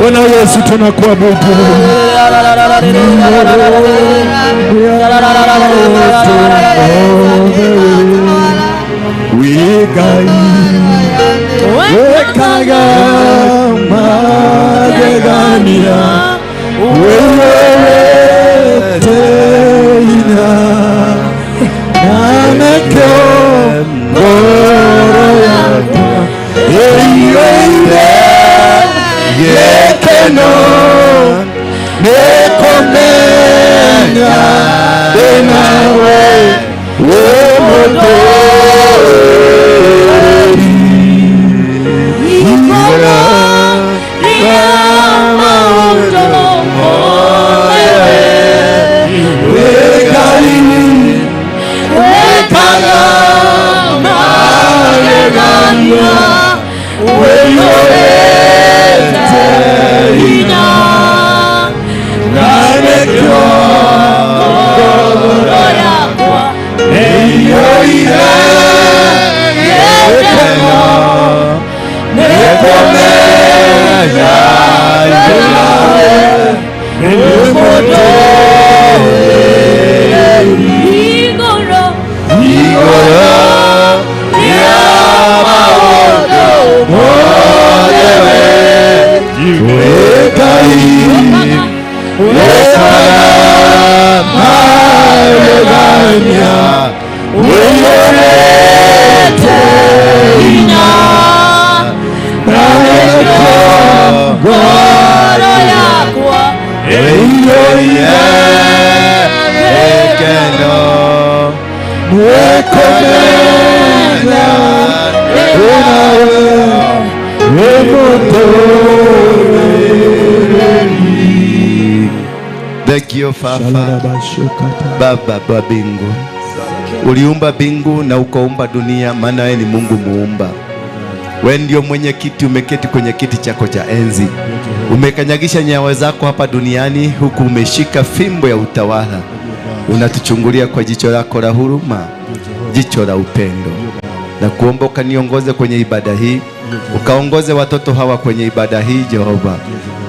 Bwana Yesu tunakuabudu. Wekaga magegania wewe tena nanekyo ngoro yako yekeno nekomenya denawe wemotori igora igama utomo wekali wekala malegania weyorete ina nanekyo ngoro yakwa eyoire yekeno nekomenya ilawe nemotori igoro yamaodo molewe wekai wekala malegania weyorete ina naneko ngoro yakwa eyoye ekeno mwekomenya unawe wemotori. Thank you Fafa. Baba wa bingu, uliumba bingu na ukaumba dunia, maana wewe ni Mungu muumba. Wewe ndio mwenye kiti, umeketi kwenye kiti chako cha enzi, umekanyagisha nyayo zako hapa duniani, huku umeshika fimbo ya utawala. Unatuchungulia kwa jicho lako la huruma, jicho la upendo, na kuomba ukaniongoze kwenye ibada hii, ukaongoze watoto hawa kwenye ibada hii Jehova.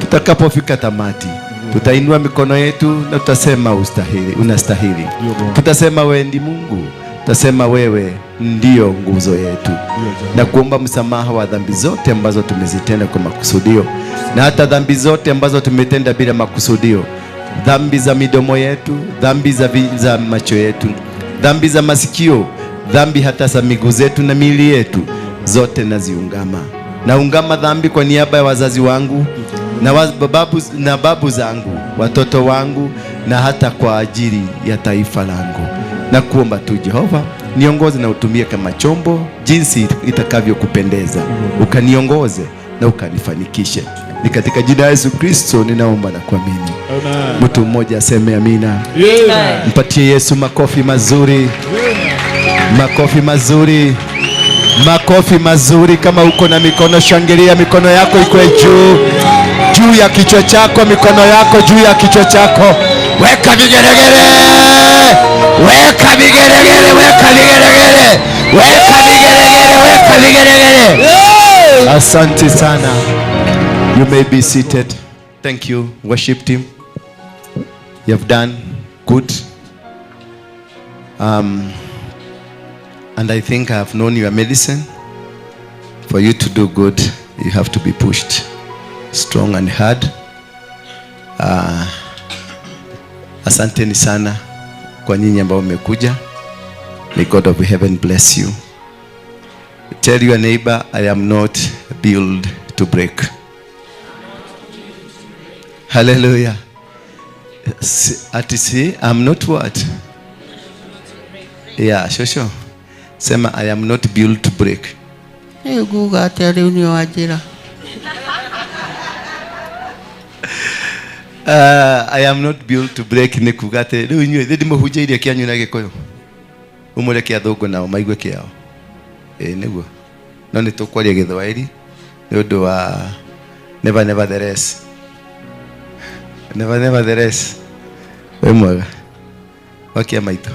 Tutakapofika tamati, tutainua mikono yetu na tutasema ustahili, unastahili. Tutasema wewe ndi Mungu, tutasema wewe ndio nguzo yetu, na kuomba msamaha wa dhambi zote ambazo tumezitenda kwa makusudio, na hata dhambi zote ambazo tumetenda bila makusudio, dhambi za midomo yetu, dhambi za macho yetu, dhambi za masikio, dhambi hata za miguu zetu na miili yetu, zote naziungama. Naungama dhambi kwa niaba ya wazazi wangu na babu zangu, watoto wangu, na hata kwa ajili ya taifa langu. Na kuomba tu Jehova, niongoze na utumie kama chombo jinsi itakavyokupendeza, ukaniongoze na ukanifanikishe. Ni katika jina la Yesu Kristo ninaomba na kuamini. Mtu mmoja aseme amina. Amen. Mpatie Yesu makofi mazuri. Makofi mazuri. Makofi mazuri. Kama uko na mikono, shangilia mikono yako iko juu ya kichwa chako, mikono yako juu ya kichwa chako. Weka vigeregere. Weka vigeregere, weka vigeregere. Weka vigeregere, weka vigeregere. Asante sana. You may be seated. Thank you, worship team. You have done good. And I think I have known your medicine. For you to do good, you have to be pushed strong and hard. Asanteni sana kwa nyinyi ambao mmekuja. May God of heaven bless you. Tell your neighbor, I am not built to break. Hallelujah. See, I'm not what? Yeah, sure. Sema, I am not built to break. Guga atari uni wajira. I am not built to break. Nekugate. Riu inywe thidi muhuje iria kianyu na gikoyo. Umureke athugu nao maigwe kiao. Niguo. No ni tukwaria Githwairi ni undu wa nevertheless. Nevertheless. We mwega. Wakia maito.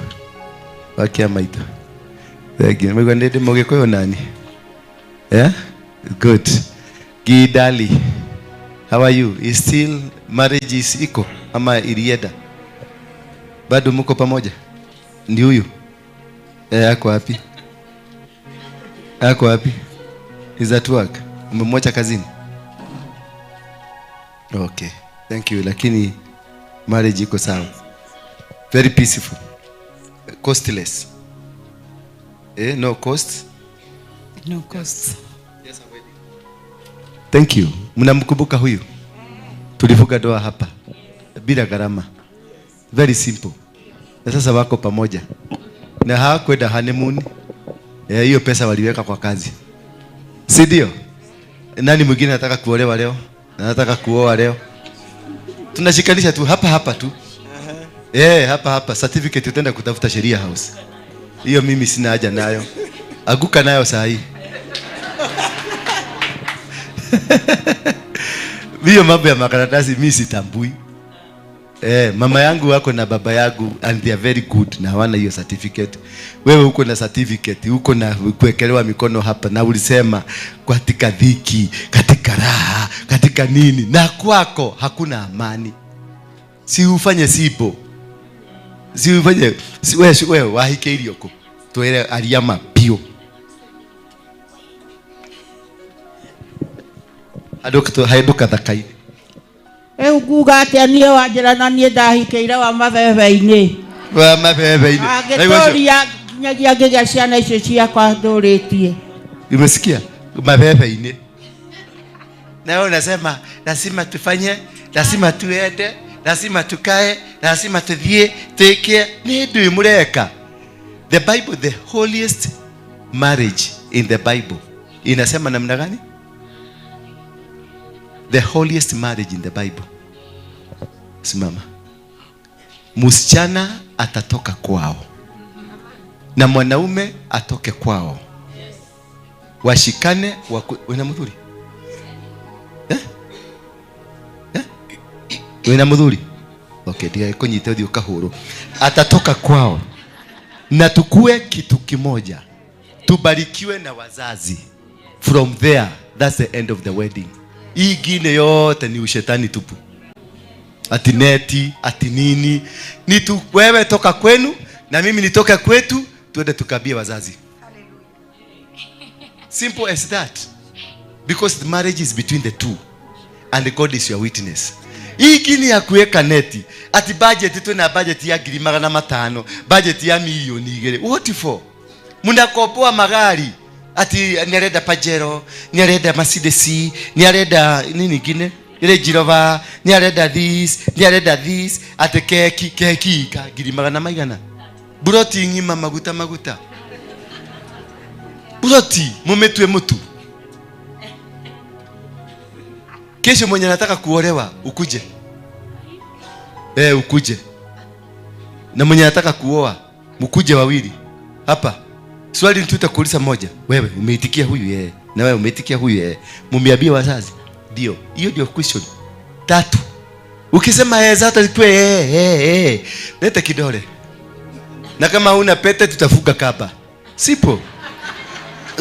Thank you. Maigwe ndidi mugikoyo nani? Yeah? Good. Gidali. How are you? Is still marriage is iko ama ilienda? Bado mko pamoja? Ndi huyu? Ako wapi? Is at work? Umemwacha kazini? Okay. Thank you. Lakini marriage iko sawa. Very peaceful. Costless. No cost? No cost. Yes, I'm waiting. Thank you. Mnamkumbuka huyu? Tulifunga ndoa hapa bila gharama. Very simple. Na sasa wako pamoja. Na hawakwenda honeymoon. Hiyo pesa waliweka kwa kazi. Si ndio? Nani mwingine anataka kuolewa leo? Anataka kuoa leo? Tunashikanisha tu hapa tu. Hapa certificate utaenda kutafuta sheria house. Hiyo mimi sina haja nayo. Aguka nayo saa hii. Hiyo mambo ya makaratasi mimi sitambui. Mama yangu wako na baba yangu and they are very good na hawana hiyo certificate. Wewe uko na certificate, uko na kuwekelewa mikono hapa na ulisema katika dhiki, katika raha, katika nini, na kwako hakuna amani. Si ufanye sipo. Si ufanye wewe wahike ilioko. Tuele aliyama pio. Haeduka thakai. Guga atani wajira na nie ndahikeire wa mabebe-ini. Wa mabebe-ini. Agitoria nyagia ngigea ciana icio ciakwa nduritie. Umesikia? Mabebe-ini. Na wewe unasema lazima tufanye, lazima tuende, lazima tukae, lazima tudhie, take ni ndio mureka. The Bible, the holiest marriage in the Bible. Inasema namna gani? The holiest marriage in the Bible. Simama. Msichana atatoka kwao na mwanaume atoke kwao. Washikane wena mudhuri. Wena mudhuri. Okay, dia konyite uthi ukahuru. Atatoka kwao na tukue kitu kimoja. Tubarikiwe na wazazi. From there, that's the end of the wedding. Hii gine yote ni ushetani tupu. Ati neti, ati nini. Ni tu wewe toka kwenu na mimi nitoka kwetu, tuende tukabie wazazi. Simple as that. Because the marriage is between the two and God is your witness. Hii gine ya kuweka neti, ati budget tu na budget ya 500,000, budget ya milioni 2. What for? Mnakopoa magari. Ati niareda Pajero, niareda Mercedes, niareda nini gine, Range Rover, niareda this, ati keki ka 500,000. Buroti ngima maguta. Buroti mumetwe mutu. Kesho mwenye nataka kuolewa ukuje. Ukuje. Na mwenye nataka kuoa mkuje wawili. Hapa. Swali nitakuuliza moja. Wewe umeitikia huyu na wewe umeitikia huyu Mumiambia wazazi. Ndio. Hiyo ndio question. 3. Ukisema zata kwe leta kidole. Na kama huna pete tutafuga kapa. Sipo.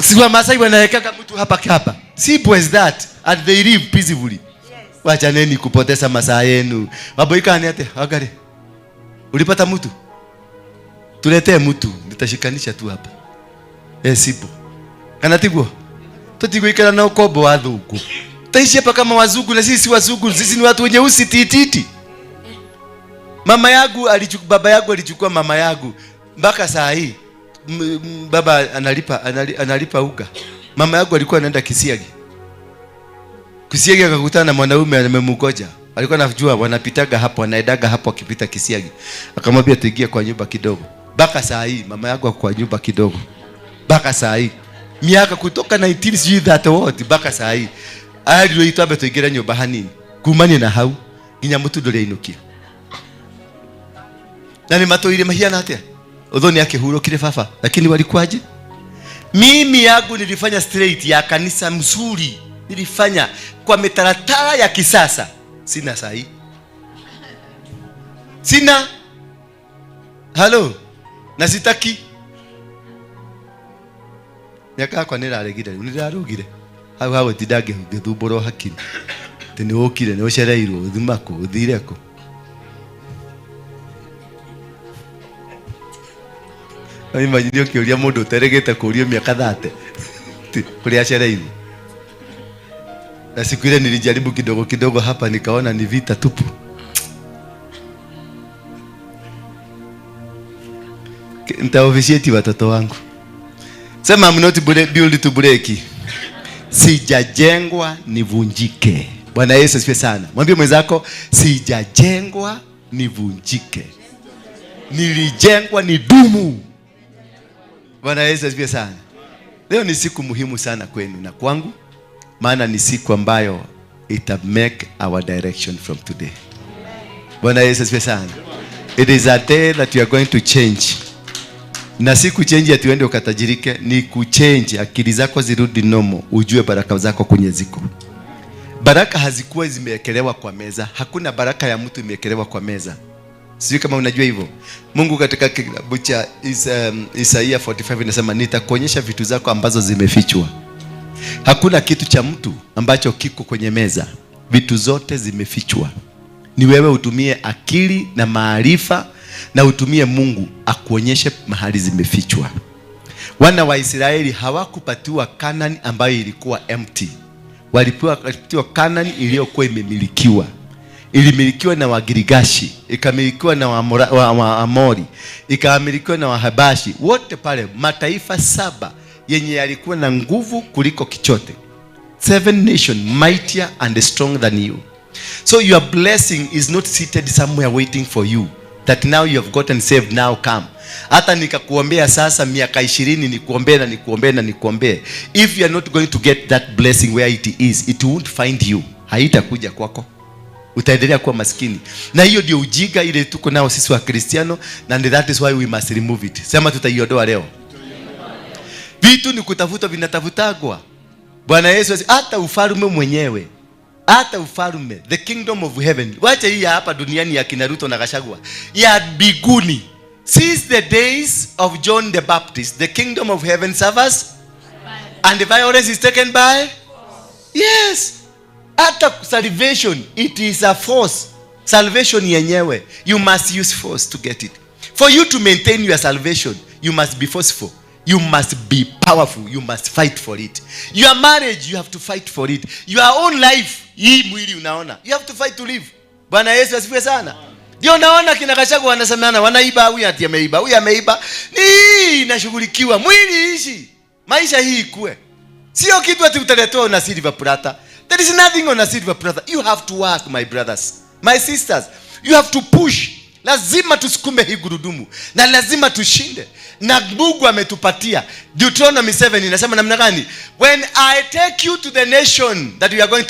Siwa Masai wanaweka mtu hapa. Simple as that and they live peacefully. Yes. Wachaneni kupoteza masaa yenu. Maboika ni ate agare. Ulipata mtu? Tuletee mtu, nitashikanisha tu hapa. Sipo. Kana tigwo. Tutigwo ikala na ukobo wa thuku. Taishi hapa kama wazungu na sisi wazungu, sisi ni watu wenye usi tititi. Baba yangu alichukua mama yangu mpaka saa hii. Baba analipa uga. Mama yangu alikuwa anaenda Kisiagi akakutana na mwanaume amemgoja. Alikuwa anajua wanapitaga hapo, wanaedaga hapo akipita Kisiagi. Akamwambia tuingie kwa nyumba kidogo. Baka saa hii mama yako kwa nyumba kidogo. Baka saa hii. Miaka kutoka 19 that what baka saa hii. Alio itabe tuingie nyumba hanini. Kumani na hau nginya mutu ndore inukia. Na ni matoire mahiana atia. Udhoni yake hurokire fafa, lakini walikuwaje? Mimi yangu nilifanya straight ya kanisa mzuri. Nilifanya kwa mitaratara ya kisasa. Sina sahi. Sina. Halo. Na sitaki. Nyaka kwa nira aregire. Unirarugire. Hau tidage githumburo hakini. Tene wokire ne ocereirwo thimako uthireko. Imagine ukiuria mundu uteregete kuuria miaka 30. Kuri acereirwo. Na siku ile nilijaribu kidogo kidogo hapa nikaona ni vita tupu. Nitaofficiate watoto wangu. Sema I'm not built to break. Sijajengwa nivunjike. Bwana Yesu asifiwe sana. Mwambie mwenzako sijajengwa nivunjike. Nilijengwa nidumu. Bwana Yesu asifiwe sana. Leo ni siku muhimu sana kwenu na kwangu. Maana ni siku ambayo ita make our direction from today. Bwana Yesu asifiwe sana. It is a day that you are going to change. Na siku change ya tuende ukatajirike, ni kuchange akili zako zirudi nomo, ujue baraka zako kwenye ziko. Baraka hazikuwa zimewekelewa kwa meza. Hakuna baraka ya mtu imewekelewa kwa meza. Sio kama unajua hivyo. Mungu katika kitabu cha Isaia 45 inasema nitakuonyesha vitu zako ambazo zimefichwa. Hakuna kitu cha mtu ambacho kiko kwenye meza. Vitu zote zimefichwa. Ni wewe utumie akili na maarifa na utumie Mungu akuonyeshe mahali zimefichwa. Wana wa Israeli hawakupatiwa Kanani ambayo ilikuwa empty. Walipatiwa Kanani iliyokuwa imemilikiwa. Ilimilikiwa na Wagirigashi, ikamilikiwa na Waamori, ikamilikiwa na Wahabashi. Wote pale mataifa 7 yenye yalikuwa na nguvu kuliko kichote. 7 nations mightier and stronger than you. So your blessing is not seated somewhere waiting for you, that now you have gotten saved, now come. Hata nikakuombea sasa miaka 20 nikuombea. If you are not going to get that blessing where it is, it won't find you. Haitakuja kwako. Utaendelea kuwa maskini. Na hiyo ndio ujinga ile tuko nao sisi wa Kristiano, and that is why we must remove it. Sema tutaiondoa leo. Vitu ni kutafuta vinatafutagwa. Bwana Yesu hata ufalme mwenyewe. Hata ufalme, the kingdom of heaven. Wacha hii hapa duniani ya kina Ruto na Gachagua. Ya biguni. Since the days of John the Baptist, the kingdom of heaven suffers and the violence is taken by. Yes. Hata salvation, it is a force. Salvation yenyewe, you must use force to get it. For you to maintain your salvation, you must be forceful. You must be powerful. You must fight for it. Your marriage, you have to fight for it. Your own life, hii mwili unaona, you have to fight to live. Bwana Yesu asifiwe sana. Ndio naona kina Gachagua wanasemana, wanaiba, huyu ati ameiba, huyu ameiba. Ni inashughulikiwa, mwili ishi. Maisha hii ikue. Sio kitu ati utaletewa na silver plata. There is nothing on a silver plata. You have to work, my brothers, my sisters. You have to push. Lazima tusukume hii gurudumu. Na lazima tushinde. Na Mungu ametupatia. Deuteronomy 7 inasema namna gani? When I take you to the nation that we are going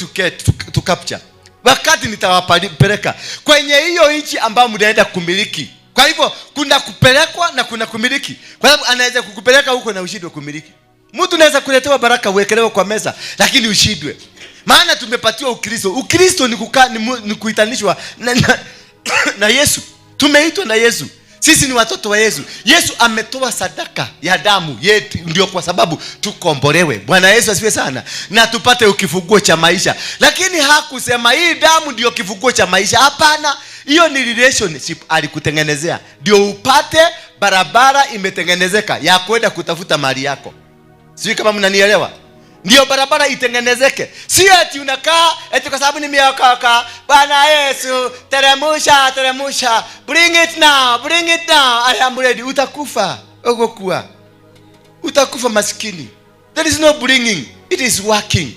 to capture. Wakati nitawapeleka kwenye hiyo nchi ambayo mnaenda kumiliki. Kwa hivyo kuna kupelekwa na kuna kumiliki. Kwa sababu anaweza kukupeleka huko na ushindwe kumiliki. Mtu anaweza kuletewa baraka uwekelewe kwa meza lakini ushindwe. Maana tumepatiwa Ukristo. Ukristo ni kukaa ni kuitanishwa na Yesu. Tumeitwa na Yesu. Sisi ni watoto wa Yesu. Yesu ametoa sadaka ya damu yetu ndio kwa sababu tukombolewe. Bwana Yesu asifiwe sana. Na tupate ukifunguo cha maisha. Lakini hakusema hii damu ndio kifunguo cha maisha. Hapana. Hiyo ni relationship alikutengenezea. Ndio upate barabara imetengenezeka ya kwenda kutafuta mali yako. Sio kama mnanielewa? Ndio barabara itengenezeke. Sio ati unakaa eti kwa sababu nimeokoka. Bwana Yesu, teremusha. Bring it now. I am ready. Utakufa. Ogokuwa. Utakufa maskini. There is no bringing. It is working.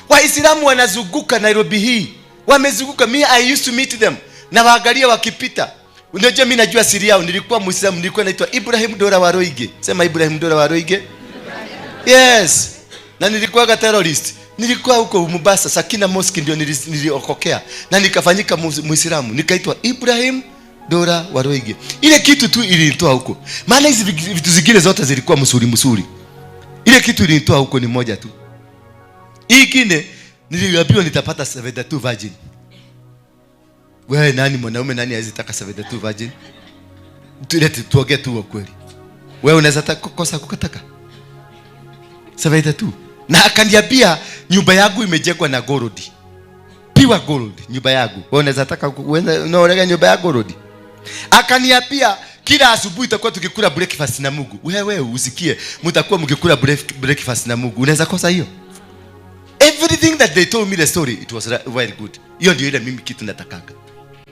Waislamu wanazunguka Nairobi hii wamezunguka. Me, I used to meet them. Na waangalia wakipita. Unajua mimi najua siri yao. Nilikuwa Muislamu, nilikuwa naitwa Ndura Waruinge. Sema Ndura Waruinge. Yes. Na nilikuwa terrorist. Nilikuwa huko Mombasa, Sakina Mosque ndio niliokokea. Na nikafanyika Muislamu. Nikaitwa Ndura Waruinge. Ile kitu tu ilinitoa huko. Maana hizi vitu zingine zote zilikuwa msuri. Ile kitu ilinitoa huko ni moja tu. Hii kingine niliambiwa nitapata 72 virgin. Wewe nani mwanaume nani azitaka 72 virgin? Tuongee tu kweli. Wewe unaweza kosa kukataka 72. Na akaniambia nyumba yangu imejengwa na gold. Pure gold nyumba yangu. Wewe unaweza taka unaolega nyumba ya gold. Akaniambia kila asubuhi tutakuwa tukikula breakfast na Mungu. Wewe usikie mtakuwa mkikula breakfast na Mungu. Unaweza kosa hiyo? Everything that they told me the story, it was very good. Hiyo ndio ile mimi kitu natakaga.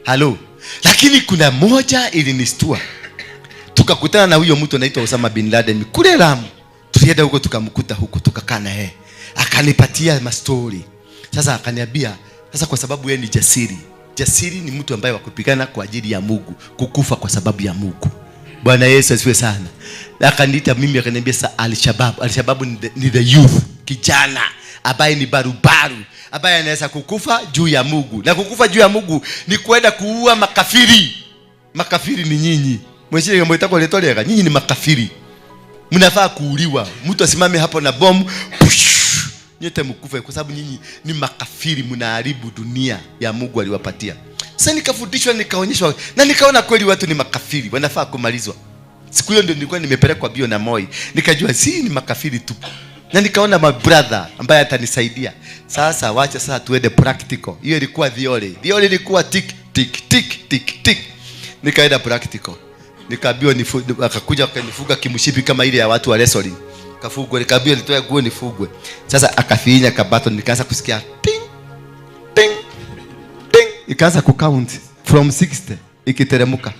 Hello. Lakini kuna moja ilinistua. Tukakutana na huyo mtu anaitwa Osama bin Laden kule Lamu. Tulienda huko tukamkuta huko tukakaa na yeye. Akanipatia mastori. Sasa akaniambia, sasa kwa sababu yeye ni jasiri. Jasiri ni mtu ambaye wakupigana kwa ajili ya Mungu, kukufa kwa sababu ya Mungu. Bwana Yesu asifiwe sana. Akaniita mimi akaniambia sa Al-Shabaab ni the youth, kijana ambaye ni barubaru, ambaye anaweza kukufa juu ya Mungu. Na kukufa juu ya Mungu ni kwenda kuua makafiri. Makafiri ni nyinyi. Mweshile kama itako letoleka, nyinyi ni makafiri. Mnafaa kuuliwa. Mtu asimame hapo na bomu, nyote mkufe kwa sababu nyinyi ni makafiri, mnaharibu dunia ya Mungu aliwapatia. Sasa nikafundishwa, nikaonyeshwa na nikaona kweli watu ni makafiri, wanafaa kumalizwa. Siku hiyo ndio nilikuwa nimepelekwa bio na Moi. Nikajua si ni makafiri tu. Na nikaona my brother ambaye atanisaidia. Sasa wacha sasa tuende practical. Hiyo ilikuwa theory. Theory ilikuwa tick tick tick tick tick. Nikaenda practical. Nikaambiwa akakuja akanifuga kimshipi kama ile ya watu wa wrestling. Kafugwe, nikaambiwa nitoe nguo nifugwe. Sasa akafinya kabato, nikaanza kusikia ting ting ting, ikaanza kucount from 60 ikiteremka.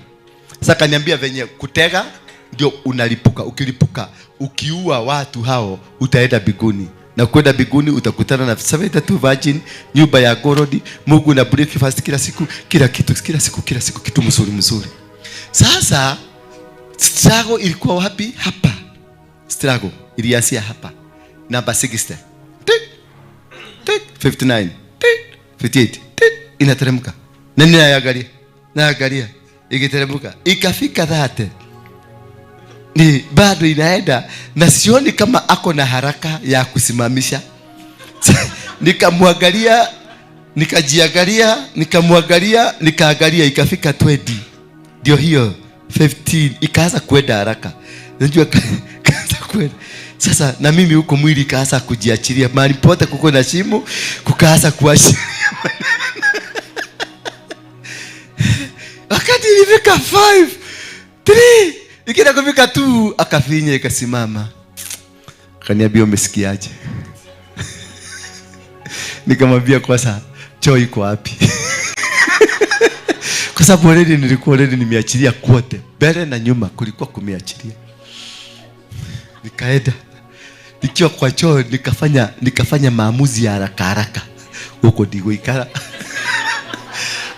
Sasa kaniambia venye kutega ndio unalipuka. Ukilipuka ukiua watu hao utaenda biguni. Na kwenda biguni utakutana na 72 virgin, nyumba ya gold, Mungu na breakfast kila siku, kila siku kitu mzuri. Sasa struggle ilikuwa wapi? Hapa. Struggle ilianzia hapa. Number 60. Tick. Tick 59. Tick 58. Tick inateremka. Na naangalia. Ikiteremka. Ikafika 30. Ni bado inaenda na sioni kama ako na haraka ya kusimamisha. Nikamwangalia, nikajiangalia, nikaangalia ikafika 20. Ndio hiyo 15 ikaanza kwenda haraka. Unajua kaanza kwenda. Sasa na mimi huko mwili kaanza kujiachilia. Mahali pote kuko na shimo, kukaanza kuachilia. Wakati ilifika 5, 3, ikenda kufika 2, akafinya ikasimama. Akaniambia umesikiaje? Nikamwambia kwa sasa choo iko wapi? Kwa sababu nilikuwa nimeachilia kote, mbele na nyuma kulikuwa kumeachilia. Nikaenda nikiwa kwa choo, nikafanya maamuzi ya haraka huko ndigo ikara.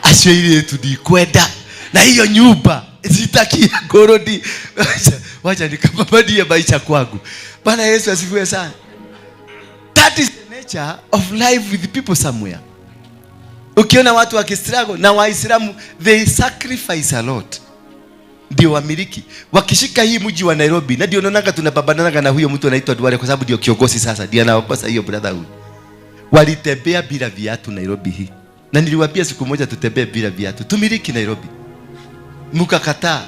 Asio ile tudikwenda na hiyo nyumba sitaki gorodi. Wacha nikapabadia maisha kwangu. Bwana Yesu asifiwe sana. That is the nature of life with people somewhere. Ukiona watu wakistruggle na Waislamu, they sacrifice a lot. Ndio wamiliki. Wakishika hii mji wa Nairobi, na ndio unaona tunapambana na huyo mtu anaitwa Ndura kwa sababu ndio kiongozi sasa, ndio anaongoza hiyo brotherhood. Walitembea bila viatu Nairobi hii. Na niliwaambia siku moja tutembee bila viatu. Tumiliki Nairobi. Mukakataa.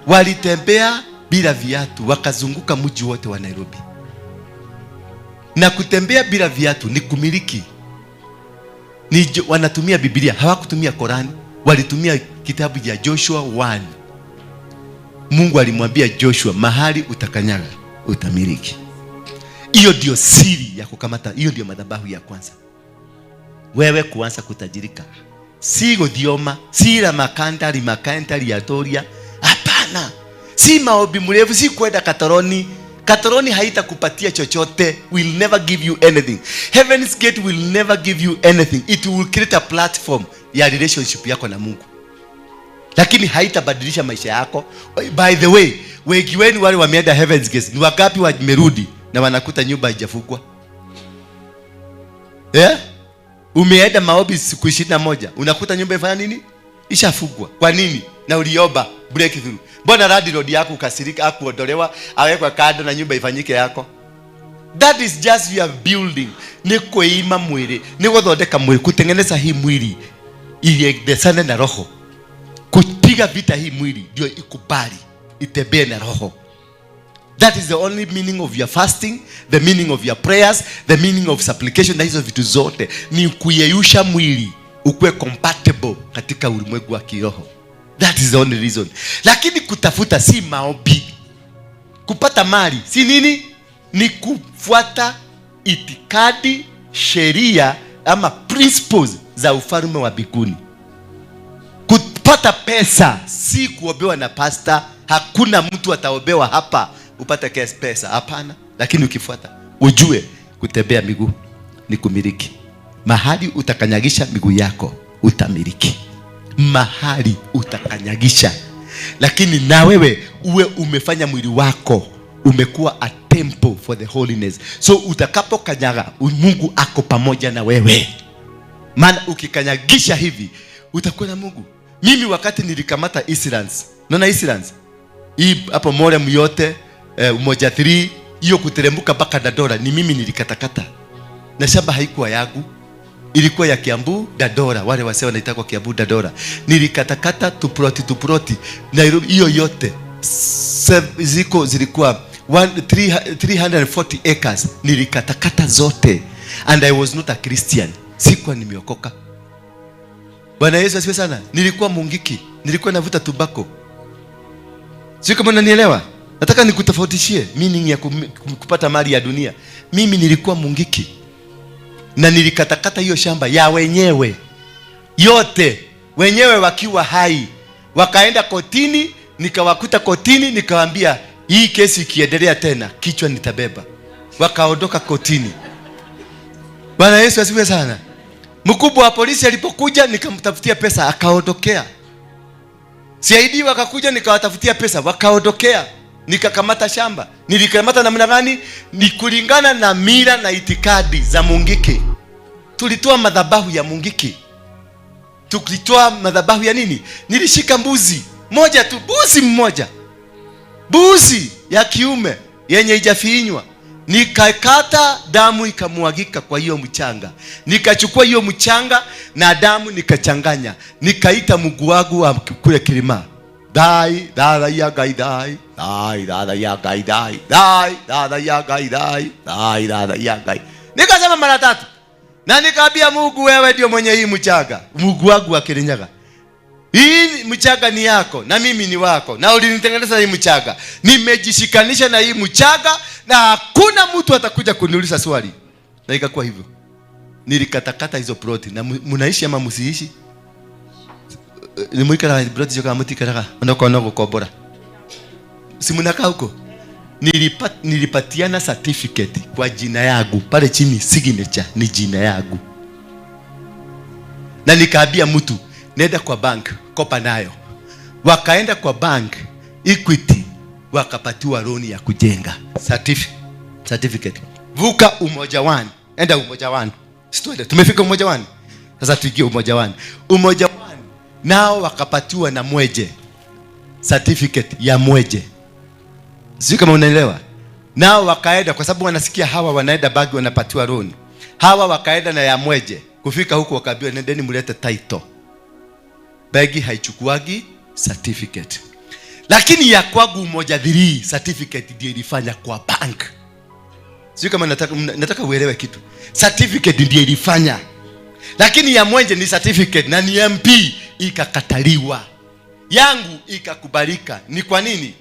Walitembea bila viatu, wakazunguka mji wote wa Nairobi. Na kutembea bila viatu ni kumiliki. Wanatumia Biblia, hawakutumia Korani, walitumia kitabu cha Joshua 1. Mungu alimwambia Joshua, mahali utakanyaga utamiliki. Hiyo ndio siri ya kukamata, hiyo ndio madhabahu ya kwanza. Wewe kuanza kutajirika. Si gothioma, si la makantari ya toria. Hapana. Si maombi mrefu, si kwenda katoroni. Katoroni haitakupatia chochote, will never give you anything. Heaven's gate will never give you anything. It will create a platform ya relationship yako na Mungu, lakini haitabadilisha maisha yako. By the way, wengi wenu wale wameenda heaven's gate, ni wangapi wamerudi na wanakuta nyumba haijafungwa? Umeenda maombi siku 21, unakuta nyumba ifanya nini? Ishafungwa. Kwa nini? Na uliomba breakthrough. Mbona landlord yako kasirika akuondolewa, awekwa kado na nyumba ifanyike yako? That is just your building. Ni kuima mwili, ni kuthondeka mwili, kutengeneza hii mwili iendesane na roho. Kupiga vita hii mwili ndio ikubali itembee na roho. That is the only meaning of your fasting, the meaning of your prayers, the meaning of supplication. Na hizo vitu zote ni kuyeyusha mwili ukue compatible katika ulimwengu wa kiroho. That is the only reason. Lakini kutafuta si maombi. Kupata mali si nini? Ni kufuata itikadi, sheria ama principles za ufalme wa mbinguni. Kupata pesa si kuombewa na pastor. Hakuna mtu ataombewa hapa upate pesa, hapana. Lakini ukifuata, ujue kutembea miguu ni kumiliki. Mahali utakanyagisha miguu yako utamiliki. Mahali utakanyagisha. Lakini na wewe uwe umefanya mwili wako umekuwa a temple for the holiness. So utakapo kanyaga, Mungu ako pamoja na wewe. Maana ukikanyagisha hivi utakuwa na Mungu. Mimi wakati nilikamata Islands, naona Islands hii hapo Morem yote, Umoja 3, hiyo kuteremka mpaka Ndura, ni mimi nilikatakata. Na shamba haikuwa yangu, ilikuwa ya Kiambu Ndura, wale wasee wanaitwa Kiambu Ndura. Nilikatakata tuproti Nairobi hiyo yote zilikuwa 340 acres, nilikatakata zote. And I was not a Christian, sikuwa nimeokoka. Bwana Yesu asifiwe sana. Nilikuwa mungiki, nilikuwa navuta tobacco. Sio kama unanielewa? Nataka nikutafautishie meaning ya kupata mali ya dunia. Mimi nilikuwa mungiki na nilikatakata hiyo shamba ya wenyewe yote, wenyewe wakiwa hai. Wakaenda kotini, nikawakuta kotini, nikawaambia hii kesi ikiendelea tena kichwa nitabeba. Wakaondoka kotini. Bwana Yesu asifiwe sana. Mkubwa wa polisi alipokuja nikamtafutia pesa akaondokea. CID wakakuja nikawatafutia pesa wakaondokea. Nikakamata shamba. Nilikamata namna gani? Ni kulingana na mila na itikadi za mungiki. Tulitoa madhabahu ya mungiki. Tulitoa madhabahu ya nini? Nilishika mbuzi moja tu, mbuzi mmoja, mbuzi ya kiume yenye ijafinywa. Nikakata, damu ikamwagika kwa hiyo mchanga. Nikachukua hiyo mchanga na damu nikachanganya. Nikaita Mungu wangu wa kule kilima. Dai, dada ya gai dai. Dai, dada ya gai dai. Dai, dada ya gai dai. Dai, dada ya gai. Nikasema mara 3. Na nikaambia Mungu, wewe ndio mwenye hii mchanga. Mungu wangu wa Kirinyaga. Hii mchanga ni yako na mimi ni wako. Na ulinitengeneza hii mchanga. Nimejishikanisha na hii mchanga na hakuna mtu atakuja kuniuliza swali. Na ikakuwa hivyo. Nilikatakata hizo ploti. Na mnaishi ama msiishi? Ni mwikara ploti joka mutikara. Ondoka kobora. Si mnakaa huko? Nilipatiana certificate kwa jina yangu. Pale chini signature ni jina yangu. Na nikaambia mtu, nenda kwa bank, kopa nayo. Wakaenda kwa bank, Equity, wakapatiwa loan ya kujenga. Certificate. Vuka Umoja 1. Enda Umoja 1. Studio, tumefika Umoja 1. Sasa tuingie Umoja 1. Umoja 1 nao wakapatiwa na mweje. Certificate ya mweje. Sio kama unaelewa? Nao wakaenda kwa sababu wanasikia hawa wanaenda bagi wanapatiwa loan. Hawa wakaenda na ya mweje. Kufika huko wakaambiwa nendeni mlete title. Bagi haichukuagi certificate. Lakini ya kwangu Umoja 3 certificate ndio ilifanya kwa bank. Sio kama nataka uelewe kitu. Certificate ndio ilifanya. Lakini ya mwenje ni certificate na ni MP ikakataliwa. Yangu ikakubalika. Ni kwa nini?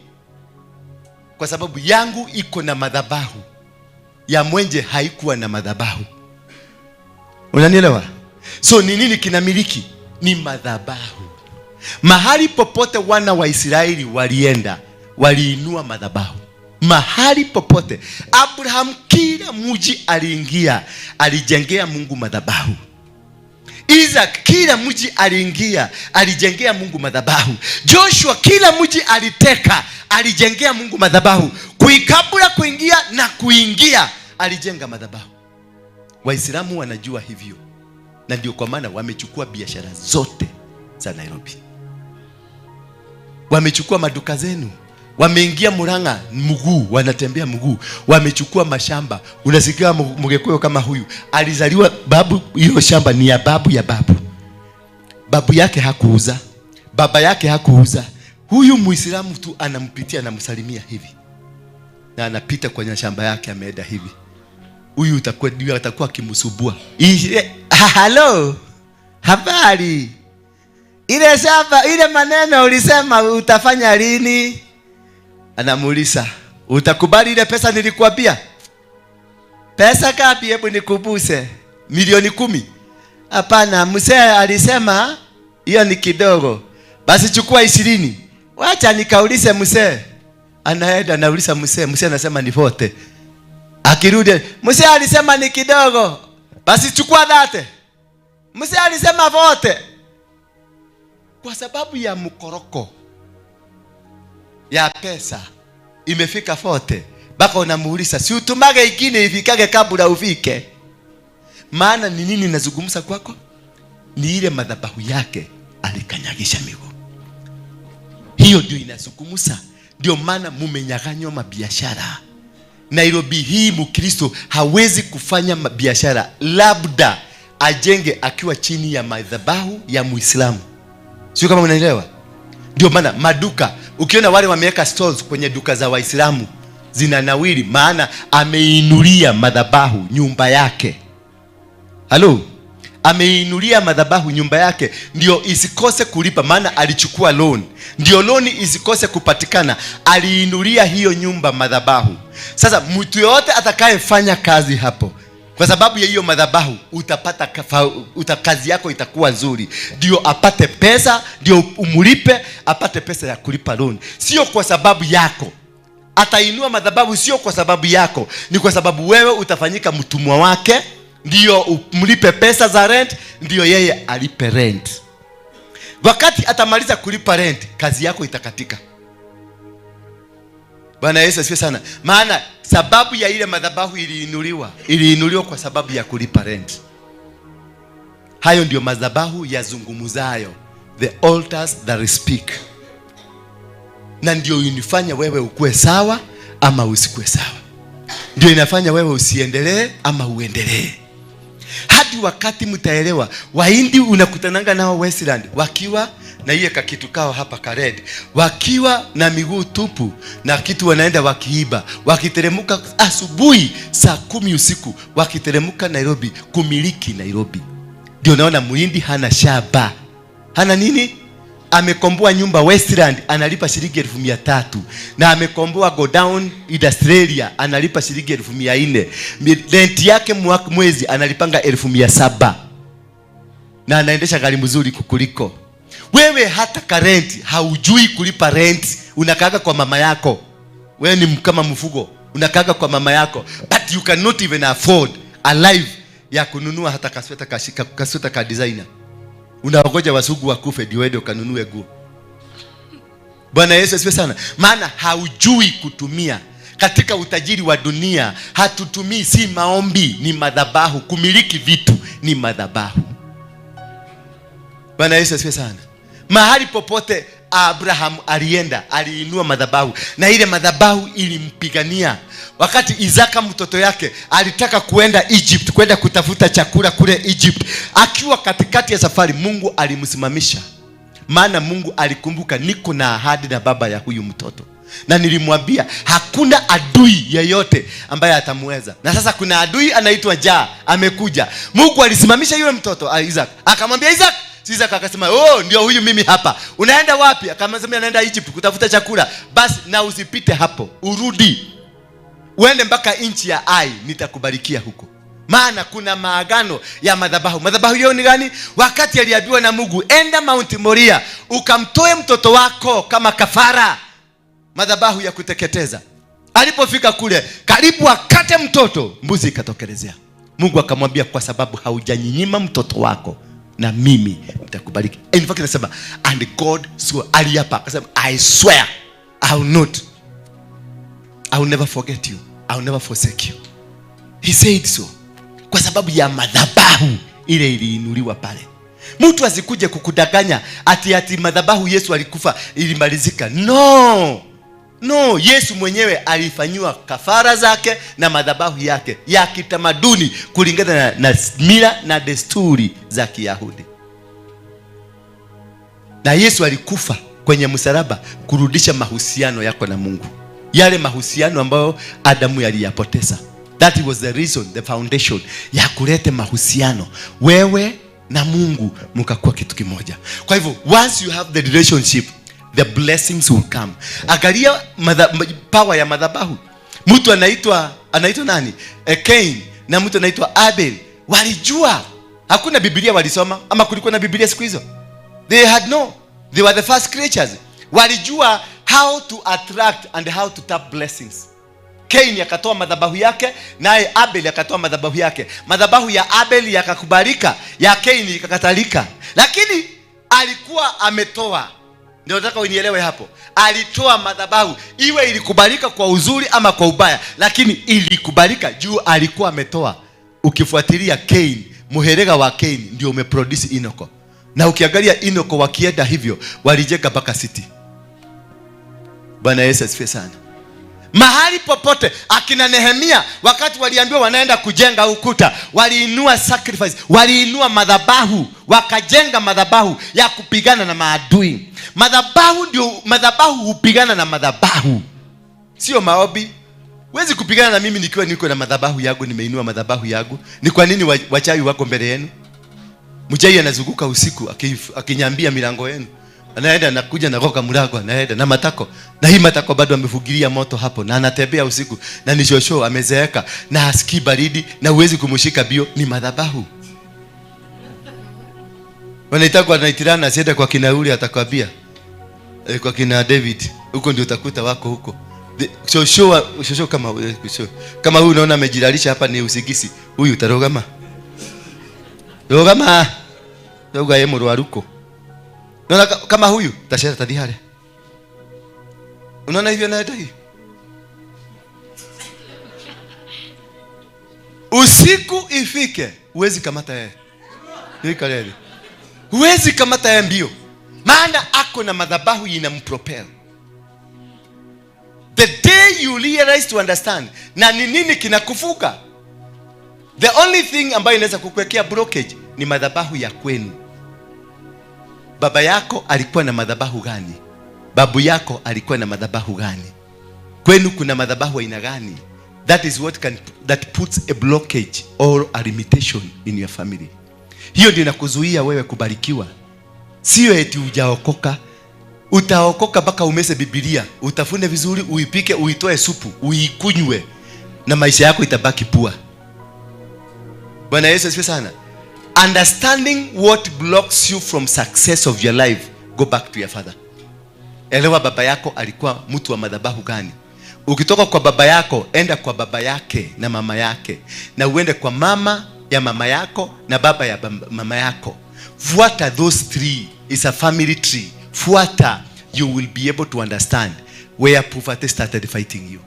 Kwa sababu yangu iko na madhabahu. Ya mwenje haikuwa na madhabahu. Unanielewa? So ni nini kinamiliki? Ni madhabahu. Mahali popote wana wa Israeli walienda, waliinua madhabahu. Mahali popote Abraham, kila mji aliingia alijengea Mungu madhabahu. Isaac, kila mji aliingia alijengea Mungu madhabahu. Joshua, kila mji aliteka alijengea Mungu madhabahu. Kabla kuingia na kuingia alijenga madhabahu. Waislamu wanajua hivyo, na ndio kwa maana wamechukua biashara zote za Nairobi. Wamechukua maduka zenu, wameingia Murang'a mguu, wanatembea mguu, wamechukua mashamba. Unasikia Mgekuyu kama huyu alizaliwa, babu, hiyo shamba ni ya babu ya babu. Babu yake hakuuza, baba yake hakuuza. Huyu Muislamu tu anampitia, anamsalimia hivi, na anapita kwenye shamba yake ameenda hivi. Huyu atakuwa akimsubua. Hello, habari? Ile shamba, ile maneno ulisema utafanya lini? Anamuuliza, utakubali ile pesa nilikuambia? Pesa ngapi? Hebu nikubuse. Milioni 10. Hapana, mzee alisema hiyo ni kidogo. Basi chukua 20. Wacha nikaulize mzee. Anaenda anauliza mzee, mzee anasema ni vote. Akirudi, mzee alisema ni kidogo. Basi chukua 30. Mzee alisema vote. Kwa sababu ya mkoroko ya pesa imefika vote. Baka unamuuliza, si utumage ingine ifikage kabla ufike. Maana ni nini nazungumza kwako? Ni ile madhabahu yake alikanyagisha miguu. Hiyo ndio inazungumza. Ndio maana mumenyaganywa mabiashara. Nairobi hii Mkristo hawezi kufanya biashara, labda ajenge akiwa chini ya madhabahu ya Muislamu. Sio kama unaelewa? Ndio maana maduka, ukiona wale wameweka stalls kwenye duka za Waislamu zinanawiri, maana ameinulia madhabahu nyumba yake. Halo? Ameinulia madhabahu nyumba yake ndio isikose kulipa, maana alichukua loan. Ndio loan isikose kupatikana, aliinulia hiyo nyumba madhabahu. Sasa mtu yote atakayefanya kazi hapo kwa sababu ya hiyo madhabahu, utapata kazi yako itakuwa nzuri. Ndio apate pesa, ndio umulipe, apate pesa ya kulipa loan. Sio kwa sababu yako. Atainua madhabahu sio kwa sababu yako, ni kwa sababu wewe utafanyika mtumwa wake. Ndio umlipe pesa za rent, ndio yeye alipe rent. Wakati atamaliza kulipa rent, kazi yako itakatika. Bwana Yesu asifiwe sana. Maana sababu ya ile madhabahu iliinuliwa kwa sababu ya kulipa rent. Hayo ndio madhabahu yazungumuzayo, the altars that speak. Na ndio inafanya wewe ukue sawa ama usikue sawa. Ndio inafanya wewe usiendelee ama uendelee. Hadi wakati mtaelewa, Wahindi unakutananga nao Westland wakiwa na hiyo kakitu kao hapa kared, wakiwa na miguu tupu na kitu wanaenda wakiiba, wakiteremuka asubuhi saa 10 usiku, wakiteremuka Nairobi kumiliki Nairobi. Ndio naona Muhindi hana shaba, hana nini, amekomboa nyumba Westland analipa shilingi 1300, na amekomboa go down in Australia analipa shilingi 1400. Rent yake mwezi analipanga 1700, na anaendesha gari mzuri kukuliko wewe. Hata ka rent haujui kulipa rent, unakaaga kwa mama yako. Wewe ni kama mfugo, unakaaga kwa mama yako, but you cannot even afford a life ya kununua hata kasweta ka designer. Unaogoja wasugu wakufe ndio wewe ukanunue nguo. Bwana Yesu asifiwe sana. Maana haujui kutumia. Katika utajiri wa dunia hatutumii, si maombi, ni madhabahu. Kumiliki vitu ni madhabahu. Bwana Yesu asifiwe sana. Mahali popote Abraham alienda, aliinua madhabahu, na ile madhabahu ilimpigania. Wakati Isaka mtoto yake alitaka kuenda Egypt, kwenda kutafuta chakula kule Egypt, akiwa katikati ya safari, Mungu alimsimamisha. Maana Mungu alikumbuka, niko na ahadi na baba ya huyu mtoto, na nilimwambia hakuna adui yeyote ambaye atamweza. Na sasa kuna adui anaitwa Njaa amekuja. Mungu alisimamisha yule mtoto Isaac, akamwambia Isaac. Isaac akasema, oh, ndio huyu mimi hapa. Unaenda wapi? Akamwambia anaenda Egypt kutafuta chakula. Basi na usipite hapo, urudi uende mpaka nchi ya Ai, nitakubarikia huko. Maana kuna maagano ya madhabahu. Madhabahu hiyo ni gani? Wakati aliambiwa na Mungu, enda Mount Moria ukamtoe mtoto wako kama kafara, madhabahu ya kuteketeza. Alipofika kule karibu akate mtoto, mbuzi ikatokelezea. Mungu akamwambia, kwa sababu haujanyima mtoto wako, na mimi nitakubariki. In fact anasema, and God swore, aliapa akasema, I swear I will never forget you, I will never forsake you. He said so. Kwa sababu ya madhabahu ile iliinuliwa pale. Mtu asikuje kukudanganya ati madhabahu Yesu alikufa ilimalizika. No, Yesu mwenyewe alifanywa kafara zake na madhabahu yake ya kitamaduni kulingana na mila na desturi za Kiyahudi. Na Yesu alikufa kwenye msalaba kurudisha mahusiano yako na Mungu, yale mahusiano ambayo Adamu aliyapoteza. That was the reason, the foundation ya kulete mahusiano wewe na Mungu, mkakuwa kitu kimoja. Kwa hivyo once you have the relationship, the blessings will come. Angalia power ya madhabahu. Mtu anaitwa nani? Cain, na mtu anaitwa Abel. Walijua, hakuna Biblia walisoma, ama kulikuwa na Biblia siku hizo? They were the first creatures. Walijua how to attract and how to tap blessings. Cain akatoa madhabahu yake, naye Abel akatoa madhabahu yake. Madhabahu ya Abel yakakubalika, ya Cain ikakatalika. Lakini alikuwa ametoa. Ndio nataka unielewe hapo. Alitoa madhabahu, iwe ilikubalika kwa uzuri ama kwa ubaya, lakini ilikubalika juu alikuwa ametoa. Ukifuatilia Cain, muherega wa Cain ndio umeproduce Enoko. Na ukiangalia Enoko wakienda hivyo, walijenga mpaka city. Bwana Yesu asifiwe sana. Mahali popote, akina Nehemia wakati waliambiwa wanaenda kujenga ukuta, waliinua sacrifice, waliinua madhabahu, wakajenga madhabahu ya kupigana na maadui. Madhabahu hupigana na madhabahu, sio maombi. Huwezi kupigana na mimi nikiwa niko na madhabahu yangu, nimeinua madhabahu yangu. Ni kwa nini wachawi wako mbele yenu? Mchawi anazunguka usiku akinyambia milango yenu. Anaenda anakuja na roka mlango, anaenda na matako. Na hii matako bado amefugilia moto hapo, na anatembea usiku, na ni shosho amezeeka, na hasikii baridi, na huwezi kumshika bio. Ni madhabahu. Wanaitaka wanaitirana, asiende kwa kina uli, atakwambia kwa kina David, huko ndio utakuta wako huko. Shosho kama huyu unaona amejilalisha hapa, ni usigisi. Huyu utarogama. Rogama. Roga yemo ruaruko. Unaona kama huyu tashara tadihare. Unaona hivyo na hii. Usiku ifike, huwezi kamata yeye. Ni kalele. Huwezi kamata yeye mbio. Maana ako na madhabahu inampropel. The day you realize to understand na ni nini kinakufuka, the only thing ambayo inaweza kukuwekea blockage ni madhabahu ya kwenu. Baba yako alikuwa na madhabahu gani? Babu yako alikuwa na madhabahu gani? Kwenu kuna madhabahu aina gani? That is that puts a blockage or a limitation in your family. Hiyo ndio inakuzuia wewe kubarikiwa. Sio eti hujaokoka. Utaokoka mpaka umese Biblia, utafune vizuri, uipike, uitoe supu, uikunywe, na maisha yako itabaki pua. Bwana Yesu asifiwe sana. Understanding what blocks you from success of your life, go back to your father. Elewa baba yako alikuwa mtu wa madhabahu gani. Ukitoka kwa baba yako, enda kwa baba yake na mama yake, na uende kwa mama ya mama yako na baba ya mama yako. Fuata those three, is a family tree. Fuata, you will be able to understand where poverty started fighting you.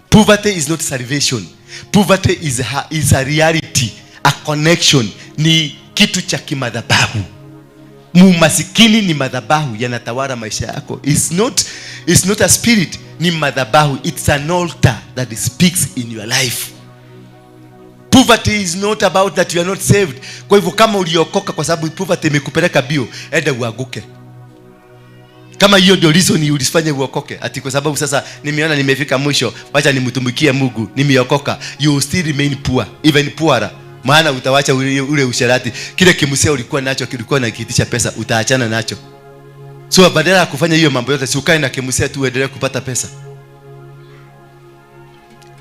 Poverty is not salvation. Poverty is a reality, a connection. Ni kitu cha kimadhabahu. Mumasikini ni madhabahu yanatawala maisha yako. It's not a spirit, ni madhabahu. It's an altar that speaks in your life. Poverty is not about that you are not saved. Kwa hivyo kama uliokoka kwa sababu poverty imekupeleka bio, enda uaguke. Kama hiyo ndio reason ulifanya uokoke, ati kwa sababu sasa nimeona nimefika mwisho, acha nimtumikie Mungu, nimeokoka, you still remain poor, even poorer. Maana utawacha ule usharati, kile kimseo ulikuwa nacho, kilikuwa na kiitisha pesa, utaachana nacho. So badala ya kufanya hiyo mambo yote, si ukae na kimseo tu uendelee kupata pesa.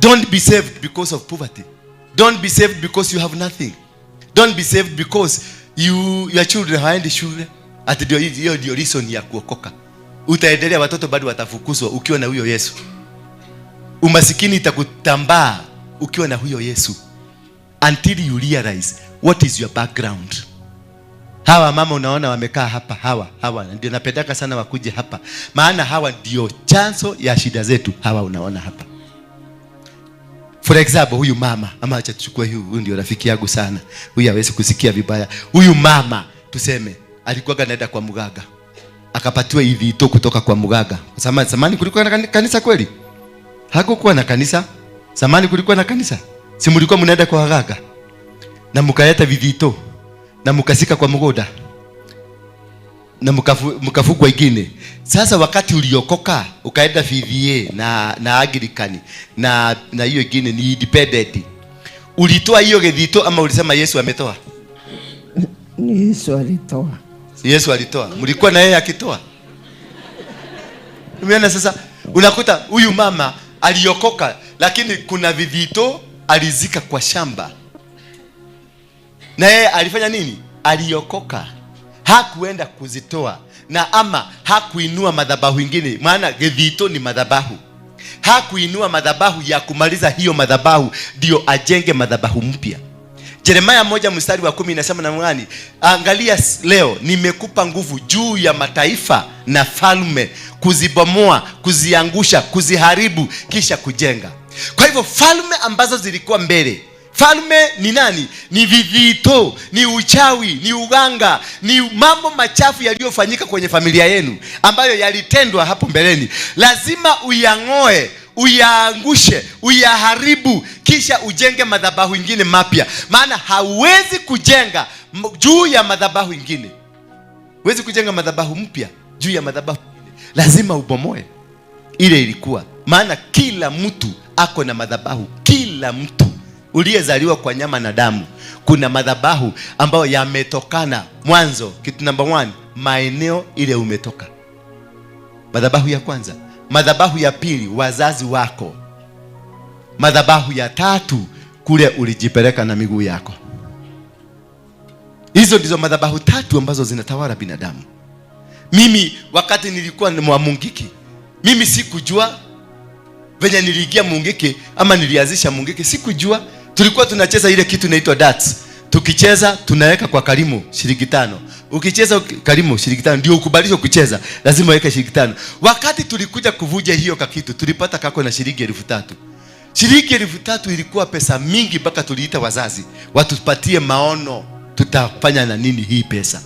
Don't be saved because of poverty. Don't be saved because you have nothing. Don't be saved because your children haendi shule. Ati ndio reason ya kuokoka. Utaendelea, watoto bado watafukuzwa ukiwa na huyo Yesu. Umasikini itakutambaa ukiwa na huyo Yesu, until you realize what is your background. Hawa mama unaona wamekaa hapa, hawa ndio napendaka sana wakuje hapa, maana hawa ndio chanzo ya shida zetu. Hawa unaona hapa, for example, huyu mama, ama acha tuchukue huyu ndio rafiki yangu sana, huyu hawezi kusikia vibaya. Huyu mama tuseme alikuwa anaenda kwa mganga, akapatiwa hivi to kutoka kwa mganga. Zamani kulikuwa na kanisa kweli? Hakukuwa na kanisa. Zamani kulikuwa na kanisa? Si mlikuwa mnaenda kwa waganga na mkaeta vivito na mkasika kwa mgoda na mkafugwa ingine. Sasa wakati uliokoka ukaenda VVA na Anglikani na hiyo ingine ni independent, ulitoa hiyo gethito ama ulisema Yesu ametoa? Yesu alitoa. Yesu alitoa. Mlikuwa na yeye akitoa. Umeona sasa, unakuta huyu mama aliokoka, lakini kuna vivito alizika kwa shamba. Na yeye alifanya nini? Aliokoka, hakuenda kuzitoa, na ama hakuinua madhabahu ingine, maana gethito ni madhabahu. Hakuinua madhabahu ya kumaliza hiyo madhabahu ndio ajenge madhabahu mpya. Yeremia 1:10 inasema namna gani? Angalia, leo nimekupa nguvu juu ya mataifa na falme, kuzibomoa, kuziangusha, kuziharibu, kisha kujenga. Kwa hivyo falme ambazo zilikuwa mbele, falme ni nani? Ni vivito, ni uchawi, ni uganga, ni mambo machafu yaliyofanyika kwenye familia yenu ambayo yalitendwa hapo mbeleni. Lazima uyang'oe, uyaangushe, uyaharibu, kisha ujenge madhabahu ingine mapya. Maana hauwezi kujenga juu ya madhabahu ingine. Huwezi kujenga madhabahu mpya juu ya madhabahu ingine. Lazima ubomoe ile ilikuwa. Maana kila mtu ako na madhabahu. Kila mtu uliyezaliwa kwa nyama na damu, kuna madhabahu ambayo yametokana mwanzo. Kitu number 1, maeneo ile umetoka. Madhabahu ya kwanza. Madhabahu ya pili, wazazi wako. Madhabahu ya tatu, kule ulijipeleka na miguu yako. Hizo ndizo madhabahu tatu ambazo zinatawala binadamu. Mimi wakati nilikuwa ni Mungiki, mimi sikujua venye niliingia Mungiki ama nilianzisha Mungiki, sikujua. Tulikuwa tunacheza ile kitu inaitwa darts. Tukicheza tunaweka kwa karimu shilingi 5. Ukicheza karimu shilingi 5 ndio ukubalishwe kucheza, lazima weke shilingi 5. Wakati tulikuja kuvuja hiyo kakitu, tulipata kako na shilingi 3,000. Shilingi 3,000 ilikuwa pesa mingi, mpaka tuliita wazazi watupatie maono tutafanya na nini hii pesa.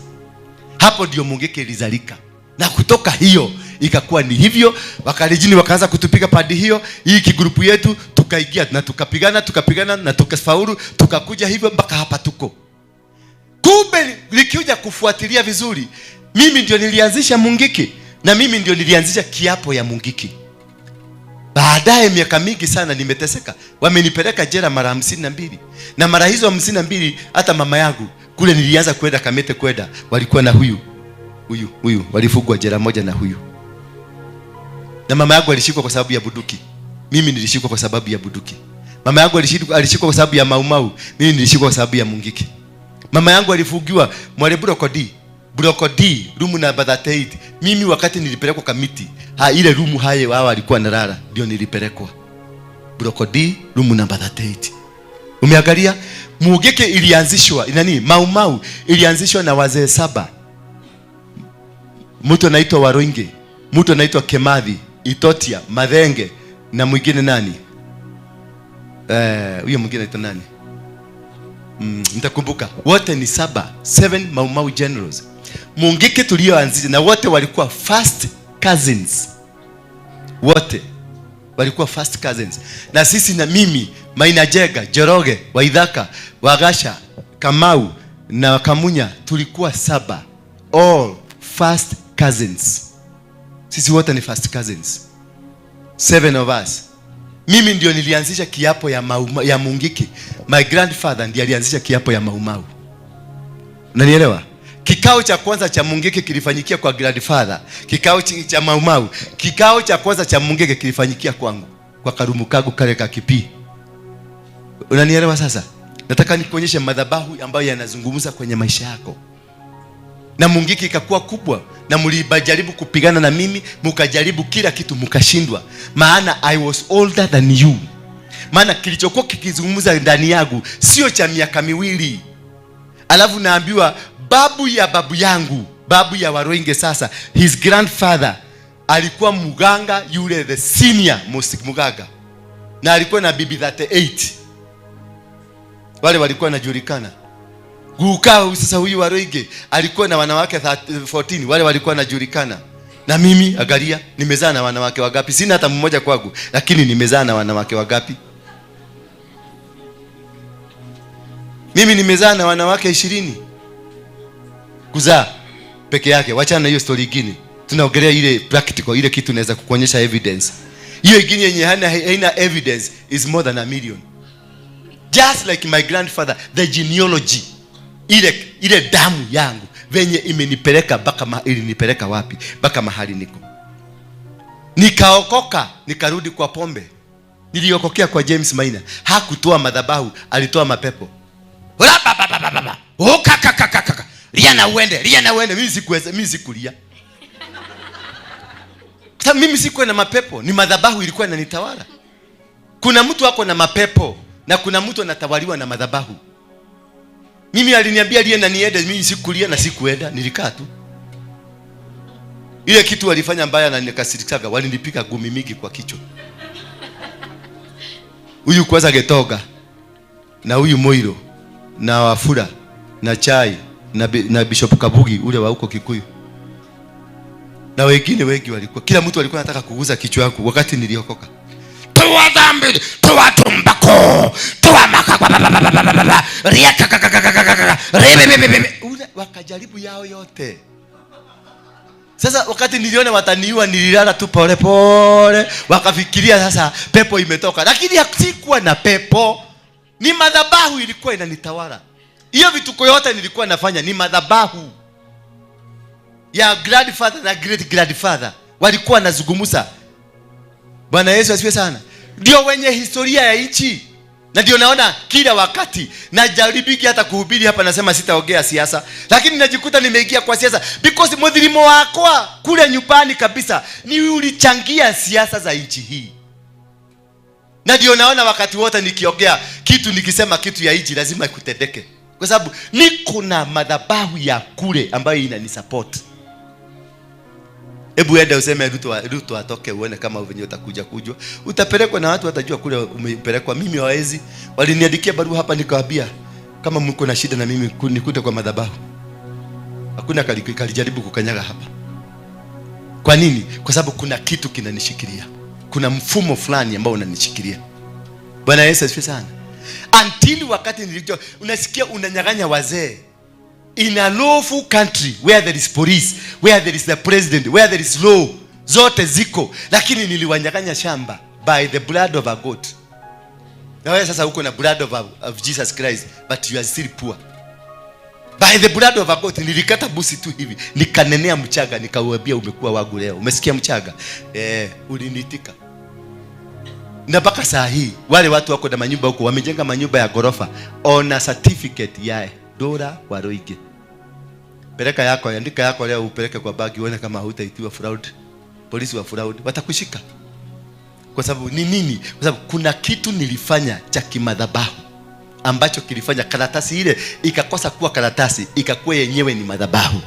Hapo ndio Mungiki ilizalika. Na kutoka hiyo ikakuwa ni hivyo, wakalijini wakaanza kutupiga padi hiyo, hii kigrupu yetu tukaingia na tukapigana na tukafaulu, tukakuja hivyo mpaka hapa tuko. Kumbe likikuja kufuatilia vizuri, mimi ndio nilianzisha Mungiki na mimi ndio nilianzisha kiapo ya Mungiki. Baadaye miaka mingi sana nimeteseka. Wamenipeleka jela mara 52. Na mara hizo 52 hata mama yangu kule nilianza kwenda Kamete kwenda, walikuwa na huyu walifugwa jela moja na huyu. Na mama yangu alishikwa kwa sababu ya buduki. Mimi nilishikwa kwa sababu ya buduki. Mama yangu alishikwa kwa sababu ya maumau. Mimi nilishikwa kwa sababu ya Mungiki. Mama yangu alifugiwa mwale brokodi room number 38. Mimi wakati nilipelekwa Kamiti, ile room haye wao walikuwa nalala, ndio nilipelekwa brokodi room number 38. Umeangalia, Mungiki ilianzishwa nani? Maumau ilianzishwa na wazee 7. Mtu anaitwa Waruinge, mtu anaitwa Kemathi, Itotia, Madhenge na mwingine nani? Huyo mwingine anaitwa nani? Nitakumbuka. Wote ni 7 Maumau generals. Mungiki tulioanzisha na wote walikuwa first cousins. Wote walikuwa first cousins. Na sisi na mimi, Maina Jega, Joroge, Waithaka, Wagasha, Kamau na Kamunya tulikuwa 7. All first cousins. Sisi wote ni first cousins. 7 of us. Mimi ndio nilianzisha kiapo ya Mungiki. My grandfather ndiye alianzisha kiapo ya Maumau. Unanielewa? Kikao cha kwanza cha Mungiki kilifanyikia kwa grandfather. Kikao cha Maumau, kikao cha kwanza cha Mungiki kilifanyikia kwangu, kwa Karumu Kagu kale kakipi. Unanielewa sasa? Nataka nikuonyeshe madhabahu ambayo yanazungumza kwenye maisha yako. na Mungiki ikakuwa kubwa, na mlijaribu kupigana na mimi, mkajaribu kila kitu mkashindwa, maana I was older than you. Maana kilichokuwa kikizungumza ndani yangu sio cha miaka miwili. Alafu naambiwa babu yangu, babu ya Waruinge, sasa his grandfather alikuwa muganga, yule the senior most muganga, na alikuwa na bibi 38. Wale walikuwa wanajulikana. Gukao sasa huyu Waruinge alikuwa na wanawake 14, wale walikuwa wanajulikana. Na mimi angalia, nimezaa na wanawake wangapi? Sina hata mmoja kwangu, lakini nimezaa na wanawake wangapi? Mimi nimezaa na wanawake 20. Kuzaa peke yake, wacha na hiyo story nyingine. Tunaongelea ile practical, ile kitu naweza kukuonyesha evidence. Hiyo nyingine yenye haina evidence is more than 1 million. Just like my grandfather, the genealogy, ile damu yangu venye imenipeleka baka ilinipeleka wapi? Baka mahali niko. Nikaokoka, nikarudi kwa pombe. Niliokokea kwa James Maina. Hakutoa madhabahu, alitoa mapepo. Lia na uende. Mimi sikulia. Sasa mimi sikuwa na mapepo, ni madhabahu ilikuwa inanitawala. Kuna mtu wako na mapepo na kuna mtu anatawaliwa na madhabahu. Mimi aliniambia lia na niende, mimi sikulia na sikuenda, nilikaa tu. Ile kitu walifanya mbaya na nikasirikaga, walinipika gumi mingi kwa kichwa. Huyu kwanza Getoga na huyu Moiro na Wafula na Chai na Bishop Kabugi ule wa huko Kikuyu. Na wengine wengi walikuwa, kila mtu alikuwa anataka kuguza kichwa yangu wakati niliokoka. Toa dhambi, toa tumbako, toa makaka, wakajaribu yao yote. Sasa wakati niliona wataniua, nililala tu pole pole, wakafikiria sasa pepo imetoka. Lakini sikuwa na pepo, ni madhabahu ilikuwa inanitawala. Hiyo vituko yote nilikuwa nafanya ni madhabahu ya grandfather na great grandfather walikuwa nazungumza. Bwana Yesu asifiwe sana. Ndio wenye historia ya nchi. Na ndio naona kila wakati najaribiki hata kuhubiri hapa nasema sitaongea siasa, lakini najikuta nimeingia kwa siasa because mudhilimo wako kule nyumbani kabisa ni ulichangia siasa za nchi hii. Na ndio naona wakati wote nikiongea kitu, nikisema kitu ya nchi lazima ikutendeke, kwa sababu niko na madhabahu ya kule ambayo inanisupport. Hebu enda useme Ruto atoke uone kama venye utakuja kujua. Utapelekwa na watu watajua kule umepelekwa. Mimi hawezi. Waliniandikia barua hapa nikawaambia kama mko na shida na mimi nikute kwa madhabahu. Hakuna kalijaribu kukanyaga hapa. Kwa nini? Kwa sababu kuna kitu kinanishikilia. Kuna mfumo fulani ambao unanishikilia. Bwana Yesu asifiwe sana. Until wakati nilijua unasikia unanyang'anya wazee. In a lawful country where there is police, where there is the president, where there is law, zote ziko, lakini niliwanyang'anya shamba by the blood of a goat. Na wewe sasa uko na blood of Jesus Christ, but you are still poor. By the blood of a goat nilikata busi tu hivi, nikanenea mchaga, nikauambia umekuwa wangu leo. Umesikia mchaga? Ulinitika. Na mpaka saa hii wale watu wako na manyumba huko wamejenga manyumba ya gorofa on a certificate ya Ndurawaruinge. Peleka yako, andika yako leo upeleke kwa bagi uone kama hutaitiwa fraud. Polisi wa fraud watakushika. Kwa sababu ni nini? Kwa sababu kuna kitu nilifanya cha kimadhabahu ambacho kilifanya karatasi ile ikakosa kuwa karatasi, ikakuwa yenyewe ni madhabahu.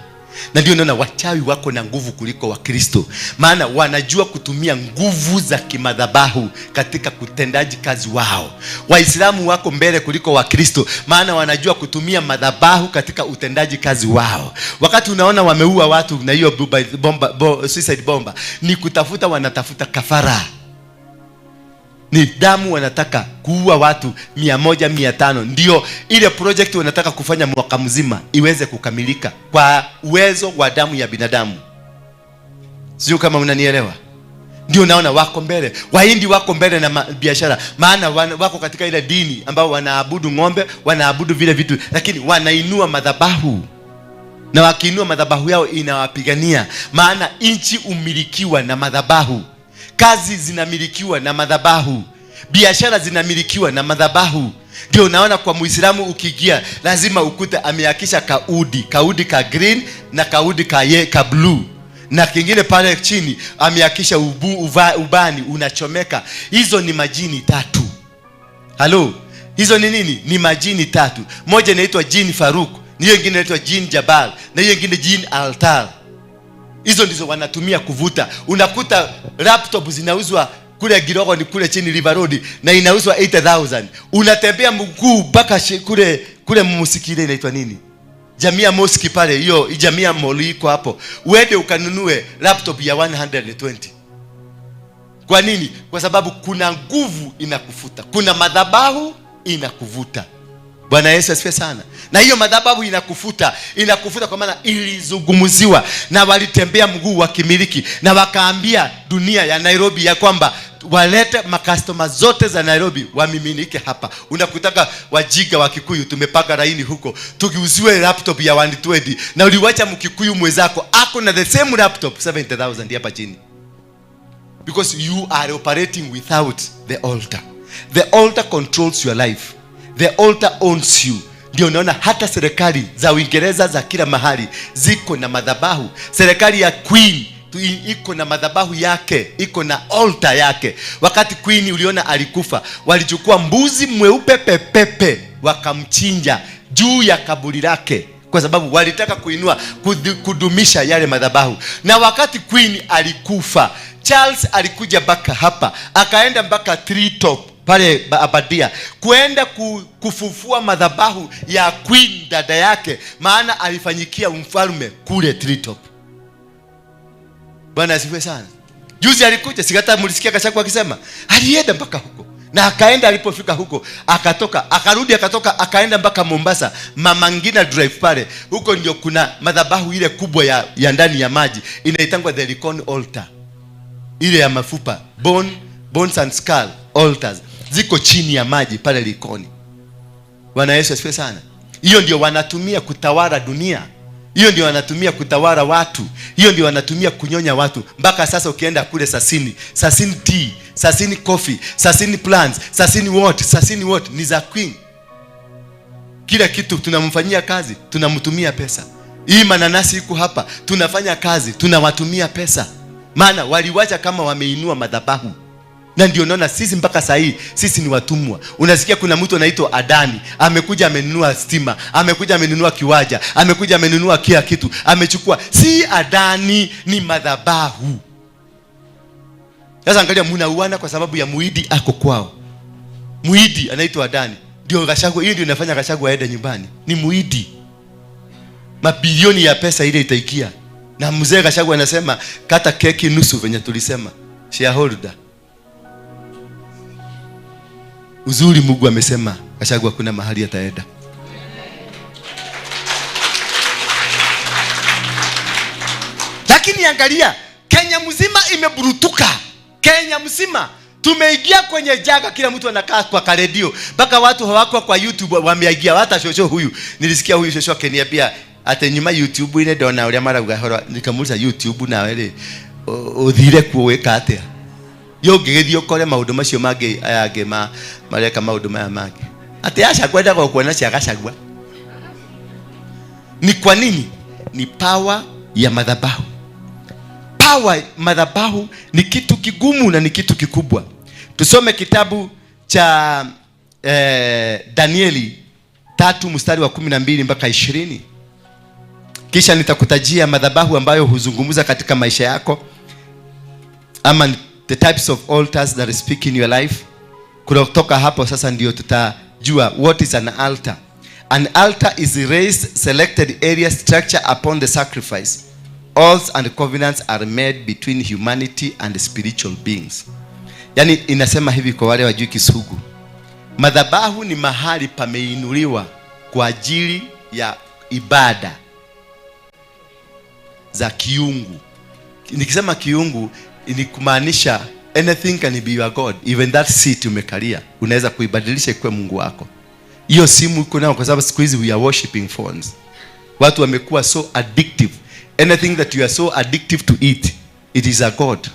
Na ndio naona wachawi wako na nguvu kuliko Wakristo, maana wanajua kutumia nguvu za kimadhabahu katika kutendaji kazi wao. Waislamu wako mbele kuliko Wakristo, maana wanajua kutumia madhabahu katika utendaji kazi wao. Wakati unaona wameua watu na hiyo suicide bomba, ni kutafuta, wanatafuta kafara. Ni damu wanataka kuua watu 100, 500. Ndio ile project wanataka kufanya mwaka mzima iweze kukamilika kwa uwezo wa damu ya binadamu. Sio kama unanielewa? Ndio naona wako mbele. Wahindi wako mbele na biashara, maana wako katika ile dini ambao wanaabudu ng'ombe, wanaabudu vile vitu, lakini wanainua madhabahu. Na wakiinua madhabahu yao inawapigania, maana nchi umilikiwa na madhabahu. Kazi zinamilikiwa na madhabahu. Biashara zinamilikiwa na madhabahu. Ndio unaona kwa Muislamu ukigia lazima ukute ameakisha kaudi ka green na kaudi ka blue, na kingine pale chini ameakisha ubani unachomeka. Hizo ni majini tatu. Halo, hizo ni nini? Ni majini tatu. Moja inaitwa jini Faruk, hiyo nyingine inaitwa jini Jabal, na hiyo nyingine jini Altar. Hizo ndizo wanatumia kuvuta. Unakuta laptop zinauzwa kule Girogo, ni kule chini River Road, na inauzwa 80,000. Unatembea mguu mpaka kule msikile inaitwa nini? Jamia Mosque pale, hiyo Jamia Mall iko hapo. Uende ukanunue laptop ya 120. Kwa nini? Kwa sababu kuna nguvu inakufuta. Kuna madhabahu inakuvuta. Bwana Yesu asifiwe sana. Na hiyo madhabahu inakufuta kwa maana ilizungumziwa na walitembea mguu wa kimiliki, na wakaambia dunia ya Nairobi ya kwamba walete makastoma zote za Nairobi wamiminike hapa. Unakutaka wajiga wa Kikuyu tumepaka laini huko tukiuziwe laptop ya 120, na uliwacha Mkikuyu mwenzako ako na the same laptop 70,000 hapa chini, because you are operating without the altar. The altar controls your life. The altar owns you. Ndio unaona hata serikali za Uingereza za kila mahali ziko na madhabahu. Serikali ya Queen iko na madhabahu yake, iko na altar yake. Wakati Queen uliona alikufa, walichukua mbuzi mweupe pepepe wakamchinja juu ya kaburi lake, kwa sababu walitaka kudumisha yale madhabahu. Na wakati Queen alikufa, Charles alikuja mpaka hapa, akaenda mpaka Treetop pale Abadia kuenda kufufua madhabahu ya Queen dada yake, maana alifanyikia mfalme kule Treetop. Bwana asifiwe sana. Juzi alikuja, sikata mlisikia Gachagua akisema alienda mpaka huko, na akaenda, alipofika huko akatoka, akarudi, akatoka, akaenda mpaka Mombasa, Mama Ngina Drive pale. Huko ndio kuna madhabahu ile kubwa ya ndani ya maji, inaitangwa the Likoni altar, ile ya mafupa, bones and skull altars ziko chini ya maji pale Likoni. Bwana Yesu asifiwe sana. Hiyo ndio wanatumia kutawala dunia. Hiyo ndio wanatumia kutawala watu. Hiyo ndio wanatumia kunyonya watu. Mpaka sasa ukienda kule Sasini tea, Sasini coffee, Sasini plants, Sasini what ni za Queen. Kila kitu tunamfanyia kazi, tunamtumia pesa. Hii mananasi iko hapa, tunafanya kazi, tunawatumia pesa. Maana waliwacha kama wameinua madhabahu. Na ndio naona sisi mpaka saa hii sisi ni watumwa. Unasikia kuna mtu anaitwa Adani, amekuja amenunua stima, amekuja amenunua kiwaja, amekuja amenunua kila kitu, amechukua. Si Adani, ni madhabahu. Sasa angalia, mnauana kwa sababu ya muidi ako kwao. Muidi anaitwa Adani. Ndio Gachagua, hiyo ndio inafanya Gachagua aende nyumbani. Ni muidi. Mabilioni ya pesa ile itaikia. Na mzee Gachagua anasema kata keki nusu venye tulisema. Shareholder. Uzuri Mungu amesema Gachagua kuna mahali ataenda. Lakini angalia, Kenya mzima imeburutuka. Kenya mzima tumeingia kwenye jaga, kila mtu anakaa kwa redio. Mpaka watu hawako kwa YouTube wameingia. Hata shosho huyu, nilisikia huyu shosho akiniambia ate nyuma YouTube ine dona ule mara ugahora, nikamuuliza YouTube na wale uthire kuweka atia. Yo gethio kore maundu macio mage ayage mareka maundu maya mage ati acha kwenda kwa kuona cia Gachagua. Ni kwa nini? Ni power ya madhabahu. Power madhabahu ni kitu kigumu na ni kitu kikubwa. Tusome kitabu cha Danieli 3 mstari wa 12 mpaka 20. Kisha nitakutajia madhabahu ambayo huzungumza katika maisha yako, ama the types of altars that speak in your life. Kutoka hapo sasa ndio tutajua what is an altar. An altar is a raised selected area structure upon the sacrifice. Oaths and covenants are made between humanity and spiritual beings. Yani inasema hivi kwa wale wajui Kisugu. Madhabahu ni mahali pameinuliwa kwa ajili ya ibada za kiungu. Nikisema kiungu ni kumaanisha anything can be your God. Even that seat umekalia unaweza kuibadilisha kwa Mungu wako. Hiyo simu uko nayo, kwa sababu siku hizi we are worshiping phones. Watu wamekuwa so addictive. Anything that you are so addictive to it is a God.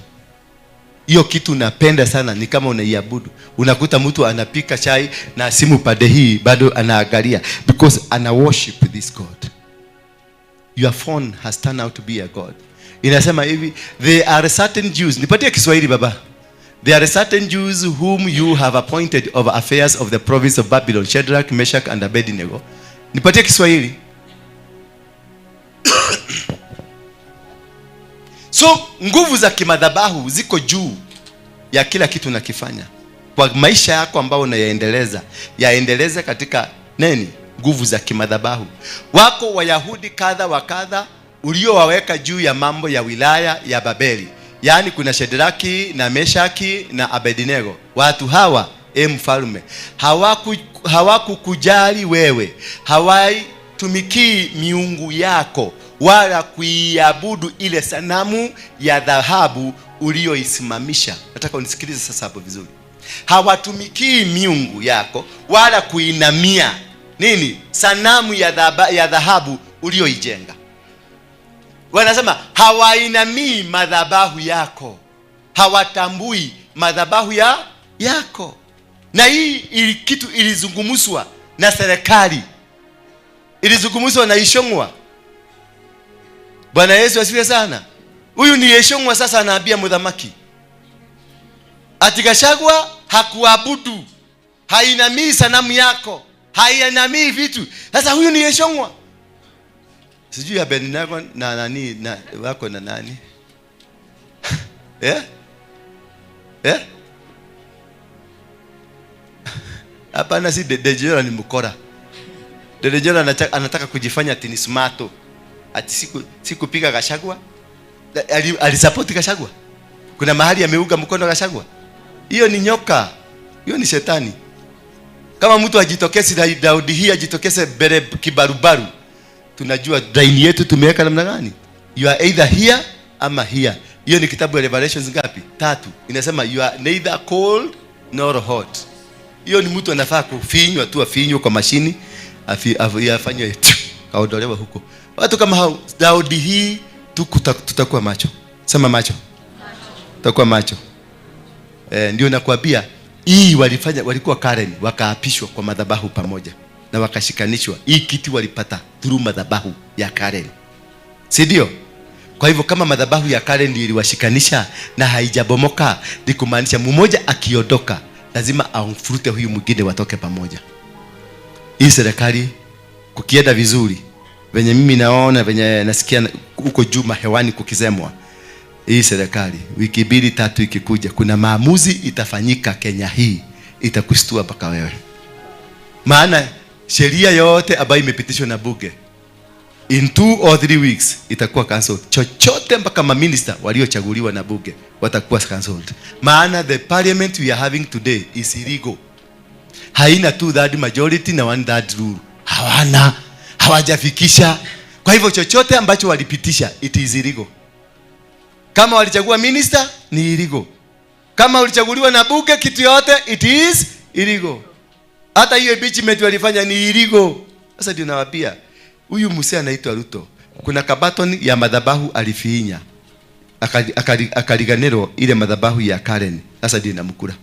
hiyo kitu unapenda sana, ni kama unaiabudu. Unakuta mtu anapika chai na simu pande hii bado anaangalia, because ana worship this God. Your phone has turned out to be a God. Inasema hivi, there are certain Jews. Nipatie Kiswahili baba. There are certain Jews whom you have appointed over affairs of the province of Babylon, Shadrach, Meshach and Abednego. Nipatie Kiswahili. So nguvu za kimadhabahu ziko juu ya kila kitu nakifanya kwa maisha yako ambao unayaendeleza. Yaendeleze katika nini? Nguvu za kimadhabahu. Wako Wayahudi kadha wa kadha uliowaweka juu ya mambo ya wilaya ya Babeli. Yaani kuna Shadraki na Meshaki na Abednego. Watu hawa, mfalme, hawakukujali wewe. Hawaitumikii miungu yako wala kuiabudu ile sanamu ya dhahabu ulioisimamisha. Nataka unisikilize sasa hapo vizuri. Hawatumikii miungu yako wala kuinamia nini? Sanamu ya dhahabu ulioijenga. Wanasema hawainamii madhabahu yako. Hawatambui madhabahu yako. Na hii kitu ilizungumzwa na serikali. Ilizungumzwa na Ishongwa. Bwana Yesu asifiwe sana. Huyu ni Ishongwa sasa anaambia mudhamaki. Atikashagwa hakuabudu. Hainamii sanamu yako. Hainamii vitu. Sasa huyu ni Ishongwa. Sijui ya Abednego na nani na wako na nani? Hapana, si Dejora ni mkora. Dejora anataka kujifanya ati ni smarto. Ati siku piga Gachagua. Alisupport Gachagua. Kuna mahali ameuga mkono Gachagua. Hiyo ni nyoka. Hiyo ni shetani. Kama mtu ajitokeze Daudi hii ajitokeze bere kibarubaru, tunajua daini yetu tumeweka namna gani? You are either here ama here. Hiyo ni kitabu ya Revelations ngapi? 3. Inasema you are neither cold nor hot. Hiyo ni mtu anafaa kufinywa tu, afinywe kwa mashini, afanywe kaondolewa huko. Watu kama hao Daudi hii tutakuwa macho. Sema macho. Tutakuwa macho. Ndio nakwambia hii walikuwa Karen, wakaapishwa kwa madhabahu pamoja na wakashikanishwa. Hii kiti walipata through madhabahu ya Karen. Si ndio? Kwa hivyo kama madhabahu ya Karen ndio iliwashikanisha na haijabomoka, ni kumaanisha mmoja akiondoka lazima amfurute huyu mwingine watoke pamoja. Hii serikali kukienda vizuri, venye mimi naona, venye nasikia huko juu mahewani kukisemwa, hii serikali wiki 2-3 ikikuja, kuna maamuzi itafanyika Kenya hii, itakustua mpaka wewe. Maana sheria yote ambayo imepitishwa na bunge in 2 or 3 weeks itakuwa cancelled. Chochote mpaka maminister waliochaguliwa na bunge watakuwa cancelled. Maana the parliament we are having today is illegal. Haina 2/3 majority na 1/3 rule. Hawajafikisha. Kwa hivyo chochote ambacho walipitisha it is illegal. Kama walichagua minister ni illegal. Kama walichaguliwa na bunge kitu yote it is illegal. Hata hiyo impeachment walifanya ni illegal. Sasa ndio nawaambia huyu Musa anaitwa Ruto, kuna kabaton ya madhabahu alifinya akaliganero ile madhabahu ya Karen. Sasa ndio namkura.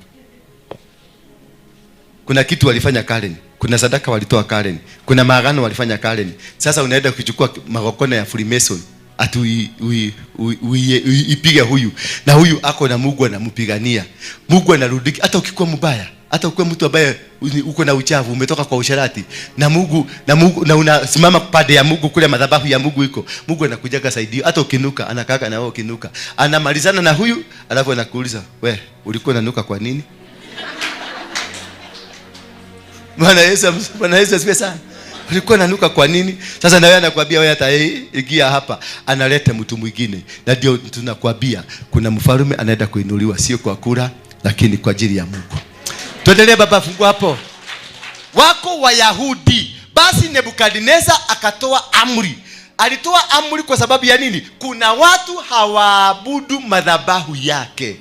Kuna kitu walifanya Karen, kuna sadaka walitoa Karen, kuna maagano walifanya Karen. Sasa unaenda kuchukua magokona ya Freemason atu ipige huyu na huyu ako na Mungu anampigania. Mungu anarudi hata ukikuwa mbaya, hata ukikuwa mtu ambaye uko na uchafu, umetoka kwa usharati, na Mungu na unasimama pande ya Mungu kule madhabahu ya Mungu iko. Mungu anakujaga saidio. Hata ukinuka anakaaga na wewe ukinuka. Anamalizana na huyu, alafu anakuuliza, "We, ulikuwa unanuka kwa nini?" Bwana Yesu asifiwe sana. Ulikuwa unanuka kwa nini? Sasa na wewe anakuambia wewe hata ingia hapa, analeta mtu mwingine. Na ndio tunakwambia kuna mfalme anaenda kuinuliwa, sio kwa kura lakini kwa ajili ya Mungu. Tuendelee baba, fungua hapo. Wako Wayahudi. Basi Nebukadneza akatoa amri. Alitoa amri kwa sababu ya nini? Kuna watu hawaabudu madhabahu yake.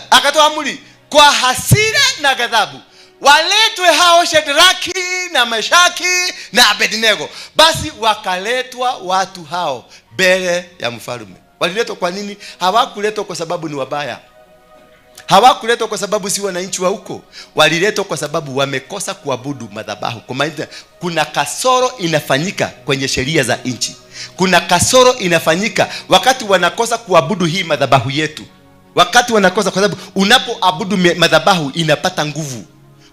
Akatoa amri kwa hasira na ghadhabu, waletwe hao Shadraki na Meshaki na Abednego. Basi wakaletwa watu hao mbele ya mfalme. Waliletwa kwa nini? Hawakuletwa kwa sababu ni wabaya. Hawakuletwa kwa sababu si wananchi wa huko. Waliletwa kwa sababu wamekosa kuabudu madhabahu. Kwa maana kuna kasoro inafanyika kwenye sheria za nchi. Kuna kasoro inafanyika wakati wanakosa kuabudu hii madhabahu yetu. Wakati wanakosa, kwa sababu unapoabudu madhabahu inapata nguvu.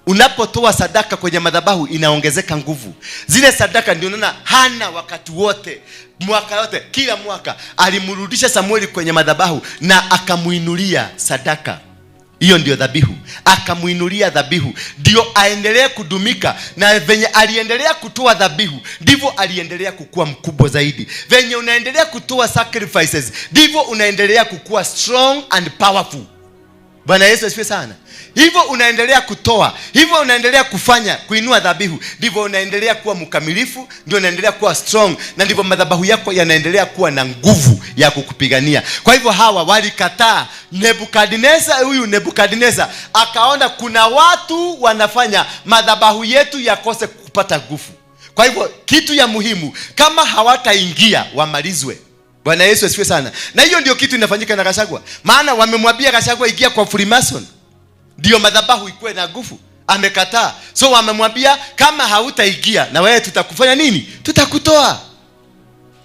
Unapotoa sadaka kwenye madhabahu inaongezeka nguvu. Zile sadaka ndio unaona Hana wakati wote, mwaka yote, kila mwaka alimrudisha Samueli kwenye madhabahu na akamuinulia sadaka. Hiyo ndio dhabihu. Akamuinulia dhabihu ndio aendelee kudumika, na venye aliendelea kutoa dhabihu ndivyo aliendelea kukua mkubwa zaidi. Venye unaendelea kutoa sacrifices ndivyo unaendelea kukua strong and powerful. Bwana Yesu asifiwe sana. Hivyo unaendelea kutoa, hivyo unaendelea kufanya, kuinua dhabihu, ndivyo unaendelea kuwa mkamilifu, ndio unaendelea kuwa strong, na ndivyo madhabahu yako yanaendelea kuwa na nguvu ya kukupigania. Kwa hivyo hawa walikataa. Nebukadneza akaona kuna watu wanafanya madhabahu yetu yakose kupata nguvu. Kwa hivyo kitu ya muhimu, kama hawataingia wamalizwe. Bwana Yesu asifiwe sana. Na hiyo ndio kitu inafanyika na Gachagua. Maana wamemwambia Gachagua ingia kwa Freemason ndio madhabahu ikuwe na nguvu. Amekataa. So wamemwambia kama hautaingia na wewe tutakufanya nini? Tutakutoa.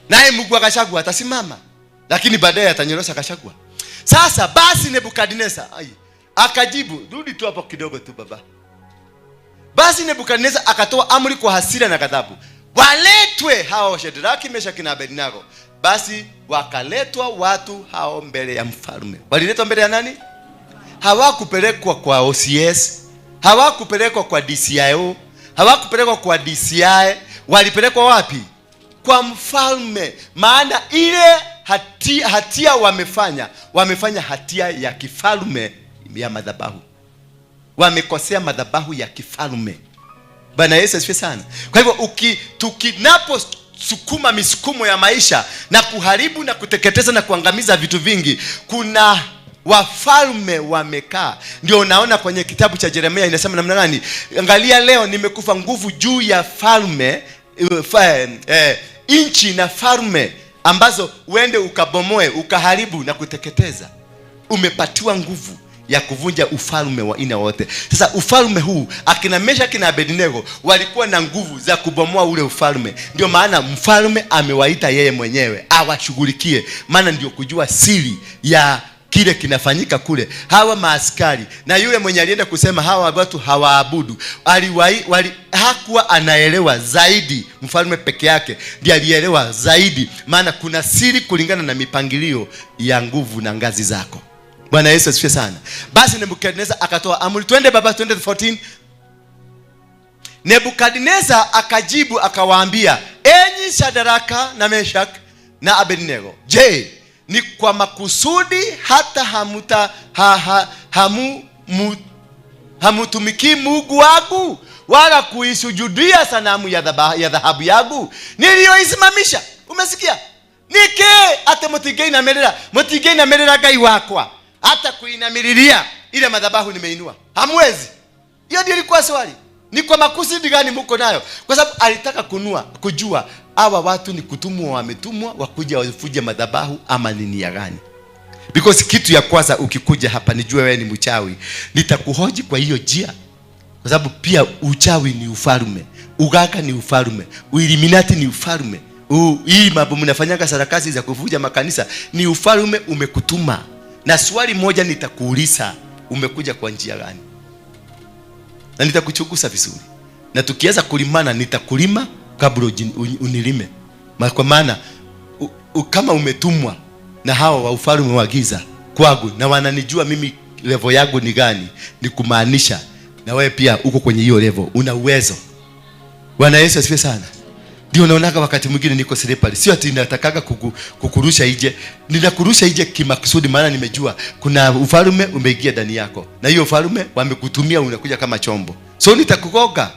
Naye Mungu wa Gachagua atasimama. Lakini baadaye atanyorosha Gachagua. Sasa basi Nebukadneza akajibu, rudi tu hapo kidogo tu baba. Basi Nebukadneza akatoa amri kwa hasira na ghadhabu, waletwe hao Shadraka, Meshaki na Abednego. Basi wakaletwa watu hao mbele ya mfalme. Waliletwa mbele ya nani? Hawakupelekwa kwa OCS, hawakupelekwa kwa DCIO, hawakupelekwa kwa DCI. Walipelekwa wapi? Kwa mfalme. Maana ile hatia wamefanya hatia ya kifalme ya madhabahu. Wamekosea madhabahu ya kifalme. Bwana Yesu asifiwe sana. Kwa hivyo tukinapo sukuma misukumo ya maisha na kuharibu na kuteketeza na kuangamiza vitu vingi, kuna wafalme wamekaa. Ndio unaona kwenye kitabu cha Yeremia inasema namna gani? Angalia, leo nimekufa nguvu juu ya falme, inchi na falme ambazo uende ukabomoe, ukaharibu na kuteketeza. Umepatiwa nguvu ya kuvunja ufalme wa ina wote. Sasa ufalme huu, akina Meshaki na Abednego walikuwa na nguvu za kubomoa ule ufalme. Ndio maana mfalme amewaita yeye mwenyewe awashughulikie, maana ndio kujua siri ya kile kinafanyika kule. Hawa maaskari na yule mwenye alienda kusema hawa watu hawaabudu, hakuwa anaelewa zaidi. Mfalme peke yake ndiye alielewa zaidi, maana kuna siri kulingana na mipangilio ya nguvu na ngazi zako. Bwana Yesu asifiwe sana. Basi Nebukadneza akatoa amri, twende baba, twende 14. Nebukadneza akajibu akawaambia, enyi Shadraka na Meshaki na Abednego, je, ni kwa makusudi hata hamutumiki Mungu wangu wala kuisujudia sanamu ya dhahabu yangu niliyoisimamisha? Umesikia? Nike ate mutigei na merera gai wakwa, hata kuinamililia ile madhabahu nimeinua hamwezi. Hiyo ndio ilikuwa swali. Ni kwa makusudi gani mko nayo? Kwa sababu alitaka kujua hawa watu ni kutumwa, wametumwa wakuja wafuje madhabahu ama ni nia gani? Because kitu ya kwanza ukikuja hapa nijue wewe ni mchawi, nitakuhoji kwa hiyo njia. Kwa sababu pia uchawi ni ufalme, uganga ni ufalme, uiliminati ni ufalme. Hii mambo mnafanyanga sarakasi za kuvuja makanisa ni ufalme umekutuma. Na swali moja nitakuuliza, umekuja kwa njia gani? Na nitakuchunguza vizuri. Na tukianza kulimana nitakulima kabla unilime. Kwa maana kama umetumwa na hao wa ufalme wa giza kwangu na wananijua mimi level yangu ni gani, ni kumaanisha na wewe pia uko kwenye hiyo level, una uwezo. Bwana Yesu asifiwe sana. Ndio unaonaga wakati mwingine niko slippery. Sio ati natakaga kukurusha nje. Ninakurusha nje kimakusudi, maana nimejua kuna ufalme umeingia ndani yako. Na hiyo ufalme wamekutumia, unakuja kama chombo. So nitakugoga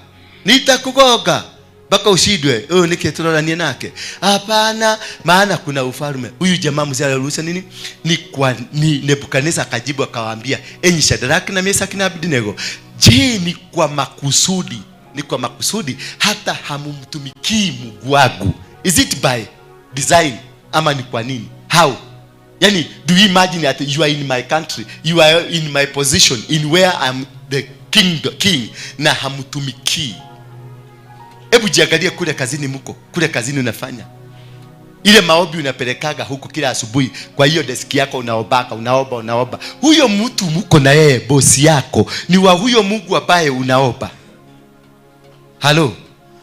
mpaka ushidwe. Nikitola nia nake. Hapana, maana kuna ufalme. Huyu jamaa mzee aliruhusa nini? Ni Nebukadneza akajibu akawaambia, enyi Shadraka na Meshaki na Abednego, je, ni kwa makusudi? Ni kwa makusudi hata hamumtumikii Mungu wangu? Is it by design ama ni kwa nini? How? Yani, do you imagine that you are in my country, you are in my position, in where I'm the king, na hamutumiki? Hebu jiangalie kule kazini mko, kule kazini unafanya ile maombi unapelekaga huku kila asubuhi, kwa hiyo deski yako unaomba. Huyo mtu mko na yeye, bosi yako ni wa huyo Mungu ambaye unaomba. Halo,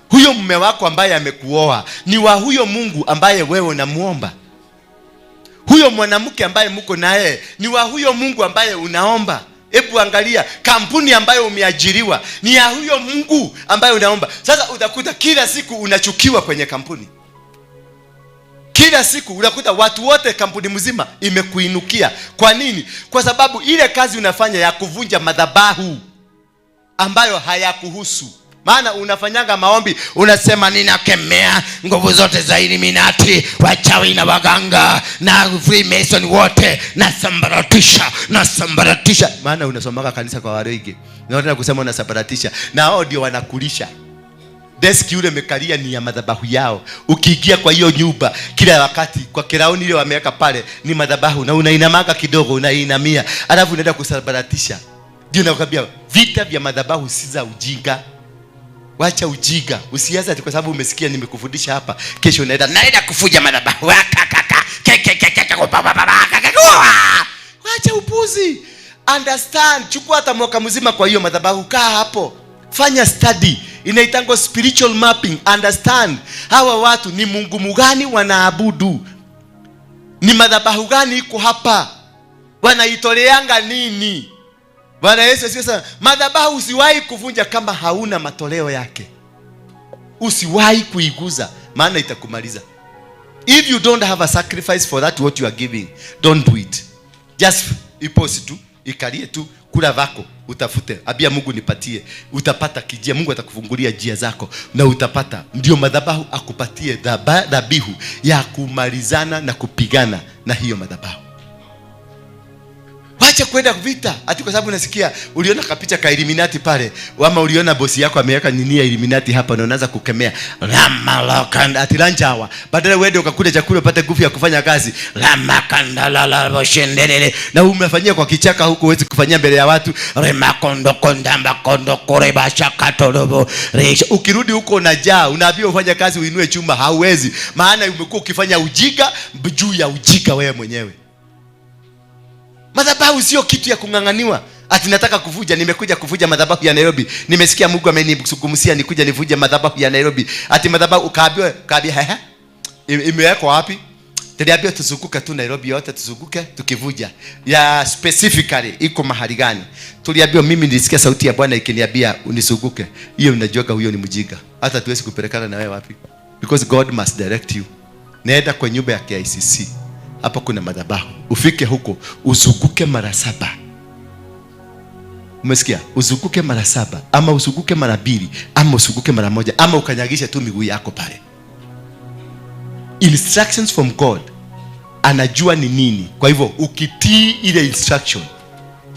huyo mume wako ambaye amekuoa ni wa huyo Mungu ambaye wewe unamuomba. Huyo mwanamke ambaye mko na yeye ni wa huyo Mungu ambaye unaomba. Hebu angalia, kampuni ambayo umeajiriwa ni ya huyo Mungu ambaye unaomba. Sasa utakuta kila siku unachukiwa kwenye kampuni. Kila siku unakuta watu wote, kampuni mzima imekuinukia. Kwa nini? Kwa sababu ile kazi unafanya ya kuvunja madhabahu ambayo hayakuhusu. Maana unafanyanga maombi, unasema ninakemea nguvu zote za Illuminati, wachawi na waganga na Freemason wote, nasambaratisha. Maana unasomaka kanisa kwa Waruinge, na unataka kusema unasambaratisha, na hao ndio wanakulisha. Deski yule mekalia ni ya madhabahu yao. Ukiingia kwa hiyo nyumba, kila wakati kwa kirauni ile wameweka pale ni madhabahu, na unainamaga kidogo, unainamia, alafu unaenda kusambaratisha. Ndio nakwambia, vita vya madhabahu si za ujinga. Wacha ujinga. Usianze ati kwa sababu umesikia nimekufundisha hapa, kesho naenda kufuja madhabahu. Wacha upuzi. Understand. Chukua hata mwaka mzima kwa hiyo madhabahu, kaa hapo. Fanya study. Inaitangwa spiritual mapping. Understand. Hawa watu ni Mungu mgani wanaabudu? Ni madhabahu gani iko hapa? Wanaitoleanga nini? Bwana Yesu sasa, madhabahu usiwahi kuvunja kama hauna matoleo yake. Usiwahi kuiguza, maana itakumaliza. If you don't have a sacrifice for that what you are giving, don't do it. Just iposi tu, ikalie tu, kula vako, utafute. Abia Mungu nipatie, utapata kijia. Mungu atakufungulia njia zako na utapata. Ndio madhabahu akupatie dhabihu ya kumalizana na kupigana na hiyo madhabahu. Wacha kwenda vita ati kwa sababu unasikia uliona kapicha ka Illuminati pale, ama uliona bosi yako ameweka nini ya Illuminati hapa, na unaanza kukemea ramalakanda ati lanjawa, badala uende ukakule chakula upate nguvu ya kufanya kazi. Ramakanda la boshendelele, na umefanyia kwa kichaka huko, huwezi kufanyia mbele ya watu. Remakondo kondamba kondo koreba shakatolobo resha. Ukirudi huko unajaa, unaambiwa ufanye kazi uinue chuma, hauwezi, maana umekuwa ukifanya ujinga juu ya ujinga wewe mwenyewe. Madhabahu sio kitu ya kung'ang'aniwa. Ati nataka kuvuja, nimekuja kuvuja madhabahu ya Nairobi. Nimesikia Mungu amenisugumsia nikuja nivuje madhabahu ya Nairobi. Ati madhabahu kaambia imewekwa wapi? Tuliambiwa tuzunguke tu Nairobi yote, tuzunguke tukivuja. Ya specifically iko mahali gani? Tuliambiwa, mimi nilisikia sauti ya Bwana ikiniambia unizunguke. Hiyo unajoga, huyo ni mjinga. Hata tuwezi kupelekana na wewe wapi? Because God must direct you. Nenda kwa nyumba ya KICC. Hapa kuna madhabahu. Ufike huko, uzunguke mara 7. Umesikia? Uzunguke mara 7, ama uzunguke mara 2, ama uzunguke mara 1, ama ukanyagisha tu miguu yako pale. Instructions from God. Anajua ni nini. Kwa hivyo ukitii ile instruction,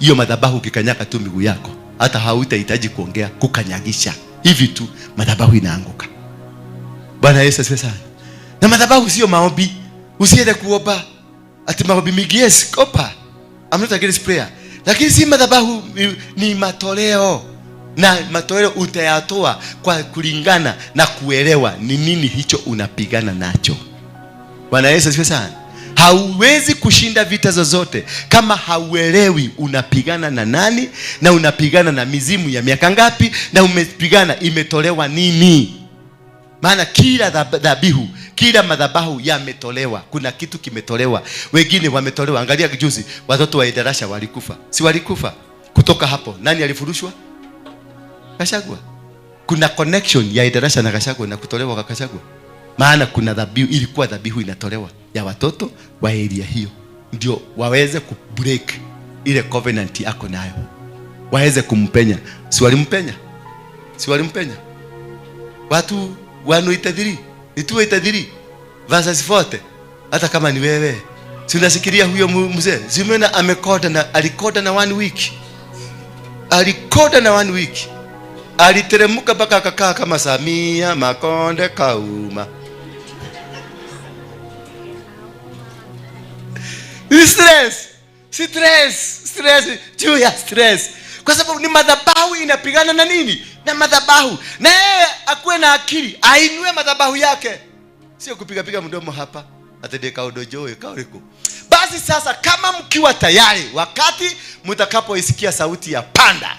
hiyo madhabahu ukikanyaka tu miguu yako, hata hautahitaji kuongea, kukanyagisha hivi tu madhabahu inaanguka. Bwana Yesu asifiwe sana. Na madhabahu sio maombi. Usiende kuomba ati maombi mingi. Yes, kopa. I'm not against prayer. Lakini si madhabahu, ni matoleo. Na matoleo utayatoa kwa kulingana na kuelewa ni nini hicho unapigana nacho. Bwana Yesu asifiwe sana. Hauwezi kushinda vita zozote kama hauelewi unapigana na nani, na unapigana na mizimu ya miaka ngapi, na umepigana imetolewa nini. Maana kila dhabihu, kila madhabahu yametolewa. Kuna kitu kimetolewa. Wengine wametolewa. Angalia juzi watoto wa Idarasha walikufa. Si walikufa? Kutoka hapo nani alifurushwa? Kashagwa. Kuna connection ya Idarasha na Kashagwa na kutolewa kwa Kashagwa. Maana kuna dhabihu, ilikuwa dhabihu inatolewa ya watoto wa area hiyo, ndio waweze kubreak ile covenant yako nayo, waweze kumpenya. Si walimpenya? Si walimpenya? Watu 183 ni 283 verses 40. Hata kama ni wewe, si unasikiria huyo mzee Zimena amekoda na alikoda na 1 week, alikoda na 1 week, aliteremuka mpaka akakaa kama Samia Makonde Kauma. Ni stress. Stress juu ya stress. Kwa sababu ni madhabahu inapigana na nini? Na madhabahu. Na yeye akuwe na akili, ainue madhabahu yake. Sio kupiga mdomo hapa. Atendeka udojoe kauriko. Basi sasa kama mkiwa tayari, wakati mtakapoisikia sauti ya panda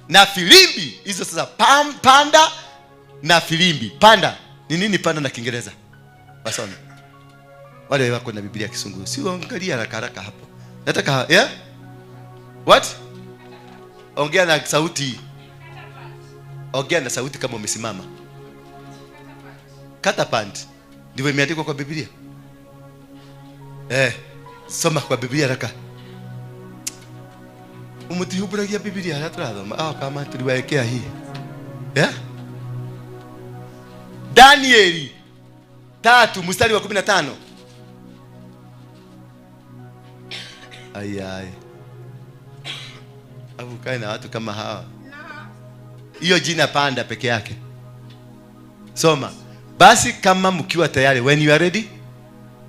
na filimbi, hizo sasa panda na filimbi. Panda ni nini? Panda na Kiingereza. Basome. Wale wako na Biblia ya Kisungu, sio angalia haraka hapo. Nataka yeah? What? Ongea na sauti. Ongea na sauti kama umesimama. Catapult. Ndivyo imeandikwa kwa Biblia. Soma kwa Biblia haraka. Umutihuburagia Biblia hatathoma. Kama tuliwaekea hii. Yeah? Danieli 3 mstari wa 15. Ayai. Abu kae na watu kama hawa. Hiyo jina panda peke yake. Soma. Basi kama mkiwa tayari, when you are ready.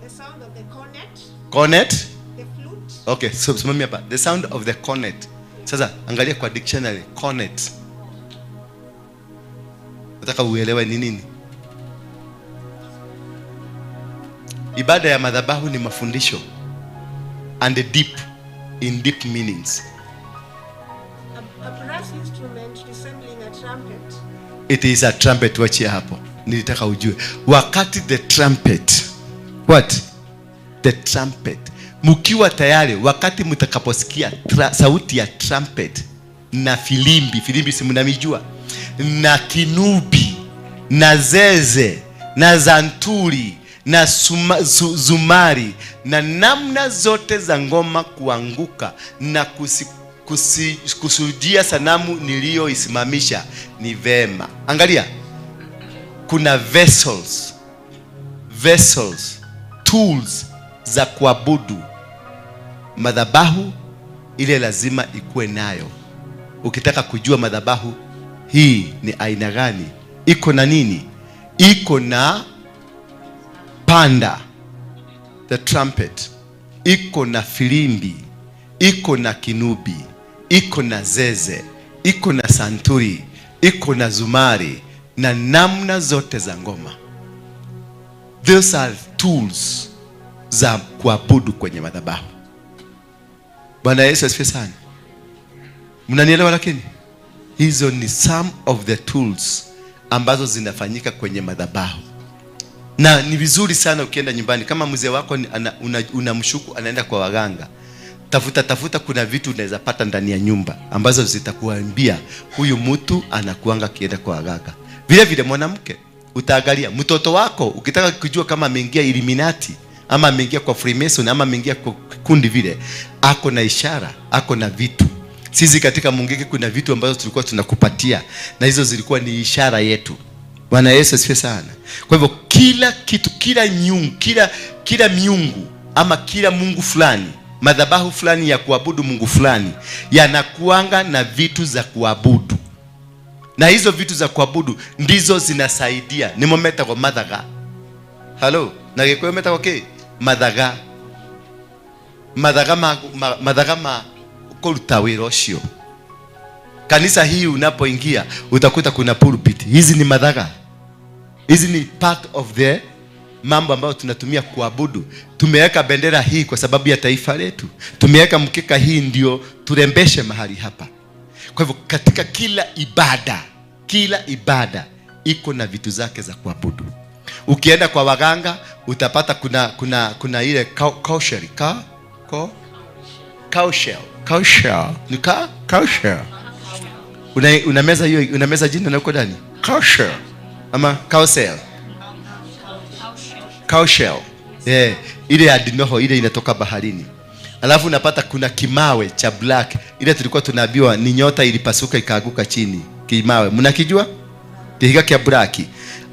The sound of the cornet. Cornet. The flute. Okay, so simamia hapa. The sound of the cornet. Sasa angalia kwa dictionary, cornet. Nataka uelewe ni nini? Ibada ya madhabahu ni mafundisho and in deep meanings. A brass instrument resembling a trumpet. It is a trumpet. Wachia hapo. Nilitaka ujue. Wakati the trumpet. What? The trumpet. Mkiwa tayari, wakati mtakaposikia sauti ya trumpet na filimbi si mnamijua, na kinubi, na zeze, na zanturi, na zumari, na namna zote za ngoma kuanguka, na kusujudia sanamu niliyoisimamisha, ni vema. Angalia. Kuna vessels, tools za kuabudu. Madhabahu ile lazima ikuwe nayo. Ukitaka kujua madhabahu hii ni aina gani, iko na nini? Iko na panda, the trumpet, iko na filimbi, iko na kinubi, iko na zeze, iko na santuri, iko na zumari, na namna zote za ngoma. Those are tools za kuabudu kwenye madhabahu. Bwana Yesu asifiwe sana. Mnanielewa? Lakini hizo ni some of the tools ambazo zinafanyika kwenye madhabahu. Na ni vizuri sana ukienda nyumbani, kama mzee wako unamshuku anaenda kwa waganga, tafuta kuna vitu unaweza pata ndani ya nyumba ambazo zitakuambia huyu mtu anakuanga kienda kwa waganga. Vile mwanamke, utaangalia mtoto wako, ukitaka kujua kama ameingia Illuminati ama ameingia kwa Freemason ama ameingia kwa kundi vile, ako na ishara, ako na vitu. Sisi katika Mungiki kuna vitu ambazo tulikuwa tunakupatia, na hizo zilikuwa ni ishara yetu. Bwana Yesu asifiwe sana. Kwa hivyo kila kitu, kila miungu ama kila mungu fulani, madhabahu fulani ya kuabudu mungu fulani, yanakuanga na vitu za kuabudu. Na hizo vitu za kuabudu ndizo zinasaidia. Ni mometa kwa madhaga. Hello, na gekwe meta okay? Madhaga koluta wiroshio. Kanisa hii unapoingia utakuta kuna pulpit. Hizi ni madhaga. Hizi ni part of the mambo ambayo tunatumia kuabudu. Tumeweka bendera hii kwa sababu ya taifa letu. Tumeweka mkeka hii ndio turembeshe mahali hapa. Kwa hivyo katika kila ibada iko na vitu zake za kuabudu. Ukienda kwa waganga utapata kuna ile cowshell. Unameza hiyo, unameza jina na uko ndani. Cowshell ama cowshell. Ile ya dinoho, ile inatoka baharini. Alafu unapata kuna kimawe cha black. Ile tulikuwa tunaambiwa ni nyota ilipasuka ikaanguka chini. Kimawe, mnakijua? Kihiga kia black.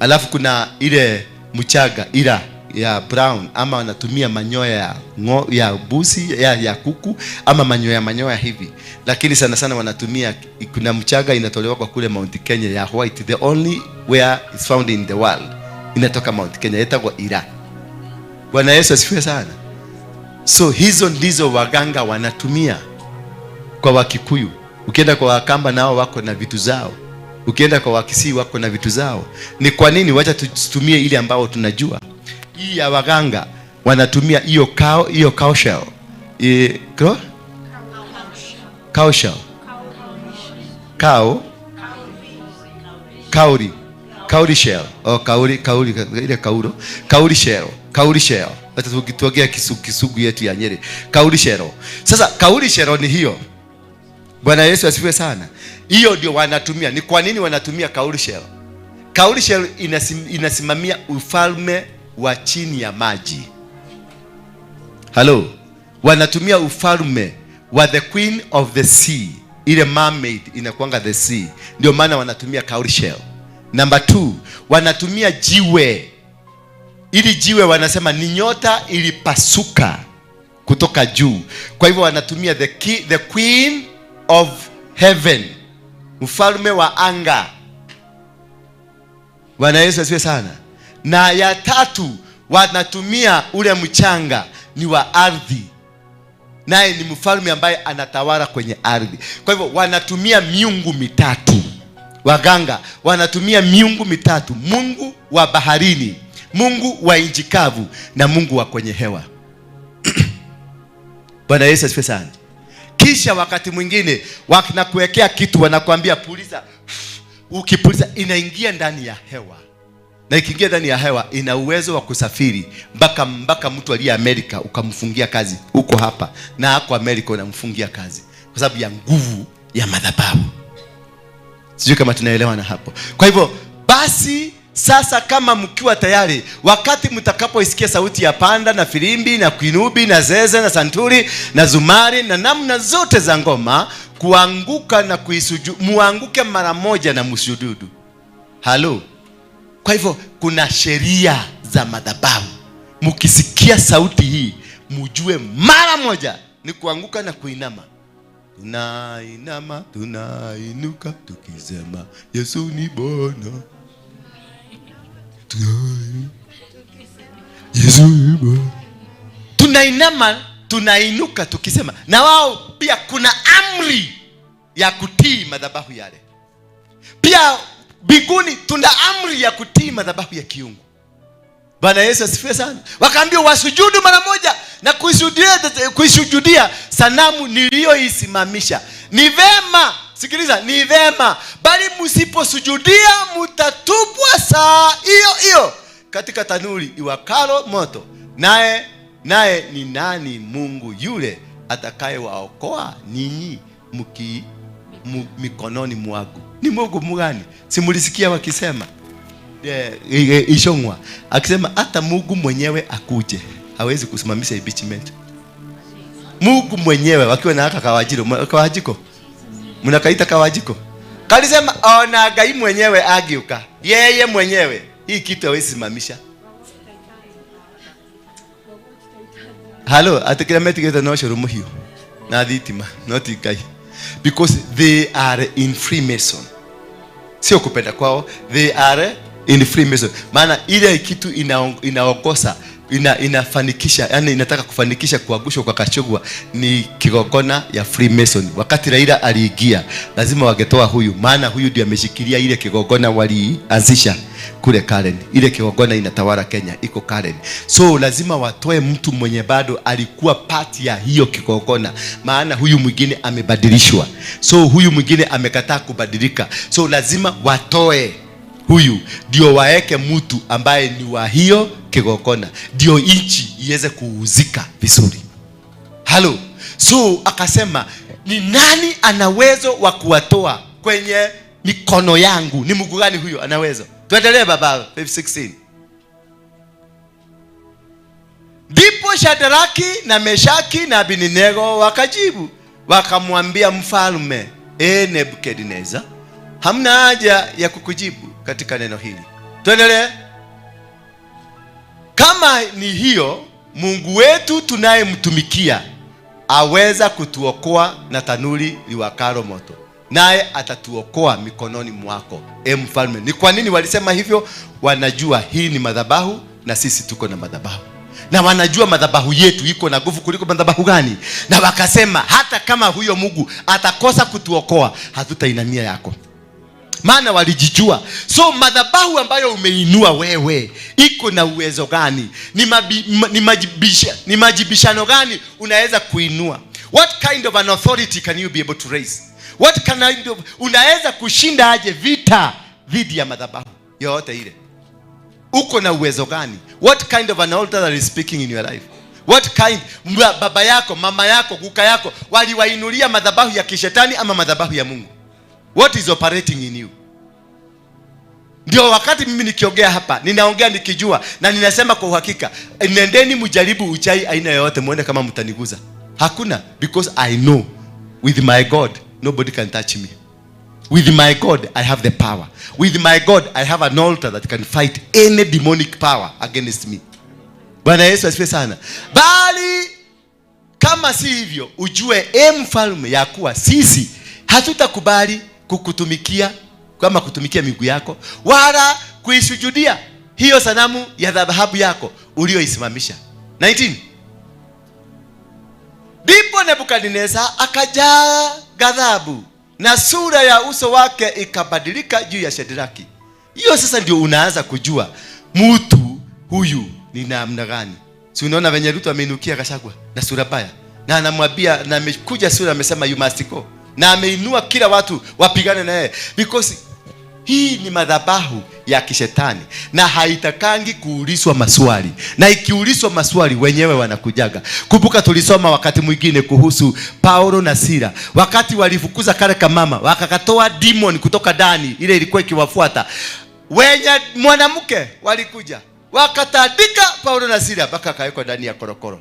Alafu kuna ile mchaga ila ya brown, ama wanatumia manyoya ya busi ya kuku, ama manyoya hivi. Lakini sana wanatumia, kuna mchaga inatolewa kwa kule Mount Kenya ya white, the only where it's found in the world. Inatoka Mount Kenya, inaitwa ira. Bwana Yesu asifiwe sana. So hizo ndizo waganga wanatumia kwa Wakikuyu. Ukienda kwa Wakamba nao wako na vitu zao. Ukienda kwa Wakisii wako na vitu zao. Ni kwa nini? Wacha tutumie ile ambao tunajua. Hii ya waganga wanatumia hiyo cow shell. Cow shell. Kauri shell. Kauri shell. Hata tukitokea Kisugu yetu ya Nyeri. Kauri shell. Sasa kauri shell ni hiyo. Bwana Yesu asifiwe sana. Hiyo ndio wanatumia. Ni kwa nini wanatumia kauri shell? Kauri shell inasimamia ufalme wa chini ya maji. Hello. Wanatumia ufalme wa the queen of the sea. Ile mermaid inakuanga the sea. Ndio maana wanatumia kauri shell. Number 2, wanatumia jiwe. Ili jiwe wanasema ni nyota ilipasuka kutoka juu. Kwa hivyo wanatumia the queen of heaven, mfalme wa anga. Bwana Yesu asifiwe sana. Na ya 3, wanatumia ule mchanga ni wa ardhi, naye ni mfalme ambaye anatawala kwenye ardhi. Kwa hivyo wanatumia miungu mitatu. Waganga wanatumia miungu mitatu: Mungu wa baharini, Mungu wa nchi kavu na Mungu wa kwenye hewa. Bwana Yesu asifiwe sana. Kisha wakati mwingine wanakuwekea kitu, wanakuambia puliza. Ukipuliza inaingia ndani ya hewa, na ikiingia ndani ya hewa ina uwezo wa kusafiri mpaka mtu aliye Amerika, ukamfungia kazi huko hapa, na hako Amerika unamfungia kazi kwa sababu ya nguvu ya madhabahu. Sijui kama tunaelewana hapo. Kwa hivyo basi sasa, kama mkiwa tayari, wakati mtakapoisikia sauti ya panda na filimbi na kinubi na zeze na santuri na zumari na namna zote za ngoma, kuanguka na kuisujudu, muanguke mara moja na msujudu. Halo. Kwa hivyo kuna sheria za madhabahu. Mkisikia sauti hii, mjue mara moja ni kuanguka na kuinama. Tunainama, tunainuka tukisema Yesu ni Bwana. Yesu ni Bwana. Tunainama, tunainuka tukisema. Na wao pia kuna amri ya kutii madhabahu yale. Pia biguni tuna amri ya kutii madhabahu ya kiungu. Bwana Yesu asifiwe sana. Wakaambiwa wasujudu mara moja na kuisujudia sanamu niliyoisimamisha. Ni vema, sikiliza, ni vema, bali msiposujudia mtatupwa saa hiyo hiyo katika tanuri iwakalo moto. Naye ni nani Mungu yule atakayewaokoa ninyi mikononi mwangu? Ni Mungu mgani? Simulisikia wakisema Ishongwa akisema hata Mungu mwenyewe akuje hawezi kusimamisha impeachment. Mungu mwenyewe wakiwa na kawajiko. Mnakaita kawajiko. Kalisema ona gai mwenyewe agiuka. Yeye mwenyewe hii kitu hawezi simamisha. Halo, atakilometi geta no shorumu hiyo. Na dhitima, not ikai. Because they are in Freemason. Sio kupenda kwao, they are in Freemason. Maana ile kitu inaongoza, inafanikisha, yani inataka kufanikisha kuangushwa kwa Kachogwa ni kigogona ya Freemason. Wakati Raila aliingia, lazima wangetoa huyu, maana huyu ndiye ameshikilia ile kigogona walianzisha kule Karen. Ile kigogona inatawala Kenya, iko Karen. So lazima watoe mtu mwenye bado alikuwa part ya hiyo kigogona, maana huyu mwingine amebadilishwa. So huyu mwingine amekataa kubadilika. So lazima watoe huyu ndio waeke mtu ambaye ni wa hiyo kigogona, ndio inchi iweze kuuzika vizuri. Halo. So akasema ni nani ana uwezo wa kuwatoa kwenye mikono yangu? Ni Mungu gani huyo ana uwezo? Tuendelee baba 5:16. Ndipo Shadraki na Meshaki na Abednego wakajibu wakamwambia mfalme, Nebukadneza, hamna haja ya kukujibu katika neno hili. Tuendelee. Kama ni hiyo, Mungu wetu tunayemtumikia aweza kutuokoa na tanuri liwakalo moto, naye atatuokoa mikononi mwako, mfalme. Ni kwa nini walisema hivyo? Wanajua hii ni madhabahu na sisi tuko na madhabahu. na wanajua madhabahu yetu iko na nguvu kuliko madhabahu gani, na wakasema hata kama huyo Mungu atakosa kutuokoa, hatutainamia yako. Maana walijijua. So madhabahu ambayo umeinua wewe iko na uwezo gani? Ni majibishano gani unaweza kuinua? What kind of an authority can you be able to raise? What kind of, unaweza kushinda aje vita dhidi ya madhabahu yote ile? Uko na uwezo gani? What kind of an altar that is speaking in your life? What kind? Baba yako, mama yako, kuka yako waliwainulia madhabahu ya kishetani ama madhabahu ya Mungu? What is operating in you? Ndio wakati mimi nikiongea hapa, ninaongea nikijua na ninasema kwa uhakika, nendeni mjaribu uchai aina yoyote muone kama mtaniguza. Hakuna, because I know with my God nobody can touch me. With my God I have the power. With my God I have an altar that can fight any demonic power against me. Bwana Yesu asifiwe sana. Bali kama si hivyo, ujue mfalme ya kuwa sisi hatutakubali kukutumikia kama kutumikia miguu yako, wala kuisujudia hiyo sanamu ya dhahabu yako ulioisimamisha. 19. Ndipo Nebukadneza akajaa ghadhabu na sura ya uso wake ikabadilika juu ya Shadraki. Hiyo sasa ndio unaanza kujua mtu huyu ni namna gani. Si unaona venye Ruto ameinukia Gachagua na sura baya, na anamwambia, na amekuja sura amesema you must go, na ameinua kila watu wapigane na yeye, because hii ni madhabahu ya kishetani na haitakangi kuulizwa maswali, na ikiulizwa maswali wenyewe wanakujaga. Kumbuka tulisoma wakati mwingine kuhusu Paulo na Sila, wakati walifukuza kale kamama, wakakatoa demon kutoka ndani ile ilikuwa ikiwafuata. Wenye mwanamke walikuja wakatandika Paulo na Sila mpaka akawekwa ndani ya korokoro.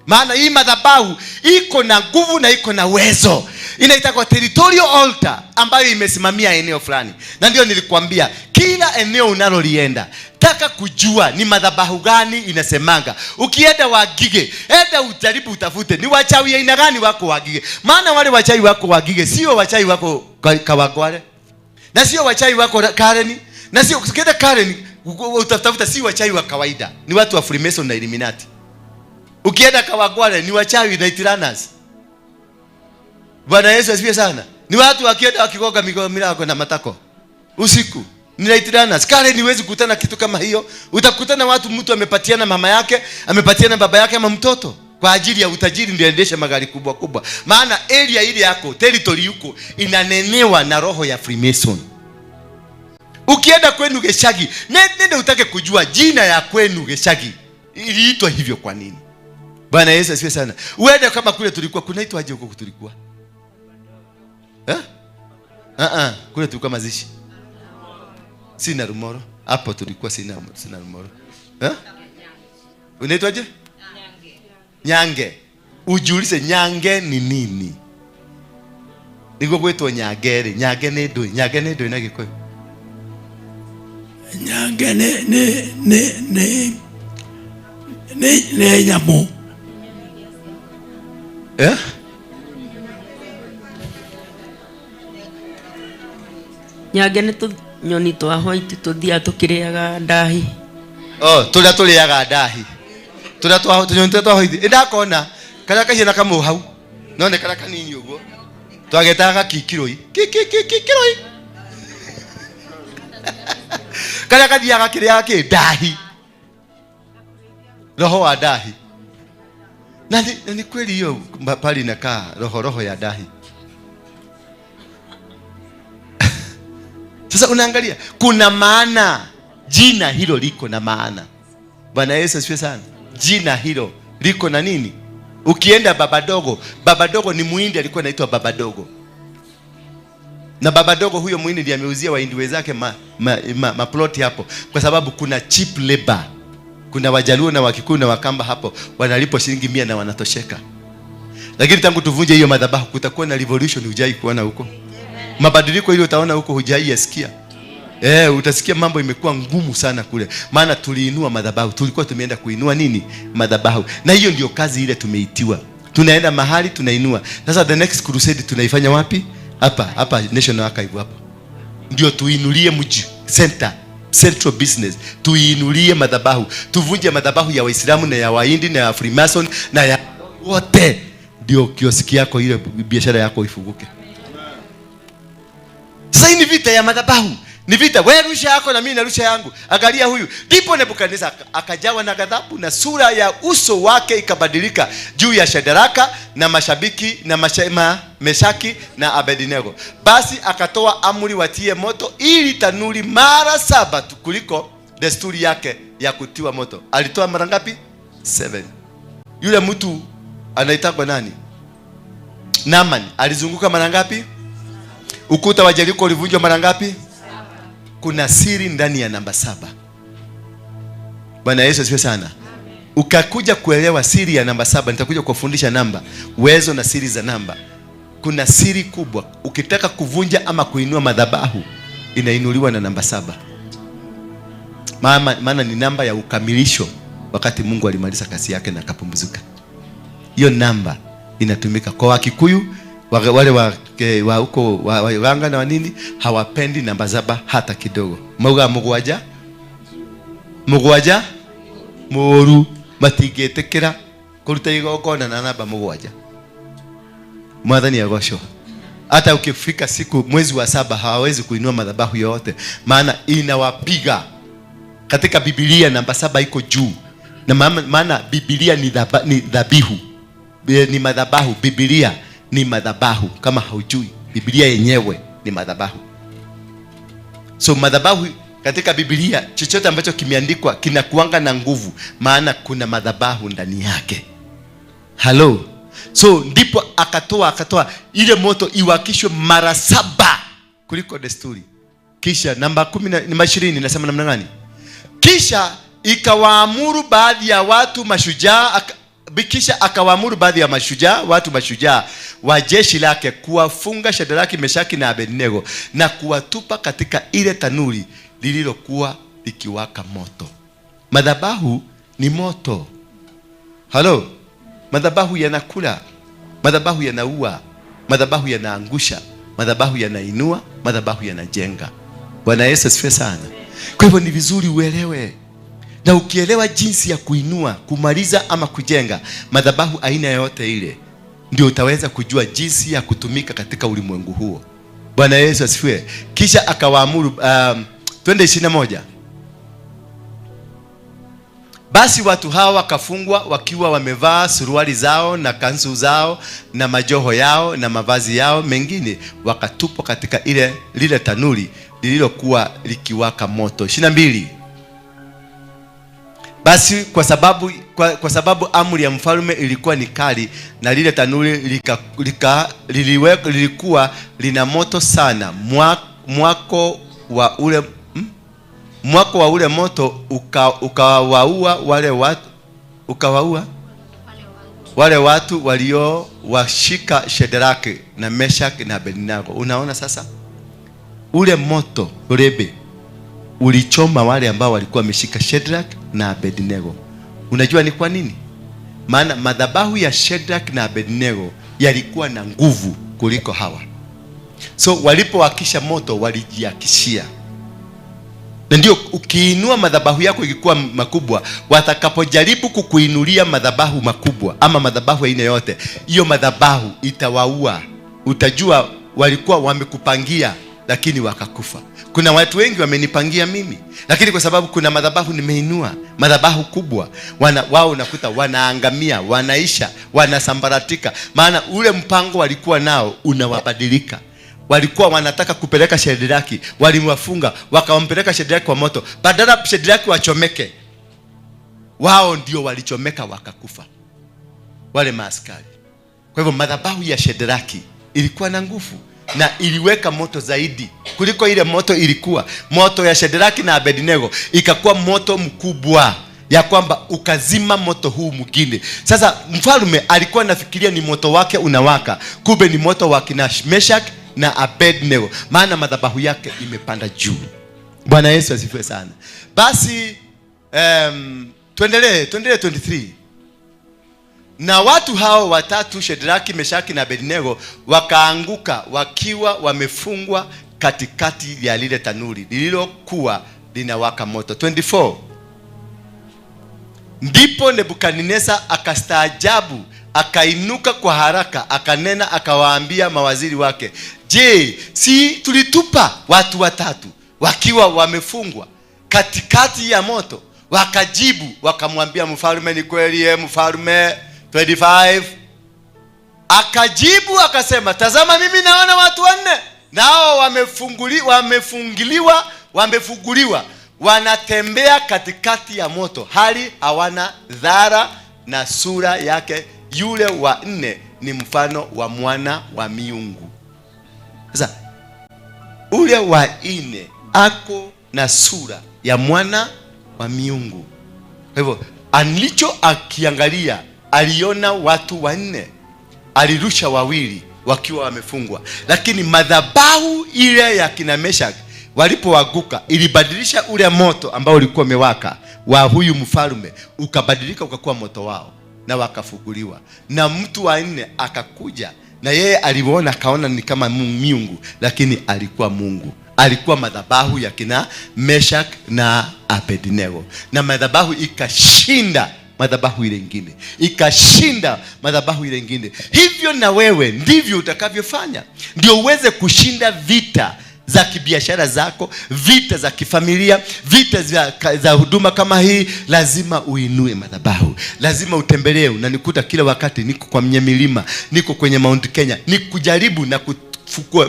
Maana hii madhabahu iko na nguvu na iko na uwezo. Inaitwa territorial altar ambayo imesimamia eneo fulani. Na ndio nilikwambia kila eneo unalolienda, taka kujua ni madhabahu gani inasemanga. Ukienda Wagige, enda ujaribu utafute ni wachawi aina gani wako Wagige. Maana wale wachawi wako Wagige sio wachawi wako Kawagware, na sio wachawi wako Kareni, na sio ukienda Kareni utafuta si wachawi wa kawaida, ni watu wa Freemason na Illuminati. Ukienda Kawagware ni wachawi na tiranas. Bwana Yesu asifiwe sana. Ni watu wakienda wakigoga milango na matako usiku, ni tiranas. Kale niwezi kukutana kitu kama hiyo. Utakutana watu, mtu amepatiana mama yake, amepatiana baba yake ama mtoto kwa ajili ya utajiri, ndio endesha magari kubwa kubwa. Maana area ile yako, territory yuko inanenewa na roho ya Freemason. Ukienda kwenu Geshagi, nenda utake kujua jina ya kwenu Geshagi iliitwa hivyo kwa nini. Bwana Yesu asifiwe sana. Uende kama kule tulikuwa kunaitwa aje huko tulikuwa? Kule tulikuwa mazishi. Sina Rumoro. Hapo tulikuwa sina Rumoro. Unaitwa aje? Nyange. Ujiulize Nyange ni nini? Niko kwetu Nyagere. Nyange ne ndo na Gikuyu. Nyange ne nyamu. Nyange nĩ tũnyoni twa white tũthia tũkĩrĩaga ndahi. Tũrĩa tũrĩaga ndahi. Tũnyoni twa white. Ndakona karia kahiana kamũ hau. None karia kanini ũguo. Twagetaga kikiroi. Kikiroi. Karia kathiaga kĩrĩaga ndahi. Roho wa ndahi. Na ni kweli hiyo pali inakaa roho ya dahi. Sasa unaangalia kuna maana, jina hilo liko na maana. Bwana Yesu asifiwe sana. Jina hilo liko na nini? Ukienda Baba Dogo ni Muhindi alikuwa anaitwa Baba Dogo. Na Baba Dogo huyo Muhindi ndiye ameuzia Wahindi wenzake maploti hapo, kwa sababu kuna cheap labor. Kuna Wajaluo na Wakikuyu na Wakamba hapo wanalipo shilingi 100 na wanatosheka. Lakini tangu tuvunje hiyo madhabahu kutakuwa na revolution hujai kuona huko. Mabadiliko ile utaona huko hujai yasikia. Utasikia mambo imekuwa ngumu sana kule. Maana tuliinua madhabahu. Tulikuwa tumeenda kuinua nini? Madhabahu. Na hiyo ndio kazi ile tumeitiwa. Tunaenda mahali tunainua. Sasa the next crusade tunaifanya wapi? Hapa National Archive hapa. Ndio tuinulie mji center central business. Tuinulie madhabahu, tuvunje madhabahu ya Waislamu na ya Wahindi na ya Freemason na ya wote, ndio kioski yako, ile biashara yako ifunguke. Sasa hii ni vita ya madhabahu, ni vita. Wewe rusha yako na mimi narusha yangu. Angalia huyu. Ndipo Nebukadneza akajawa na ghadhabu na sura ya uso wake ikabadilika juu ya Shadraka na mashabiki na Meshaki na Abednego. Basi akatoa amri watie moto ili tanuri mara 7 kuliko desturi yake ya kutiwa moto. Alitoa mara ngapi? 7. Yule mtu anaitwa nani? Naaman alizunguka mara ngapi? Ukuta wa Jeriko ulivunjwa mara ngapi? Kuna siri ndani ya namba 7. Bwana Yesu asifiwe sana. Ukakuja kuelewa siri ya namba 7, nitakuja kufundisha namba, uwezo na siri za namba. Kuna siri kubwa. Ukitaka kuvunja ama kuinua madhabahu, inainuliwa na namba 7. Maana ni namba ya ukamilisho. Wakati Mungu alimaliza kazi yake na akapumzika, hiyo namba inatumika kwa Wakikuyu. Wale wa huko Waruinge na wanini hawapendi namba 7 hata kidogo. Mauga mugwaja moru matigetekera kuruta igongona na namba 7. Mwathani agosho. Hata ukifika siku mwezi wa 7 hawawezi kuinua madhabahu yote, maana inawapiga. Katika Biblia namba 7 iko juu. Na maana Biblia ni dhabihu, ni madhabahu. Biblia ni madhabahu. Kama haujui, Biblia yenyewe ni madhabahu. So madhabahu katika Biblia, chochote ambacho kimeandikwa kinakuanga na nguvu, maana kuna madhabahu ndani yake. Hello. So ndipo akatoa ile moto iwakishwe mara 7 kuliko desturi. Kisha namba 20 nasema namna gani? Kisha ikawaamuru baadhi ya watu mashujaa, kisha akawaamuru baadhi ya watu mashujaa wa jeshi lake kuwafunga Shadraka, Meshaki na Abednego na kuwatupa katika ile tanuri lililokuwa likiwaka moto. Madhabahu ni moto. Hello. Madhabahu yanakula, madhabahu yanaua, madhabahu yanaangusha, madhabahu yanainua, madhabahu yanajenga. Bwana Yesu asifiwe sana. Kwa hivyo ni vizuri uelewe. Na ukielewa jinsi ya kuinua, kumaliza ama kujenga madhabahu aina yote ile, ndio utaweza kujua jinsi ya kutumika katika ulimwengu huo. Bwana Yesu asifiwe. Kisha akawaamuru 21. Basi watu hawa wakafungwa wakiwa wamevaa suruali zao na kanzu zao na majoho yao na mavazi yao mengine, wakatupwa katika lile tanuri lililokuwa likiwaka moto. 22. Basi kwa sababu amri ya mfalme ilikuwa ni kali, na lile tanuri lilikuwa lina moto sana, mwako wa ule moto ukawaua wale watu walio washika Shadraka na Meshaki na Abednego. Unaona sasa, ule moto rebe ulichoma wale ambao walikuwa wameshika Shadraka na Abednego. Unajua ni kwa nini? Maana madhabahu ya Shadraka na Abednego yalikuwa na nguvu kuliko hawa. So walipowakisha moto walijiakishia. Na ndio ukiinua madhabahu yako ikikuwa makubwa, watakapojaribu kukuinulia madhabahu makubwa ama madhabahu aina yote, hiyo madhabahu itawaua. Utajua walikuwa wamekupangia lakini wakakufa. Kuna watu wengi wamenipangia mimi, lakini kwa sababu kuna madhabahu nimeinua, madhabahu kubwa, wao unakuta wanaangamia, wanaisha, wanasambaratika. Maana ule mpango walikuwa nao unawabadilika. Walikuwa wanataka kupeleka Shadraka, walimwafunga, wakampeleka Shadraka kwa moto. Badala Shadraka wachomeke, wao ndio walichomeka wakakufa, wale maaskari. Kwa hivyo madhabahu ya Shadraka ilikuwa na nguvu na iliweka moto zaidi kuliko ile moto ilikuwa. Moto ya Shadraka na Abednego ikakuwa moto mkubwa, ya kwamba ukazima moto huu mwingine. Sasa mfalme alikuwa anafikiria ni moto wake unawaka, kumbe ni moto wa kina Meshaki na Abednego, maana madhabahu yake imepanda juu. Bwana Yesu asifiwe sana. Basi tuendelee 23. Na watu hao watatu, Shadraka, Meshaki na Abednego, wakaanguka wakiwa wamefungwa katikati ya lile tanuri lililokuwa linawaka moto. 24. Ndipo Nebukadneza akastaajabu, akainuka kwa haraka, akanena akawaambia mawaziri wake, je, si tulitupa watu watatu wakiwa wamefungwa katikati ya moto? Wakajibu wakamwambia mfalme, ni kweli mfalme. 25. Akajibu akasema, tazama, mimi naona watu wanne, nao wamefunguliwa wanatembea katikati ya moto, hali hawana dhara, na sura yake yule wa nne ni mfano wa mwana wa miungu. Sasa ule wa nne ako na sura ya mwana wa miungu. Kwa hivyo alicho akiangalia, aliona watu wanne, alirusha wawili wakiwa wamefungwa, lakini madhabahu ile ya kina Meshaki walipoanguka ilibadilisha ule moto ambao ulikuwa umewaka wa huyu mfalme, ukabadilika ukakuwa moto wao, na wakafunguliwa. Na mtu wa nne akakuja, na yeye aliona, akaona ni kama miungu, lakini alikuwa Mungu. Alikuwa madhabahu ya kina Meshak na Abednego, na madhabahu ikashinda madhabahu ile nyingine, ikashinda madhabahu ile nyingine. Hivyo na wewe ndivyo utakavyofanya, ndio uweze kushinda vita za kibiashara zako, vita za kifamilia, vita za huduma kama hii. Lazima uinue madhabahu, lazima utembelee. Unanikuta kila wakati niko kwa milima, niko kwenye Mount Kenya, nikujaribu na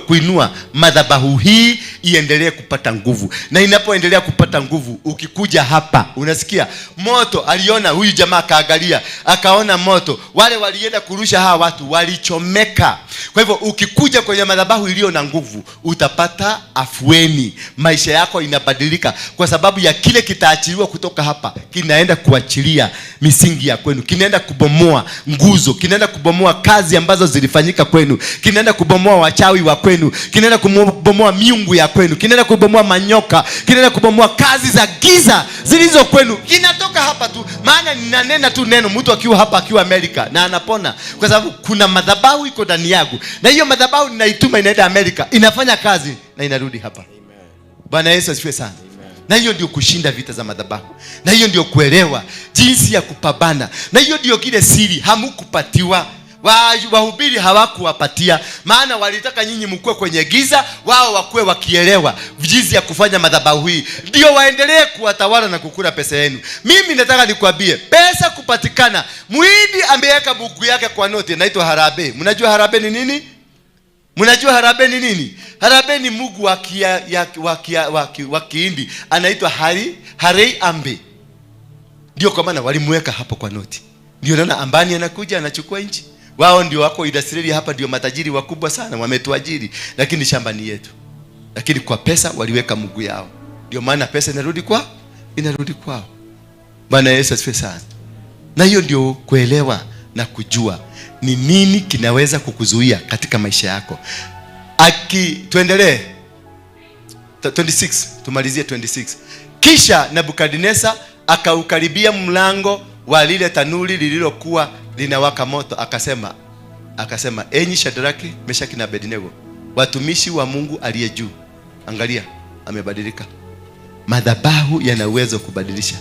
kuinua madhabahu hii iendelee kupata nguvu. Na inapoendelea kupata nguvu, ukikuja hapa unasikia moto. Aliona huyu jamaa, kaangalia akaona moto, wale walienda kurusha hawa watu walichomeka. Kwa hivyo ukikuja kwenye madhabahu iliyo na nguvu, utapata afueni, maisha yako inabadilika, kwa sababu ya kile kitaachiliwa kutoka hapa, kinaenda kuachilia misingi ya kwenu, kinaenda kubomoa nguzo, kinaenda kubomoa kazi ambazo zilifanyika kwenu, kinaenda kubomoa wachawi wa kwenu, kinaenda kubomoa miungu ya kwenu, kinaenda kubomoa manyoka, kinaenda kubomoa kazi za giza zilizo kwenu. Kinatoka hapa tu, maana ninanena tu neno, mtu akiwa hapa, akiwa Amerika, na anapona, kwa sababu kuna madhabahu iko ndani yangu, na hiyo madhabahu ninaituma, inaenda Amerika, inafanya kazi na inarudi hapa. Bwana Yesu asifiwe sana. Na hiyo ndio kushinda vita za madhabahu, na hiyo ndio kuelewa jinsi ya kupambana, na hiyo ndio kile siri hamukupatiwa. Wahubiri hawakuwapatia, maana walitaka nyinyi mkue kwenye giza, wao wakue wakielewa jinsi ya kufanya madhabahu hii, ndio waendelee kuwatawala na kukula pesa yenu. Mimi nataka nikwambie, pesa kupatikana. Muhindi ameweka buku yake kwa noti, inaitwa harambee. Mnajua harambee ni nini? Mnajua harambee ni nini? Harambee ni mungu wa Kihindi, anaitwa Harei Ambe. Ndio kwa maana walimweka hapo kwa noti. Ndio naona Ambani anakuja anachukua nchi. Wao ndio wako Israeli hapa, ndio matajiri wakubwa sana, wametuajiri, lakini shamba ni yetu. Lakini kwa pesa waliweka mungu yao, ndio maana pesa inarudi kwao. Bwana Yesu asifiwe sana. Na hiyo ndio kuelewa na kujua ni nini kinaweza kukuzuia katika maisha yako. Tuendelee 26, tumalizie 26. Kisha Nebukadneza akaukaribia mlango wa lile tanuri lililokuwa linawaka moto, akasema, enyi Shadraki, Meshaki na Abednego, watumishi wa Mungu aliye juu. Angalia, amebadilika. Madhabahu yana uwezo kubadilisha.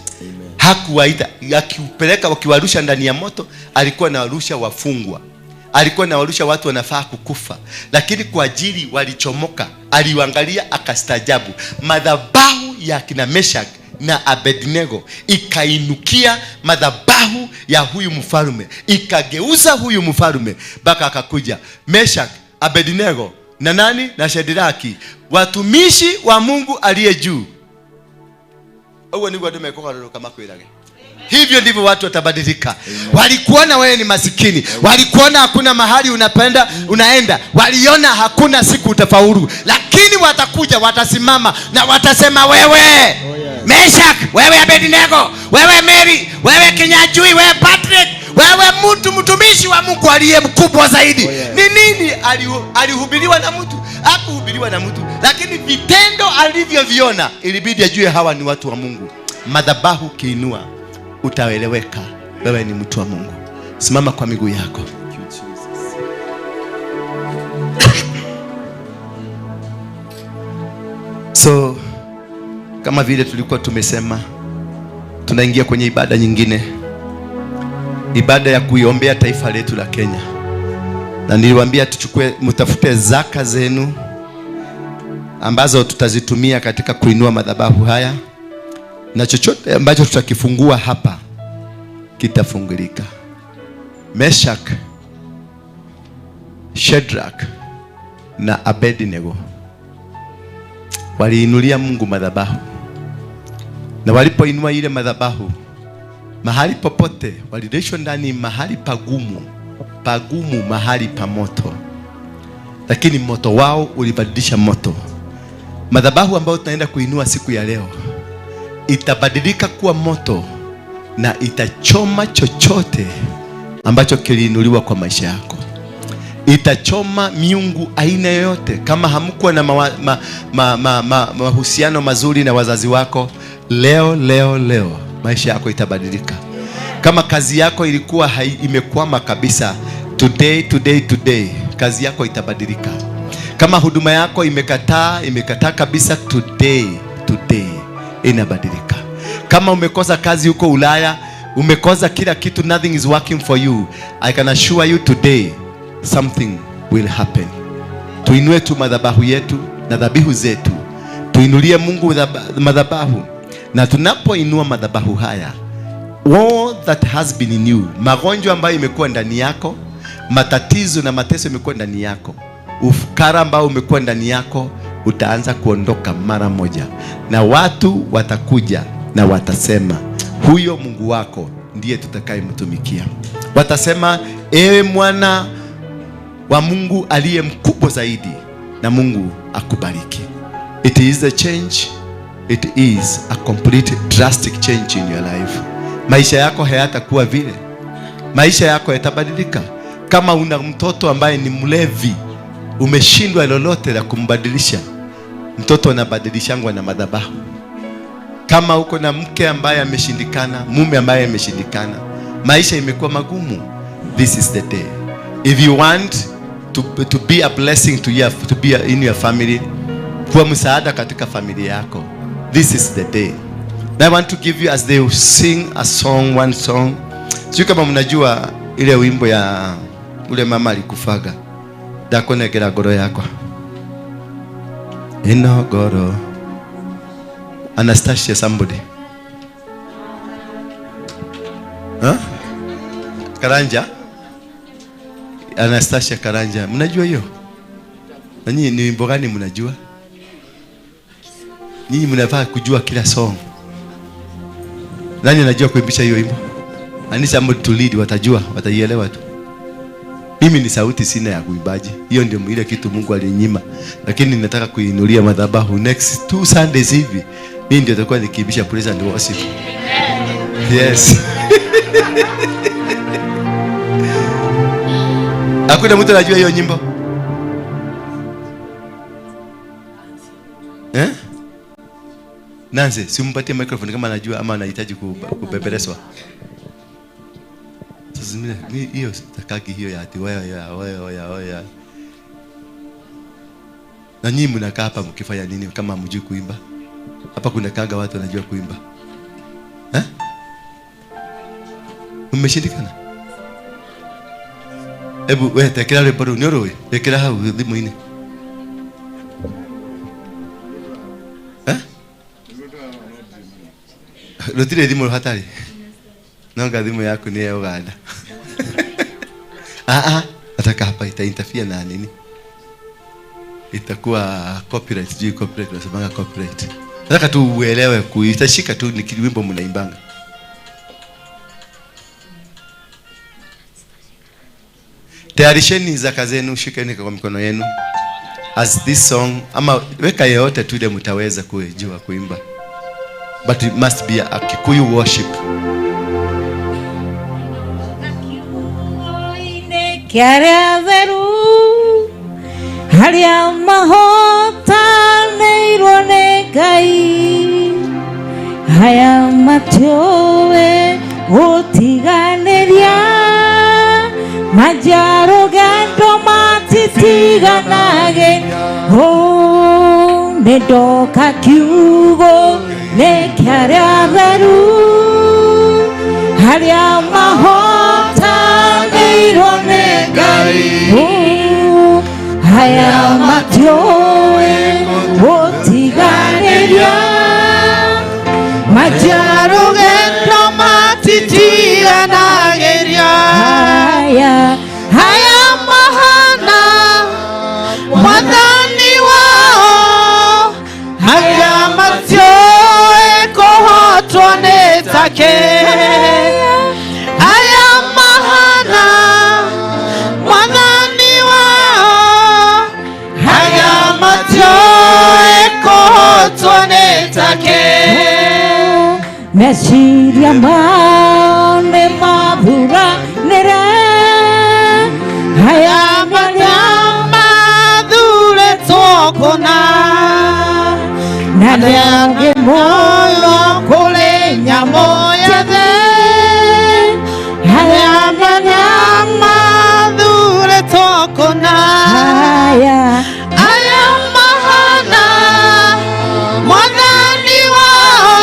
Hakuwaita, akiupeleka wakiwarusha ndani ya moto, alikuwa anawarusha wafungwa, alikuwa anawarusha watu wanafaa kukufa, lakini kwa ajili walichomoka, aliwaangalia akastaajabu. Madhabahu ya kina Meshaki na Abednego ikainukia madhabahu ya huyu mfalme, ikageuza huyu mfalme, mpaka akakuja Meshaki, Abednego na nani? Na Shadraki, watumishi wa Mungu aliye juu. Hivyo ndivyo watu watabadilika. Walikuona wewe ni masikini, walikuona hakuna mahali unaenda, waliona hakuna siku utafaulu, lakini watakuja, watasimama na watasema, wewe Meshak, wewe Abednego, wewe Mary, wewe Kinyajui, wewe Patrick, wewe mtumishi wa Mungu aliye mkubwa zaidi. Ni nini? Alihubiriwa na mtu? Hakuhubiriwa na mtu, lakini vitendo alivyoviona ilibidi ajue hawa ni watu wa Mungu. Madhabahu kiinua, utaeleweka wewe ni mtu wa Mungu. Simama kwa miguu yako. So kama vile tulikuwa tumesema, tunaingia kwenye ibada nyingine, ibada ya kuiombea taifa letu la Kenya. Na niliwaambia mtafute zaka zenu ambazo tutazitumia katika kuinua madhabahu haya, na chochote ambacho tutakifungua hapa kitafungulika. Meshach, Shadrach na Abednego waliinulia Mungu madhabahu, na walipoinua ile madhabahu, mahali popote walilishwa ndani mahali pagumu, mahali pa moto, lakini moto wao ulibadilisha moto. Madhabahu ambayo tunaenda kuinua siku ya leo itabadilika kuwa moto na itachoma chochote ambacho kiliinuliwa kwa maisha yako. Itachoma miungu aina yoyote. Kama hamkuwa na mahusiano mazuri na wazazi wako, leo maisha yako itabadilika. Kama kazi yako ilikuwa imekwama kabisa, today kazi yako itabadilika. Kama huduma yako imekataa kabisa, today inabadilika. Kama umekosa kazi huko Ulaya, umekosa kila kitu, nothing is working for you, I can assure you today something will happen. Tuinue tu madhabahu yetu na dhabihu zetu, tuinulie Mungu madhabahu. Na tunapoinua madhabahu haya, all that has been in you, magonjwa ambayo imekuwa ndani yako, matatizo na mateso imekuwa ndani yako, ufukara ambao umekuwa ndani yako, utaanza kuondoka mara moja. Na watu watakuja na watasema, huyo Mungu wako ndiye tutakayemtumikia. Watasema, ewe mwana wa Mungu aliye mkubwa zaidi, na Mungu akubariki. It is a change. It is a complete drastic change in your life. Maisha yako hayatakuwa vile. Maisha yako yatabadilika. Kama una mtoto ambaye ni mlevi, umeshindwa lolote la kumbadilisha, mtoto anabadilishangwa na madhabahu. Kama uko na mke ambaye ameshindikana, mume ambaye ameshindikana, maisha imekuwa magumu, this is the day. If you want to be a blessing to be in your family, kuwa msaada katika familia yako, this is the day. And I want to give you, as they sing a song, one song. Sio kama mnajua ile wimbo ya ule mama alikufaga, dakonegera goro yako ino goro. Anastasia somebody, Karanja, Anastasia Karanja, mnajua hiyo? Na nyinyi ni wimbo gani mnajua? Nyinyi mnafaa kujua kila song. Nani anajua kuimbisha hiyo wimbo? Ani somebody to lead, watajua, wataielewa tu. Mimi ni sauti sina ya kuimbaji. Hiyo ndio ile kitu Mungu alinyima. Lakini ninataka kuinulia madhabahu next 2 Sundays hivi. Mimi ndio nitakuwa nikiimbisha praise and worship. Yes. Hakuna mtu anajua hiyo nyimbo? Nanze, simpatie microphone kama anajua ama anahitaji kubebereswa. Sasa mimi hiyo takaki hiyo ya ati wewe. Na nyinyi mnakaa hapa mkifanya nini kama hamjui kuimba? Hapa kuna kanga watu wanajua kuimba. Umeshindikana? Ebu wewe tekela reporo nyoro, tekela hau dhimu ine. Rotire dhimu hatari. Nanga dhimu yako ni ya Uganda. Nataka hapa ita-interfere na nini? Itakuwa copyright, sijui copyright, wasemanga copyright. Nataka tu uelewe itashika tu ni wimbo mnaimbanga. Tayarisheni zaka zenu, shikeni kwa mikono yenu. As this song, ama weka yote tu ile mtaweza kujua kuimba. But it must be a Kikuyu worship. Kiaria veru haria mahota neirwo ne Ngai haya matiowe utiganiria majaro gando matitiganage ho nedoka kiugo nekiaria beru haria mahotanĩirwo nĩ Ngai aya matiũĩ gũtiganĩria majarũgendo matitiganagĩria aya mahana mwathani wao aya matiũĩ kũhotwo nĩ take aya mahana mwathani wao aya matiũĩ kũhotwo nĩ take meciria mao nĩ mathuranĩre aya mathurĩtwo kũna na nĩ angĩ mũno kũrĩ nyamũ ya thĩ aya mathurĩtwo kũna aya mahana mwathani wao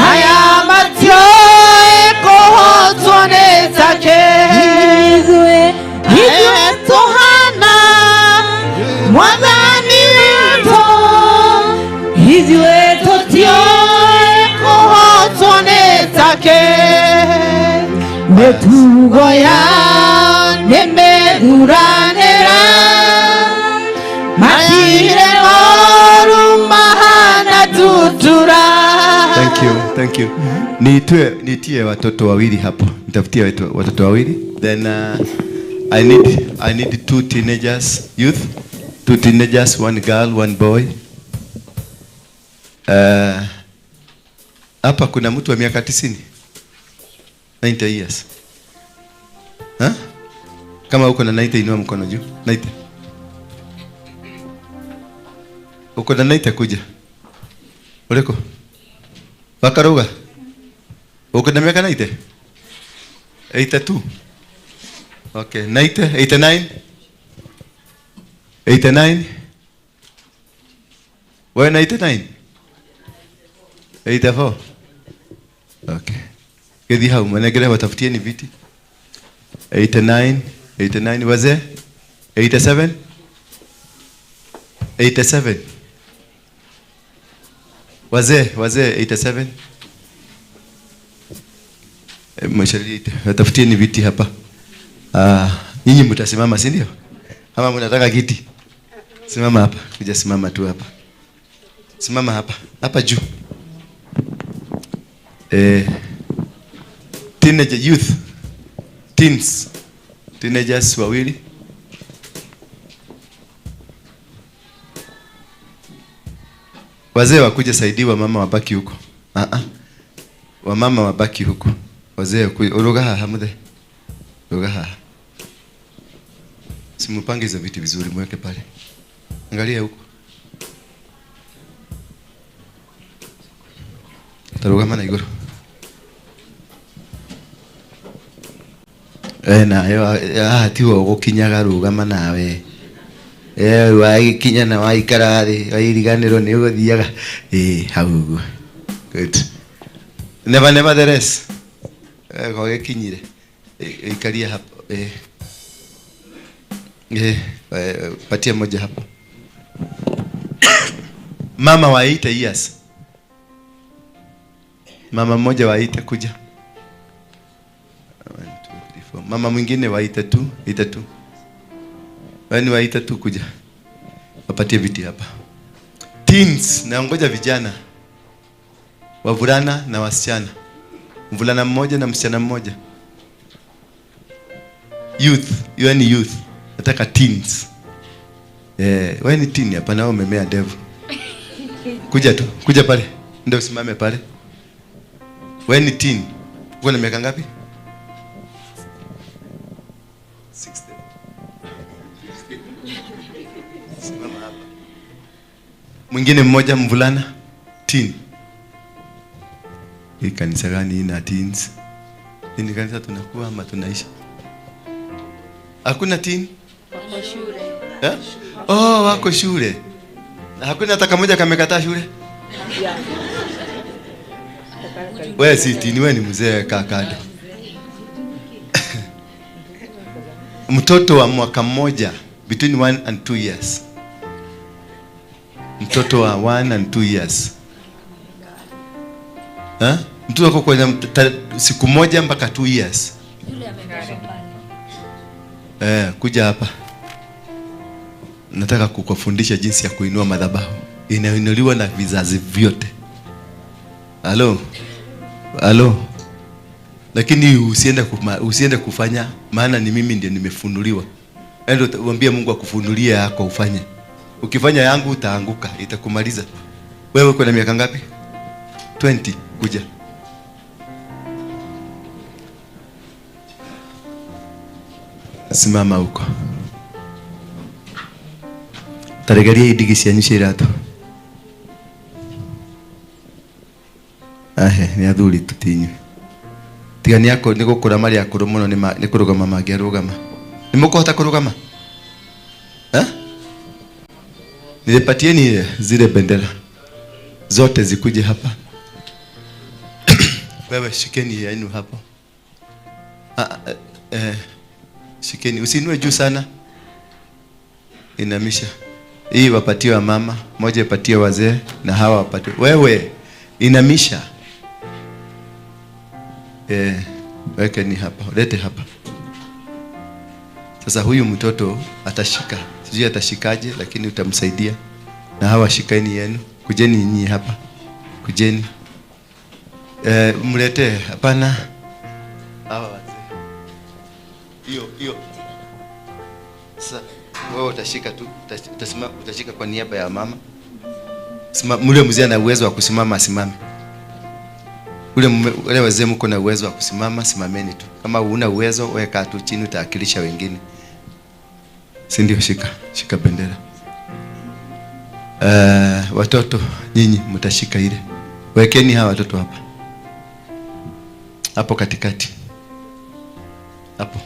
aya matiũĩ kũhotwo nĩ take ithuĩ tũhana mwathani witũ ithuĩ tũtiũĩ kũhotwo nĩ take mĩtugo yao nĩ mĩthuranĩre matirĩ moru mahana tutura. Thank you. Nitie watoto wawili hapo. Nitafutie watoto wawili. Then I need 2 teenagers, youth. 2 teenagers, 1 girl, 1 boy. Hapa kuna mtu wa miaka 90. 90 years. Ha? Kama uko na 90 inua mkono juu. 90. Uko na 90 kuja. Uleko? Wakaruga. Uko na miaka 90? 82. Okay, 90, 89. 89. Wewe 99? 84. Okay. Kedi hao mwanegele watafutieni viti. 89 wazee? 87. Wazee 87. Mshiriki watafutieni viti hapa. Nyinyi mtasimama, si ndio? Ama mnataka kiti? Simama hapa. Kuja simama tu hapa. Simama hapa. Hapa juu. Teenager youth. Teenagers wawili. Wazee wakuja saidiwa, mama wabaki huko. Wamama wabaki huko. Wazee uruga hamde. Uruga. Simupange hizo vitu vizuri, mweke pale. Angalia huko. Taruga mana igoro. Na yo tiwo gukinyaga rugama nawe. Wai kinya na wai karari, wai riganiro ni ugothiaga. Hau. Good. Never the rest. Goge kinyire. Ikaria hapo. Patia moja hapo. Mama wa 8 years. Mama mmoja wa 8 kuja. 1 2 3 4. Mama mwingine wa 82. Wani wa 82 kuja. Wapatie viti hapa. Teens, naongoja vijana. Wavulana na wasichana. Mvulana mmoja na msichana mmoja. Youth, you ni youth. Nataka teens. Wewe ni teen hapa na umemea devil. Kuja pale. Ndio usimame pale. Wewe ni teen. Uko na miaka ngapi? 60. Simama hapa. Mwingine mmoja mvulana teen. Hii kanisa gani ina teens? Hii ni kanisa tunakuwa ama tunaisha? Hakuna teen? Wako shule. Wako shule. Na hakuna hata kimoja kamekataa shule? Wewe si tini, wewe ni mzee kakado. Mtoto wa mwaka mmoja, between 1 and 2 years. Mtoto wa 1 and 2 years. Mtoto wako kwenye siku moja mpaka 2 years. Kuja hapa. Nataka kukufundisha jinsi ya kuinua madhabahu. Inainuliwa na vizazi vyote. Halo. Lakini usiende kufanya, maana ni mimi ndiye nimefunuliwa. Ndio uambie Mungu akufunulie yako ufanye. Ukifanya yangu utaanguka, itakumaliza. Wewe uko na miaka ngapi? 20. Kuja. Simama huko. Taregaria idigisi anyishe irato. Ni athuri tutinyu. Tigani yako niko kura mari akuru muno ni kurugama magirugama. Nimukohota kurugama? Nilipatieni zile bendera zote zikuje hapa. Wewe shikeni yenu hapo. Shikeni, usinue juu sana. Inamisha. Hii wapatie wa mama, moja ipatie wazee na hawa wapatie. Wewe inamisha. Weke ni hapa, lete hapa. Sasa huyu mtoto atashika. Sijui atashikaje, lakini utamsaidia. Na hawa shikeni yenu. Kujeni nyinyi hapa. Kujeni. Mlete hapana. Hawa wazee. Hiyo. Sasa wewe utashika tu, utashika kwa niaba ya mama. Mule mzee ana uwezo wa kusimama, asimame. Ule wazee mko na uwezo wa kusimama, simameni tu. Kama huna uwezo, weka tu chini, utaakilisha wengine. Si ndio? Shika bendera. Watoto nyinyi mtashika ile. Wekeni hawa watoto hapa. Hapo katikati. Hapo.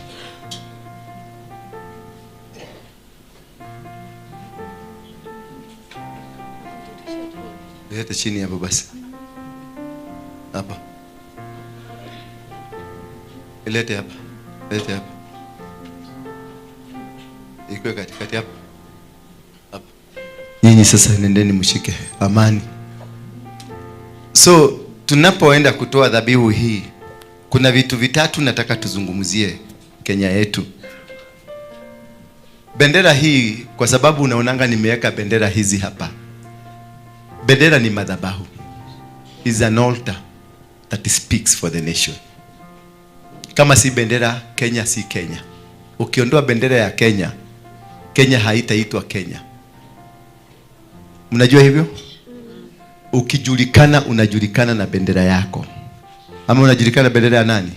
Leta chini hapo basi. Hapa. Lete hapa. Iko katikati hapa. Hapa. Nyinyi sasa nendeni mshike amani. So tunapoenda kutoa dhabihu hii, kuna vitu vitatu nataka tuzungumzie Kenya yetu. Bendera hii, kwa sababu unaonanga nimeweka bendera hizi hapa. Bendera ni madhabahu. Is an altar that speaks for the nation. Kama si bendera, Kenya si Kenya. Ukiondoa bendera ya Kenya, Kenya haitaitwa Kenya. Mnajua hivyo? Ukijulikana, unajulikana na bendera yako. Ama unajulikana bendera ya nani?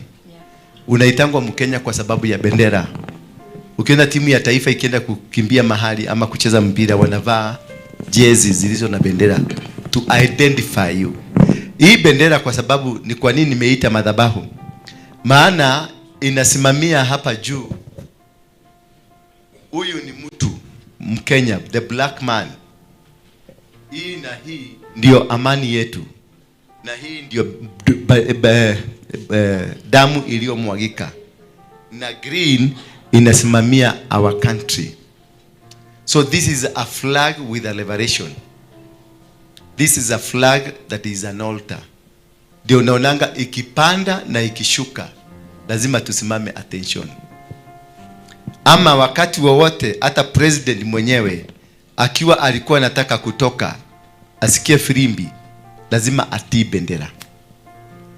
Unaitangwa Mkenya kwa sababu ya bendera. Ukiona timu ya taifa ikienda kukimbia mahali ama kucheza mpira, wanavaa jezi zilizo na bendera to identify you. Hii bendera, kwa sababu ni kwa nini nimeita madhabahu? Maana inasimamia hapa juu. Huyu ni mtu Mkenya, the black man. Hii na hii ndio amani yetu. Na hii ndio damu iliyomwagika. Na green inasimamia our country. So this is a flag with a liberation. This is a flag that is an altar. Ndio naonanga ikipanda na ikishuka, lazima tusimame attention. Ama wakati wowote, hata president mwenyewe akiwa alikuwa anataka kutoka, asikie firimbi, lazima atii bendera.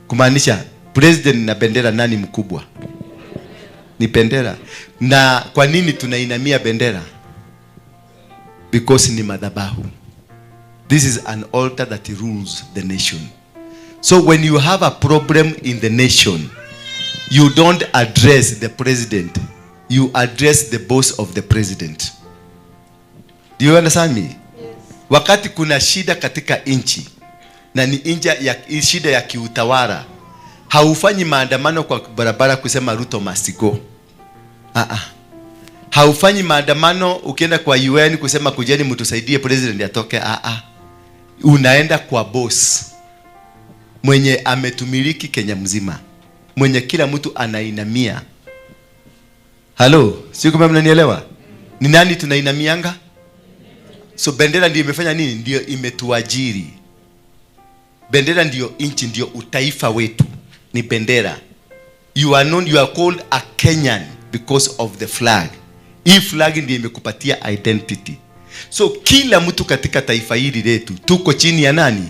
Kumaanisha president na bendera, nani mkubwa? Ni bendera. Na kwa nini tunainamia bendera? Because ni madhabahu. This is an altar that rules the nation. So when you have a problem in the nation, you don't address the president. You address the boss of the president. Do you understand me? Yes. Wakati kuna shida katika inchi, na ni shida ya kiutawala, haufanyi maandamano kwa barabara kusema Ruto must go. Haufanyi maandamano ukienda kwa UN kusema kujeni mtusaidie president atoke. Unaenda kwa boss. mwenye ametumiliki Kenya mzima, mwenye kila mtu anainamia. Halo, sio kama mnanielewa? Ni nani tunainamianga? So bendera ndio imefanya nini? Ndio imetuajiri. Bendera ndio inchi, ndio utaifa wetu. Ni bendera. You are known, you are called a Kenyan because of the flag. Hii flag ndio imekupatia identity. So kila mtu katika taifa hili letu tuko chini ya nani?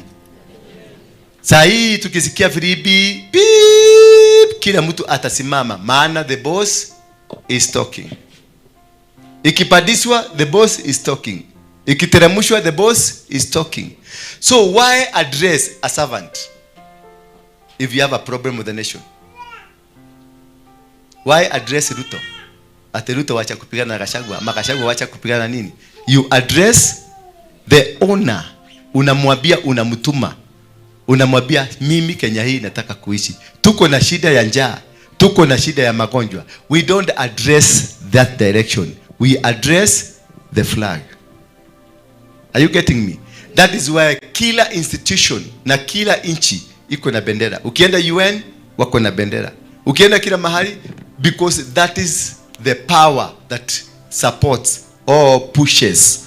Saa hii tukisikia firibi beep, kila mtu atasimama, maana the boss is talking. Ikipadiswa, the boss is talking. Ikiteremushwa, the boss is talking. So why address a servant if you have a problem with the nation? Why address Ruto? Ati Ruto wacha kupigana na Gachagua, Gachagua wacha kupigana nini? You address the owner. Unamwambia, unamtuma, unamwambia mimi Kenya hii nataka kuishi. Tuko na shida ya njaa, tuko na shida ya magonjwa. We don't address that direction. We address the flag. Are you getting me? That is why kila institution na kila inchi iko na bendera. Ukienda UN wako na bendera. Ukienda kila mahali, because that is the power that supports or pushes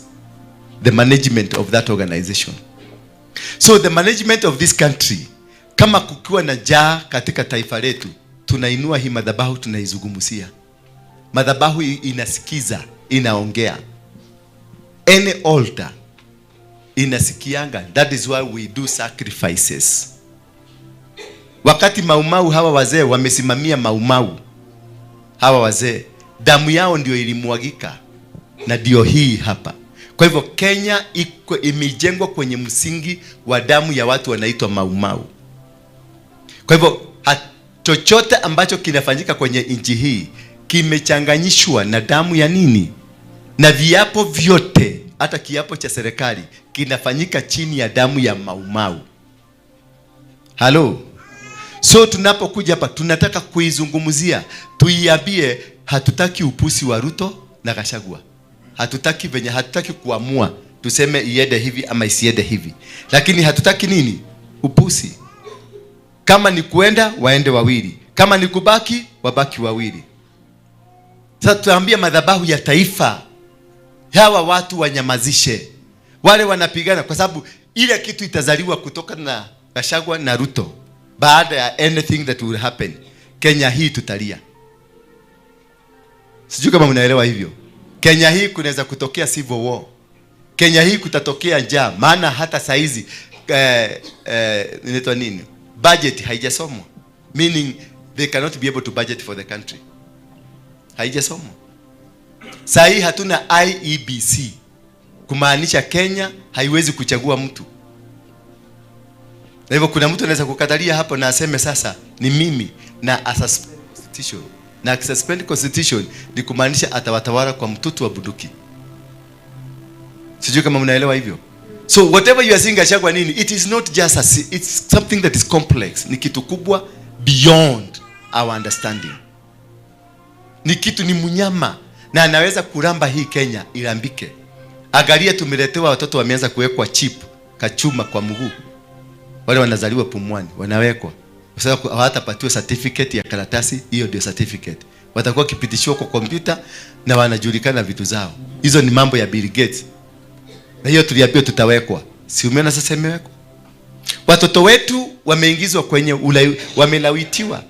the management of that organization. So the management of this country, kama kukiwa na njaa katika taifa letu, tunainua hii madhabahu, tunaizungumzia. Madhabahu inasikiza, inaongea. Any altar inasikianga. That is why we do sacrifices. Wakati maumau hawa wazee wamesimamia maumau, hawa wazee damu yao ndio ilimwagika, na ndio hii hapa. Kwa hivyo Kenya imejengwa kwenye msingi wa damu ya watu wanaitwa maumau. Kwa hivyo chochote ambacho kinafanyika kwenye nchi hii kimechanganyishwa na damu ya nini? Na viapo vyote, hata kiapo cha serikali kinafanyika chini ya damu ya maumau. Halo. So tunapokuja hapa tunataka kuizungumzia, tuiambie hatutaki upusi wa Ruto na Gachagua. Hatutaki venye, hatutaki kuamua tuseme iende hivi ama isiende hivi. Lakini hatutaki nini? Upusi. Kama ni kuenda waende wawili, kama ni kubaki wabaki wawili. Sasa tuambie madhabahu ya taifa, hawa watu wanyamazishe. Wale wanapigana kwa sababu ile kitu itazaliwa kutoka na Gachagua na Ruto. Baada ya anything that will happen, Kenya hii tutalia. Sijui kama mnaelewa hivyo. Kenya hii kunaweza kutokea civil war. Kenya hii kutatokea njaa, maana hata saizi inaitwa nini? Budget haijasomwa. Meaning they cannot be able to budget for the country. Haijasomwa. Saa hii hatuna IEBC. Kumaanisha Kenya haiwezi kuchagua mtu. Na hivyo kuna mtu anaweza kukatalia hapo na aseme sasa ni mimi na asuspend constitution. Na suspend constitution ni kumaanisha atawatawala kwa mtutu wa bunduki. Sijui kama mnaelewa hivyo. So whatever you are saying Gachagua nini, it is not just it's something that is complex. Ni kitu kubwa beyond our understanding. Ni kitu, ni mnyama na anaweza kuramba hii Kenya ilambike. Angalia tumeletewa watoto wameanza kuwekwa chip, kachuma kwa mguu. Wale wanazaliwa pumwani, wanawekwa. Sasa hawatapatiwa certificate ya karatasi, hiyo ndio certificate. Watakuwa kipitishiwa kwa kompyuta na wanajulikana vitu zao. Hizo ni mambo ya Bill Gates. Na hiyo tuliambiwa tutawekwa. Si umeona sasa imewekwa? Watoto wetu wameingizwa kwenye wamelawitiwa.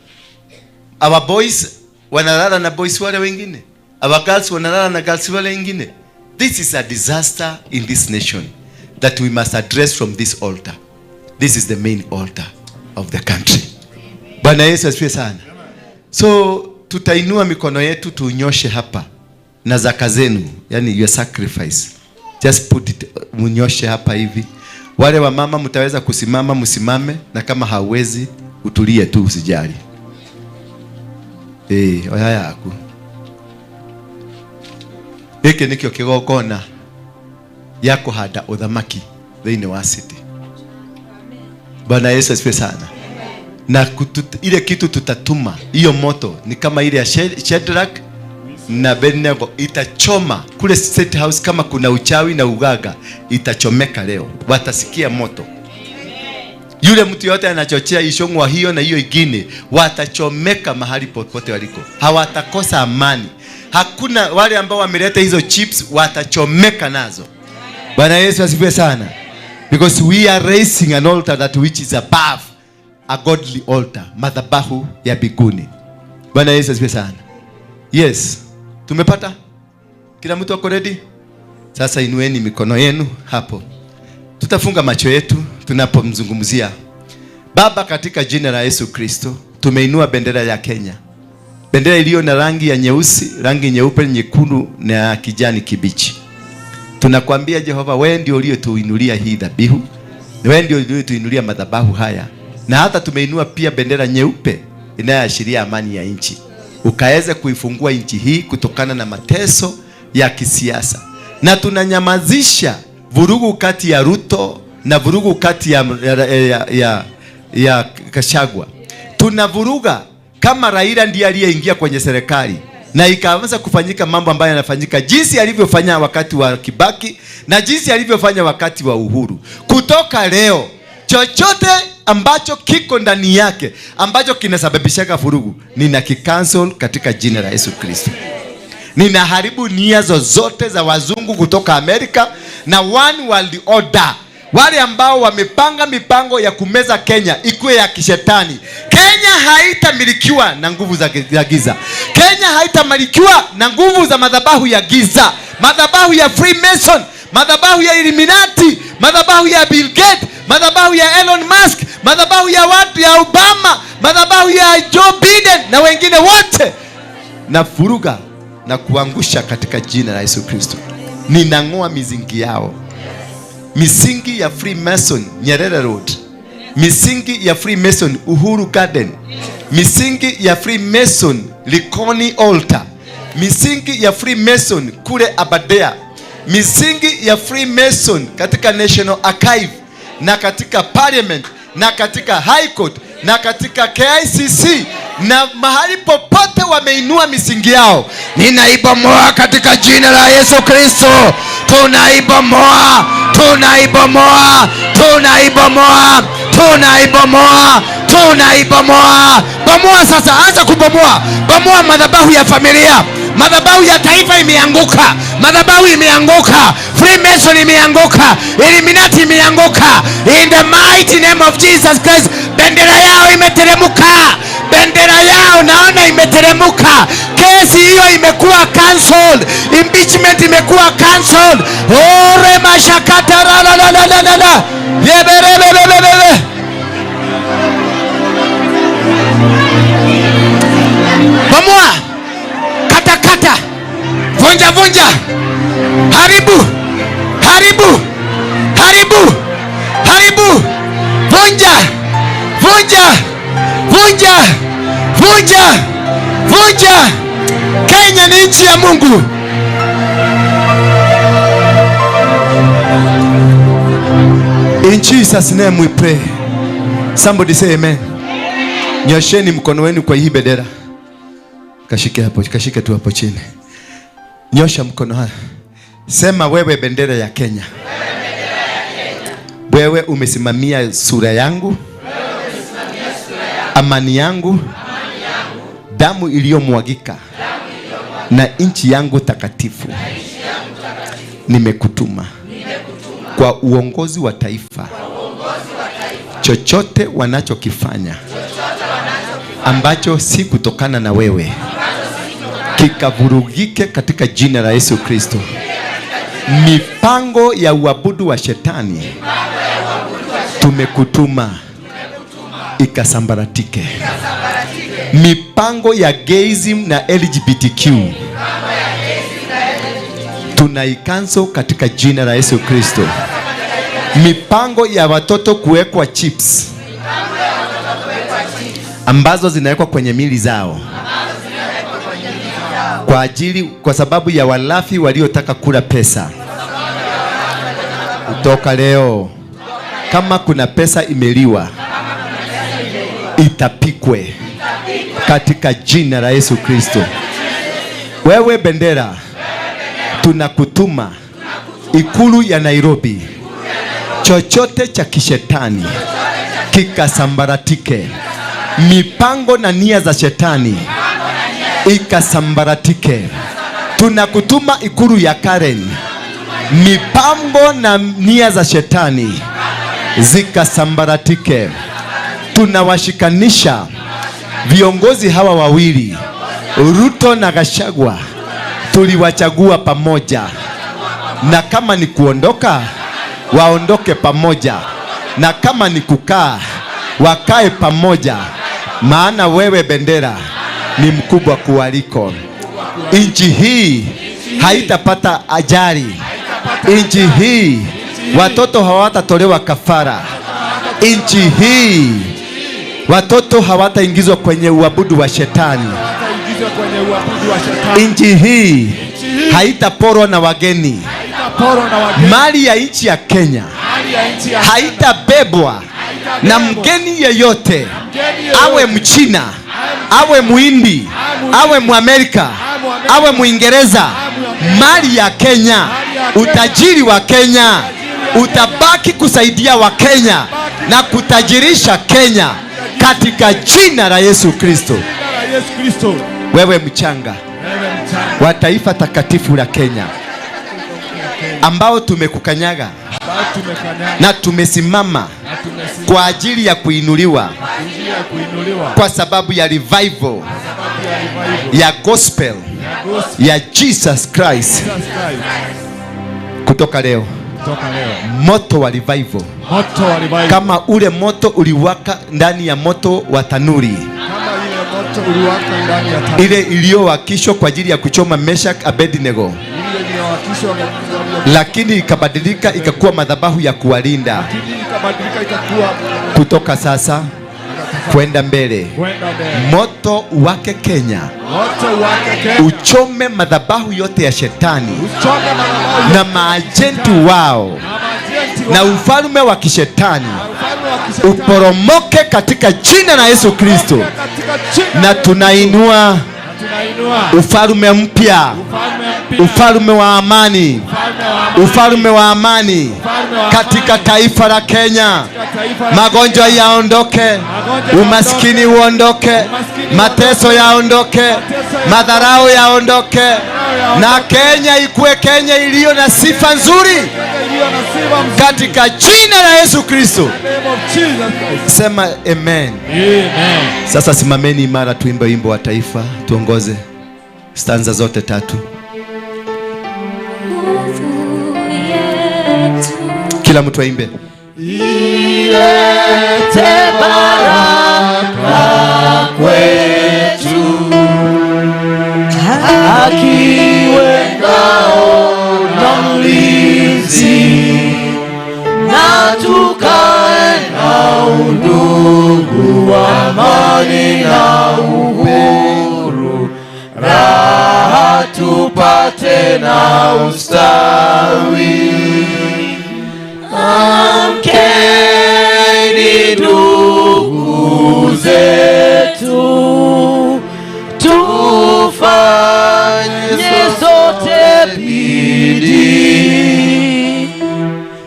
Our boys wanalala na boys wale wengine. Our girls wanalala na girls wale wengine. This is a disaster in this nation that we must address from this altar. This is the main altar of the country. Bwana Yesu asifiwe sana. So tutainua mikono yetu tunyoshe hapa na zaka zenu, yani your sacrifice. Just put it, munyoshe hapa hivi. Wale wa mama mtaweza kusimama, msimame, na kama hauwezi utulie tu, usijali. Oya yaku. Hiki nikio kigogona yako hada uthamaki thĩinĩ wa city. Bwana Yesu asifiwe sana. Na ile kitu tutatuma, hiyo moto ni kama ile ya Shadrach na Abednego, itachoma kule State House. Kama kuna uchawi na ugaga itachomeka leo, watasikia moto. Yule mtu yote anachochea ishongwa hiyo na hiyo ingine, watachomeka mahali popote waliko. Hawatakosa amani. Hakuna wale ambao wameleta hizo chips watachomeka nazo. Bwana Yesu asifiwe sana. Because we are raising an altar that which is above a godly altar, madhabahu ya biguni. Bwana Yesu asifiwe sana. Yes. Tumepata? Kila mtu ako ready? Sasa inueni mikono yenu hapo. Tutafunga macho yetu tunapomzungumzia Baba, katika jina la Yesu Kristo. Tumeinua bendera ya Kenya. Bendera iliyo na rangi ya nyeusi, rangi nyeupe, nyekundu na kijani kibichi. Tunakwambia Jehova, wewe ndio uliyetuinulia hii dhabihu. Wewe ndio uliyetuinulia madhabahu haya. Na hata tumeinua pia bendera nyeupe inayoashiria amani ya nchi. Ukaweze kuifungua nchi hii kutokana na mateso ya kisiasa. Na tunanyamazisha vurugu kati ya Ruto na vurugu kati ya Kashagwa. Tunavuruga kama Raila ndiye aliyeingia kwenye serikali na ikaanza kufanyika mambo ambayo yanafanyika jinsi alivyofanya wakati wa Kibaki na jinsi alivyofanya wakati wa Uhuru. Kutoka leo chochote ambacho kiko ndani yake ambacho kinasababisha vurugu ninakikansel katika jina la Yesu Kristo. Ninaharibu nia zozote za wazungu kutoka Amerika na one world order. Wale ambao wamepanga mipango ya kumeza Kenya ikuwe ya kishetani. Kenya haitamilikiwa na nguvu za giza. Kenya haitamilikiwa na nguvu za madhabahu ya giza. Madhabahu ya Freemason, madhabahu ya Illuminati, madhabahu ya Bill Gates, madhabahu ya Elon Musk, madhabahu ya watu ya Obama, madhabahu ya Joe Biden na wengine wote. Na furuga na kuangusha katika jina la Yesu Kristo. Ninang'oa misingi yao. Misingi ya Freemason Nyerere Road, misingi ya Freemason Uhuru Garden, misingi ya Freemason Likoni Altar, misingi ya Freemason kule Aberdare, misingi ya Freemason katika National Archive na katika Parliament na katika High Court na katika KICC na mahali popote wameinua misingi yao, ninaibomoa katika jina la Yesu Kristo. Tunaibomoa, tunaibomoa, tunaibomoa, tunaibomoa, tunaibomoa. Bomoa sasa, anza kubomoa. Bomoa madhabahu ya familia. Madhabahu ya taifa imeanguka. Madhabahu imeanguka. Freemason imeanguka. Illuminati imeanguka. In the mighty name of Jesus Christ. Bendera yao imeteremuka. Bendera yao naona imeteremuka. Kesi hiyo imekuwa cancelled. Impeachment imekuwa cancelled. Ore mashakata la la la la la la. Yeberelelelele. Bomoa. Kata kata. Vunja vunja. Haribu. Haribu. Haribu. Haribu. Vunja. Vunja. Vunja. Vunja. Vunja. Kenya ni nchi ya Mungu. In Jesus name we pray. Somebody say amen. Nyosheni mkono wenu kwa hii bendera. Kashike hapo, kashike tu hapo chini. Nyosha mkono haya. Sema, wewe bendera ya Kenya. Wewe umesimamia sura yangu. Amani yangu. Damu iliyomwagika na nchi yangu takatifu. Nimekutuma kwa uongozi wa taifa. Chochote wanachokifanya ambacho si kutokana na wewe kikavurugike katika jina la Yesu Kristo. Mipango ya uabudu wa shetani tumekutuma ikasambaratike. Mipango ya gayism na LGBTQ tunaikanso katika jina la Yesu Kristo. Mipango ya watoto kuwekwa chips ambazo zinawekwa kwenye mili zao kwa sababu ya walafi waliotaka kula pesa. Kutoka leo, kama kuna pesa imeliwa, itapikwe katika jina la Yesu Kristo. Wewe bendera, tunakutuma ikulu ya Nairobi. Chochote cha kishetani kikasambaratike. Mipango na nia za shetani ikasambaratike. Tunakutuma ikulu ya Karen, mipango na nia za shetani zikasambaratike. Tunawashikanisha viongozi hawa wawili, Ruto na Gachagua. Tuliwachagua pamoja, na kama ni kuondoka waondoke pamoja, na kama ni kukaa wakae pamoja, maana wewe bendera ni mkubwa kuwaliko. Nchi hii haitapata ajali. Nchi hii watoto hawatatolewa kafara. Nchi hii watoto hawataingizwa kwenye uabudu wa shetani. Nchi hii haitaporwa na wageni. Mali ya nchi ya Kenya haitabebwa na mgeni yeyote, awe Mchina, awe Muhindi, awe Muamerika, awe Muingereza. Mali ya Kenya, utajiri wa Kenya utabaki kusaidia wa Kenya na kutajirisha Kenya katika jina la Yesu Kristo. Wewe mchanga wa taifa takatifu la Kenya, ambao tumekukanyaga na tumesimama kwa ajili ya kuinuliwa kwa sababu ya revival ya gospel ya Jesus Christ. Kutoka leo moto wa revival, kama ule moto uliwaka ndani ya moto wa tanuri, ile iliyowakishwa kwa ajili ya kuchoma Meshach Abednego, lakini ikabadilika ikakuwa madhabahu ya kuwalinda. Kutoka sasa kwenda mbele, moto wake Kenya uchome madhabahu yote ya shetani na maajenti wao, na ufalme wa kishetani uporomoke katika jina la Yesu Kristo. Na tunainua ufalme mpya, ufalme wa amani, ufalme wa amani katika taifa la Kenya. Magonjwa yaondoke, umaskini uondoke, mateso yaondoke, madharau yaondoke, na Kenya ikuwe Kenya iliyo na sifa nzuri katika jina la Yesu Kristo. Sema amen. Sasa simameni imara, tuimbe wimbo wa taifa, tuongoze stanza zote tatu. Kila mtu aimbe. Ilete baraka kwetu, akiwe ngao na mlinzi, na tukae na undugu, amani na uhuru, raha tupate na ustawi. Amkeni ndugu zetu, tufanye sote bidii,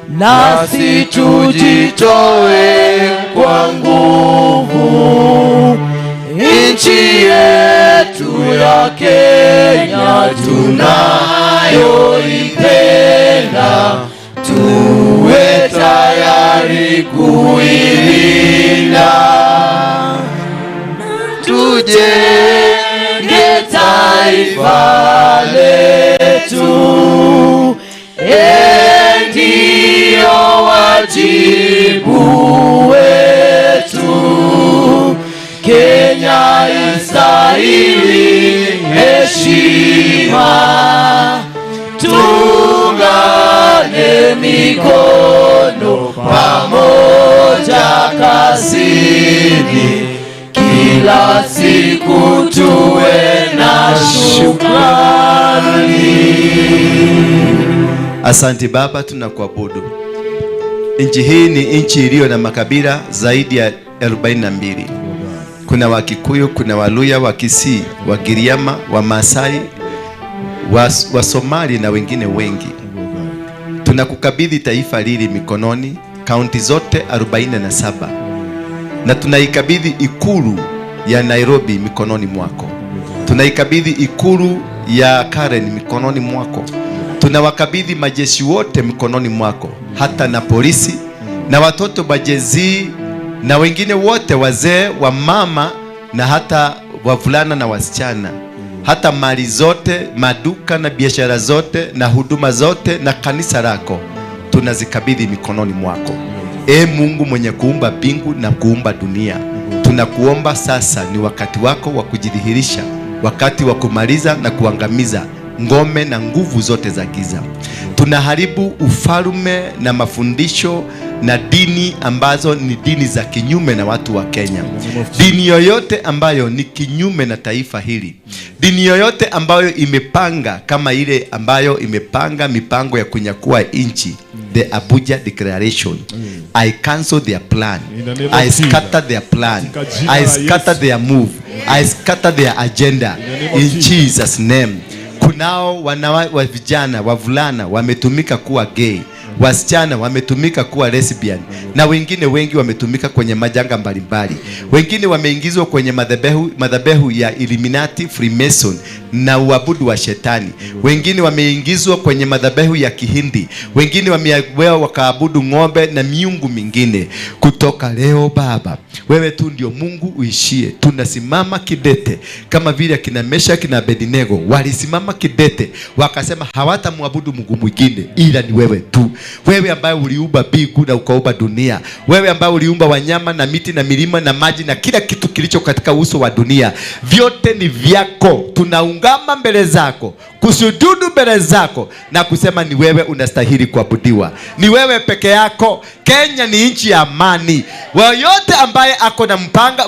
nasi tujitoe kwa nguvu. Nchi yetu ya Kenya tunayoipenda, tuwe tayari kuilinda. Tujenge taifa letu, ndio wajibu wetu. Kenya istahili heshima, tungane mikono pamoja kazini, kila siku tuwe na shukrani. Asante Baba, tunakuabudu. Nchi hii ni nchi iliyo na makabila zaidi ya 42. Kuna Wakikuyu, kuna Waluya, Wakisii, Wagiriama, Wamasai, Wasomali na wengine wengi. Tunakukabidhi taifa hili mikononi, kaunti zote 47. na tunaikabidhi ikulu ya Nairobi mikononi mwako. Tunaikabidhi ikulu ya Karen mikononi mwako. Tunawakabidhi majeshi wote mikononi mwako, hata na polisi na watoto bajezi na wengine wote, wazee wa mama na hata wavulana na wasichana, hata mali zote, maduka na biashara zote na huduma zote na kanisa lako tunazikabidhi mikononi mwako. Mungu mwenye kuumba mbingu na kuumba dunia, tunakuomba sasa, ni wakati wako wa kujidhihirisha, wakati wa kumaliza na kuangamiza ngome na nguvu zote za giza. Tunaharibu ufalme na mafundisho na dini ambazo ni dini za kinyume na watu wa Kenya. Dini yoyote ambayo ni kinyume na taifa hili, dini yoyote ambayo imepanga kama ile ambayo imepanga mipango ya kunyakua nchi, the Abuja Declaration, I cancel their plan, I scatter their plan, I scatter their move, I scatter their agenda in Jesus name. Kunao wa vijana, wavulana wametumika kuwa gay, wasichana wametumika kuwa lesbian, na wengine wengi wametumika kwenye majanga mbalimbali. Wengine wameingizwa kwenye madhabahu ya Illuminati, Freemason na uabudu wa shetani. Wengine wameingizwa kwenye madhabahu ya Kihindi. Wengine wamewewa wakaabudu ng'ombe na miungu mingine. Kutoka leo Baba, wewe tu ndio Mungu uishie. Tunasimama kidete kama vile akina Meshaki kina Abednego walisimama kidete, wakasema hawatamwabudu Mungu mwingine ila ni wewe tu. Wewe ambaye uliumba mbingu na ukaumba dunia, wewe ambaye uliumba wanyama na miti na milima na maji na kila kitu kilicho katika uso wa dunia, vyote ni vyako. Tunaungama mbele zako, kusujudu mbele zako na kusema ni wewe unastahili kuabudiwa, ni wewe peke yako. Kenya ni nchi ya amani. Yoyote ambaye ako na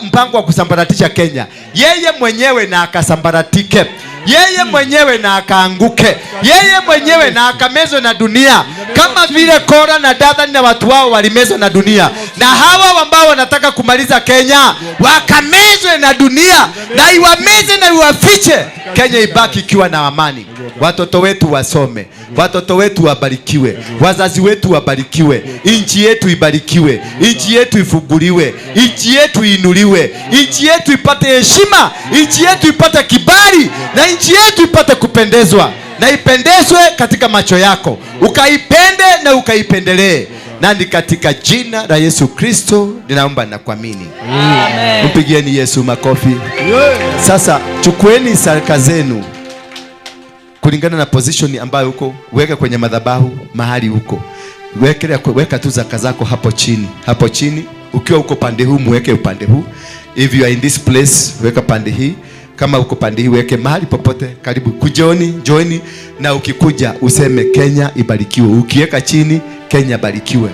mpango wa kusambaratisha Kenya, yeye mwenyewe na akasambaratike, yeye mwenyewe na akaanguke, yeye mwenyewe na akamezwe na dunia, kama vile Kora na Dathani na watu wao walimezwa na dunia. Na hawa ambao wanataka kumaliza Kenya wakamezwe na dunia, na iwameze na iwafiche, Kenya ibaki ikiwa na amani. Watoto wetu wasome, watoto wetu wabarikiwe, wazazi wetu wabarikiwe, nchi yetu ibarikiwe, nchi yetu ifunguliwe, nchi yetu inuliwe, nchi yetu ipate heshima, nchi yetu ipate kibali, na nchi yetu ipate kupendezwa, na ipendezwe katika macho yako, ukaipende na ukaipendelee. Na ni katika jina la Yesu Kristo ninaomba na kuamini. Amen. Mpigieni Yesu makofi. Sasa chukueni sadaka zenu kulingana na position ambayo uko, weka kwenye madhabahu mahali uko. Weka tu zaka zako hapo chini. Hapo chini ukiwa uko pande huu muweke upande huu. If you are in this place, weka pande hii. Kama uko pande hii weke mahali popote karibu. Joini na ukikuja useme Kenya ibarikiwe. Ukiweka chini Kenya barikiwe.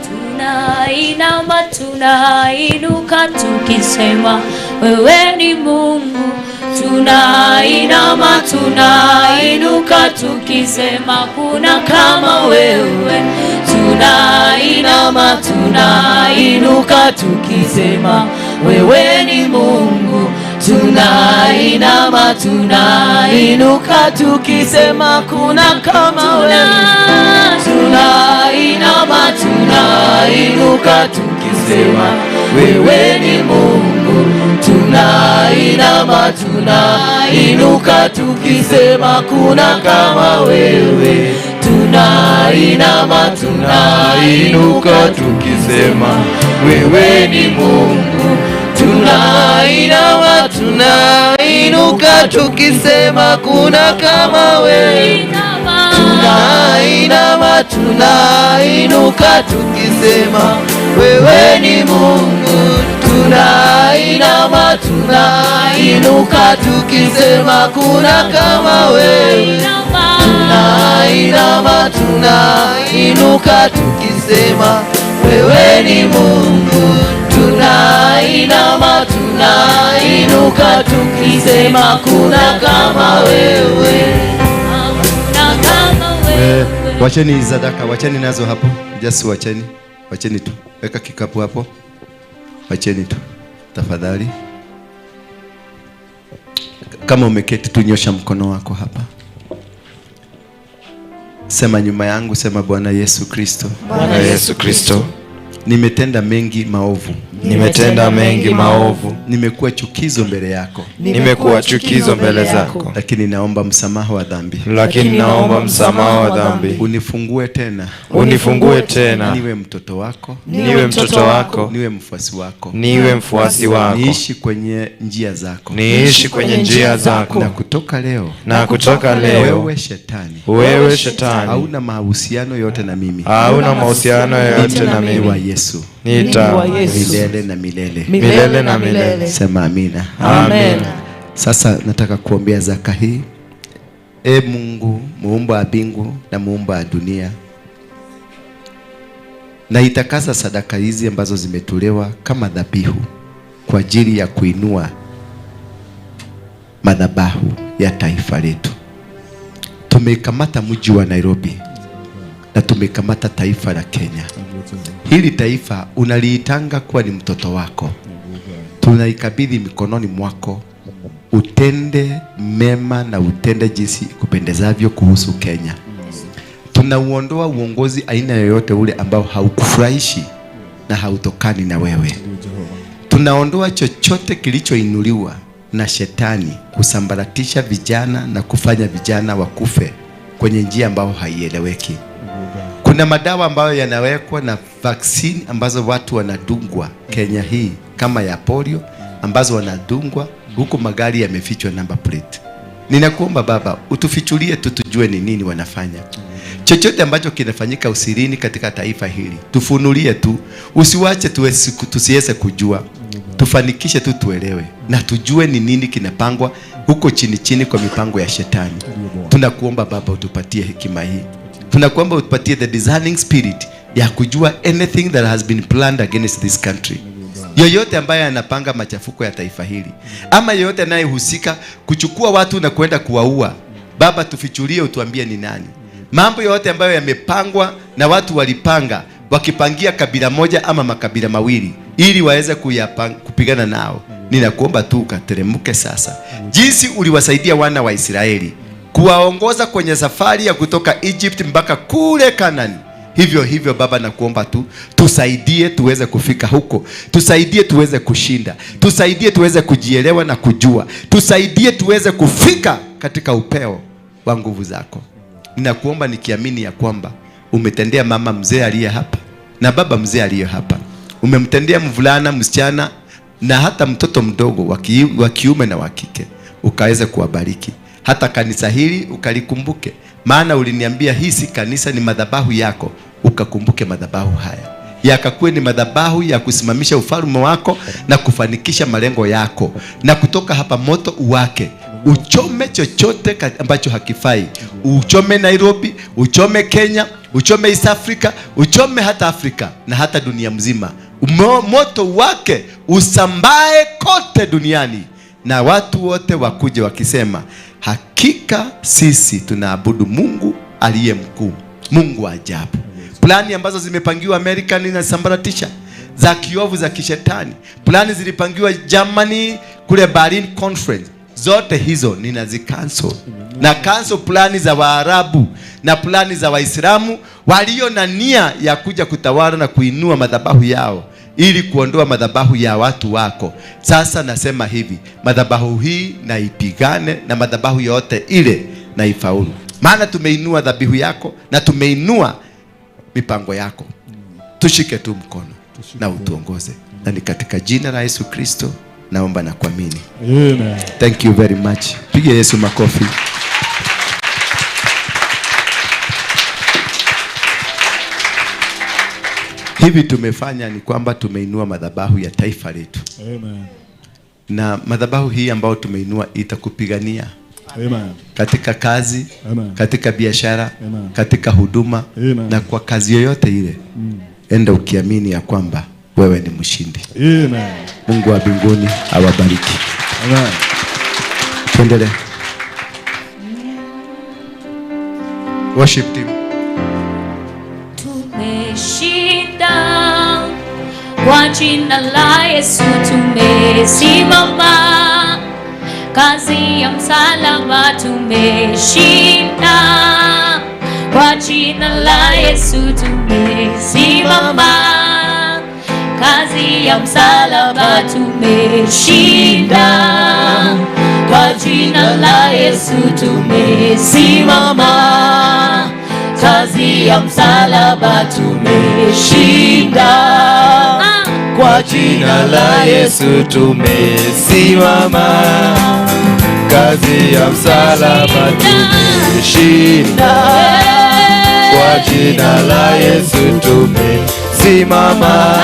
Tunainama, tunainuka tukisema wewe ni Mungu. Tunainama, tunainuka tukisema kuna kama wewe. Tunainama, tunainuka tukisema wewe ni Mungu. Tunainama, tunainuka tukisema kuna kama wewe. Tunainama, tunainuka tukisema wewe ni Mungu. Tunainama, tunainuka tukisema kuna kama wewe. Tunainama, tunainuka tukisema wewe ni Mungu. Tunainama, tunainuka tukisema kuna kama wewe. Tunainama, tunainuka tukisema wewe ni Mungu. Tunainama, tunainuka tukisema kuna kama wewe. Tunainama, tunainuka tukisema wewe ni Mungu. Tunainama, tunainuka tukisema kuna kama wewe. Wacheni sadaka, wacheni nazo hapo. Just wacheni tu. Weka kikapu hapo. Wacheni tu tafadhali. Kama umeketi, tunyosha mkono wako hapa. Sema nyuma yangu, sema Bwana Yesu Kristo. Bwana Yesu Kristo, nimetenda mengi maovu. Nimetenda mengi maovu. Nimekuwa chukizo mbele yako. Nimekuwa chukizo mbele zako. Lakini naomba msamaha wa dhambi. Lakini naomba msamaha wa dhambi. Unifungue tena. Unifungue tena. Niwe mtoto wako. Niwe mtoto wako. Niwe mfuasi wako. Niwe mfuasi wako. Niishi kwenye njia zako. Niishi kwenye njia zako. Na kutoka leo. Na kutoka leo. Wewe shetani. Wewe shetani. Hauna mahusiano yote na mimi. Hauna mahusiano yote na mimi. Wa Yesu. Nita milele na milele. Milele na milele. Sema amina. Amen. Sasa nataka kuombea zaka hii. Mungu muumba wa mbingu na muumba wa dunia, na itakasa sadaka hizi ambazo zimetolewa kama dhabihu kwa ajili ya kuinua madhabahu ya taifa letu. Tumekamata mji wa Nairobi na tumekamata taifa la Kenya. Hili taifa unaliitanga kuwa ni mtoto wako. Tunaikabidhi mikononi mwako. Utende mema na utende jinsi kupendezavyo kuhusu Kenya. Tunauondoa uongozi aina yoyote ule ambao haukufurahishi na hautokani na wewe. Tunaondoa chochote kilichoinuliwa na shetani kusambaratisha vijana na kufanya vijana wakufe kwenye njia ambayo haieleweki. Kuna madawa ambayo yanawekwa na vaccine ambazo watu wanadungwa Kenya hii kama ya polio, ambazo wanadungwa huku magari yamefichwa number plate. Ninakuomba Baba, utufichulie tu tujue ni nini wanafanya. Chochote ambacho kinafanyika usirini katika taifa hili, tufunulie tu. Usiwache tusiweze kujua. Tufanikishe tu tuelewe na tujue ni nini kinapangwa huko chini chini kwa mipango ya shetani. Tunakuomba Baba, utupatie hekima hii. Tunakuomba utupatie the discerning spirit ya kujua anything that has been planned against this country. Yoyote ambaye anapanga machafuko ya taifa hili, ama yoyote anayehusika kuchukua watu na kwenda kuwaua, Baba tufichulie, utuambie ni nani. Mambo yote ambayo yamepangwa na watu walipanga, wakipangia kabila moja ama makabila mawili ili waweze kupigana nao, ninakuomba tu ukateremke sasa. Jinsi uliwasaidia wana wa Israeli kuwaongoza kwenye safari ya kutoka Egypt mpaka kule Kanani, hivyo hivyo Baba nakuomba tu tusaidie tuweze kufika huko. Tusaidie tuweze kushinda. Tusaidie tuweze kujielewa na kujua. Tusaidie tuweze kufika katika upeo wa nguvu zako. Ninakuomba nikiamini ya kwamba umetendea mama mzee aliye hapa na baba mzee aliye hapa. Umemtendea mvulana, msichana na hata mtoto mdogo wa kiume na wa kike. Ukaweze kuwabariki. Hata kanisa hili ukalikumbuke. Maana uliniambia hii si kanisa, ni madhabahu yako. Ukakumbuke madhabahu haya, yakakuwe ni madhabahu ya kusimamisha ufalme wako na kufanikisha malengo yako. Na kutoka hapa moto uwake, uchome chochote ambacho hakifai. Uchome Nairobi, uchome Kenya, uchome East Africa, uchome hata Afrika na hata dunia mzima. Moto wake usambae kote duniani, na watu wote wakuje wakisema, hakika sisi tunaabudu Mungu aliye mkuu, Mungu wa ajabu. Plani ambazo zimepangiwa Amerika ninasambaratisha, za kiovu za kishetani. Plani zilipangiwa Germany kule Berlin conference, zote hizo ninazicancel. Na cancel plani za Waarabu na plani za Waislamu walio na nia ya kuja kutawala na kuinua madhabahu yao ili kuondoa madhabahu ya watu wako. Sasa nasema hivi, madhabahu hii na ipigane, na madhabahu yote ile na ifaulu. Maana tumeinua dhabihu yako na tumeinua mipango yako. Tushike tu mkono na utuongoze. Na ni katika jina la Yesu Kristo naomba na kuamini. Amen. Thank you very much. Pigie Yesu makofi. Hivi tumefanya ni kwamba tumeinua madhabahu ya taifa letu. Amen. Na madhabahu hii ambayo tumeinua itakupigania. Amen. Katika kazi, Amen. katika biashara, Amen. katika huduma, Amen. na kwa kazi yoyote ile. Enda ukiamini ya kwamba wewe ni mshindi. Amen. Mungu wa mbinguni awabariki. Amen. Tuendelee. Worship team. Tumeshinda kwa jina la Yesu, tumesimama kazi ya msalaba tumeshinda, kwa jina la Yesu tumesimama, kazi ya msalaba tumeshinda, kwa jina la Yesu tumesimama, kazi ya msalaba tumeshinda, Kwa jina la Yesu tumesimama, kazi ya msalaba tumeshinda. Kwa jina la Yesu tumesimama.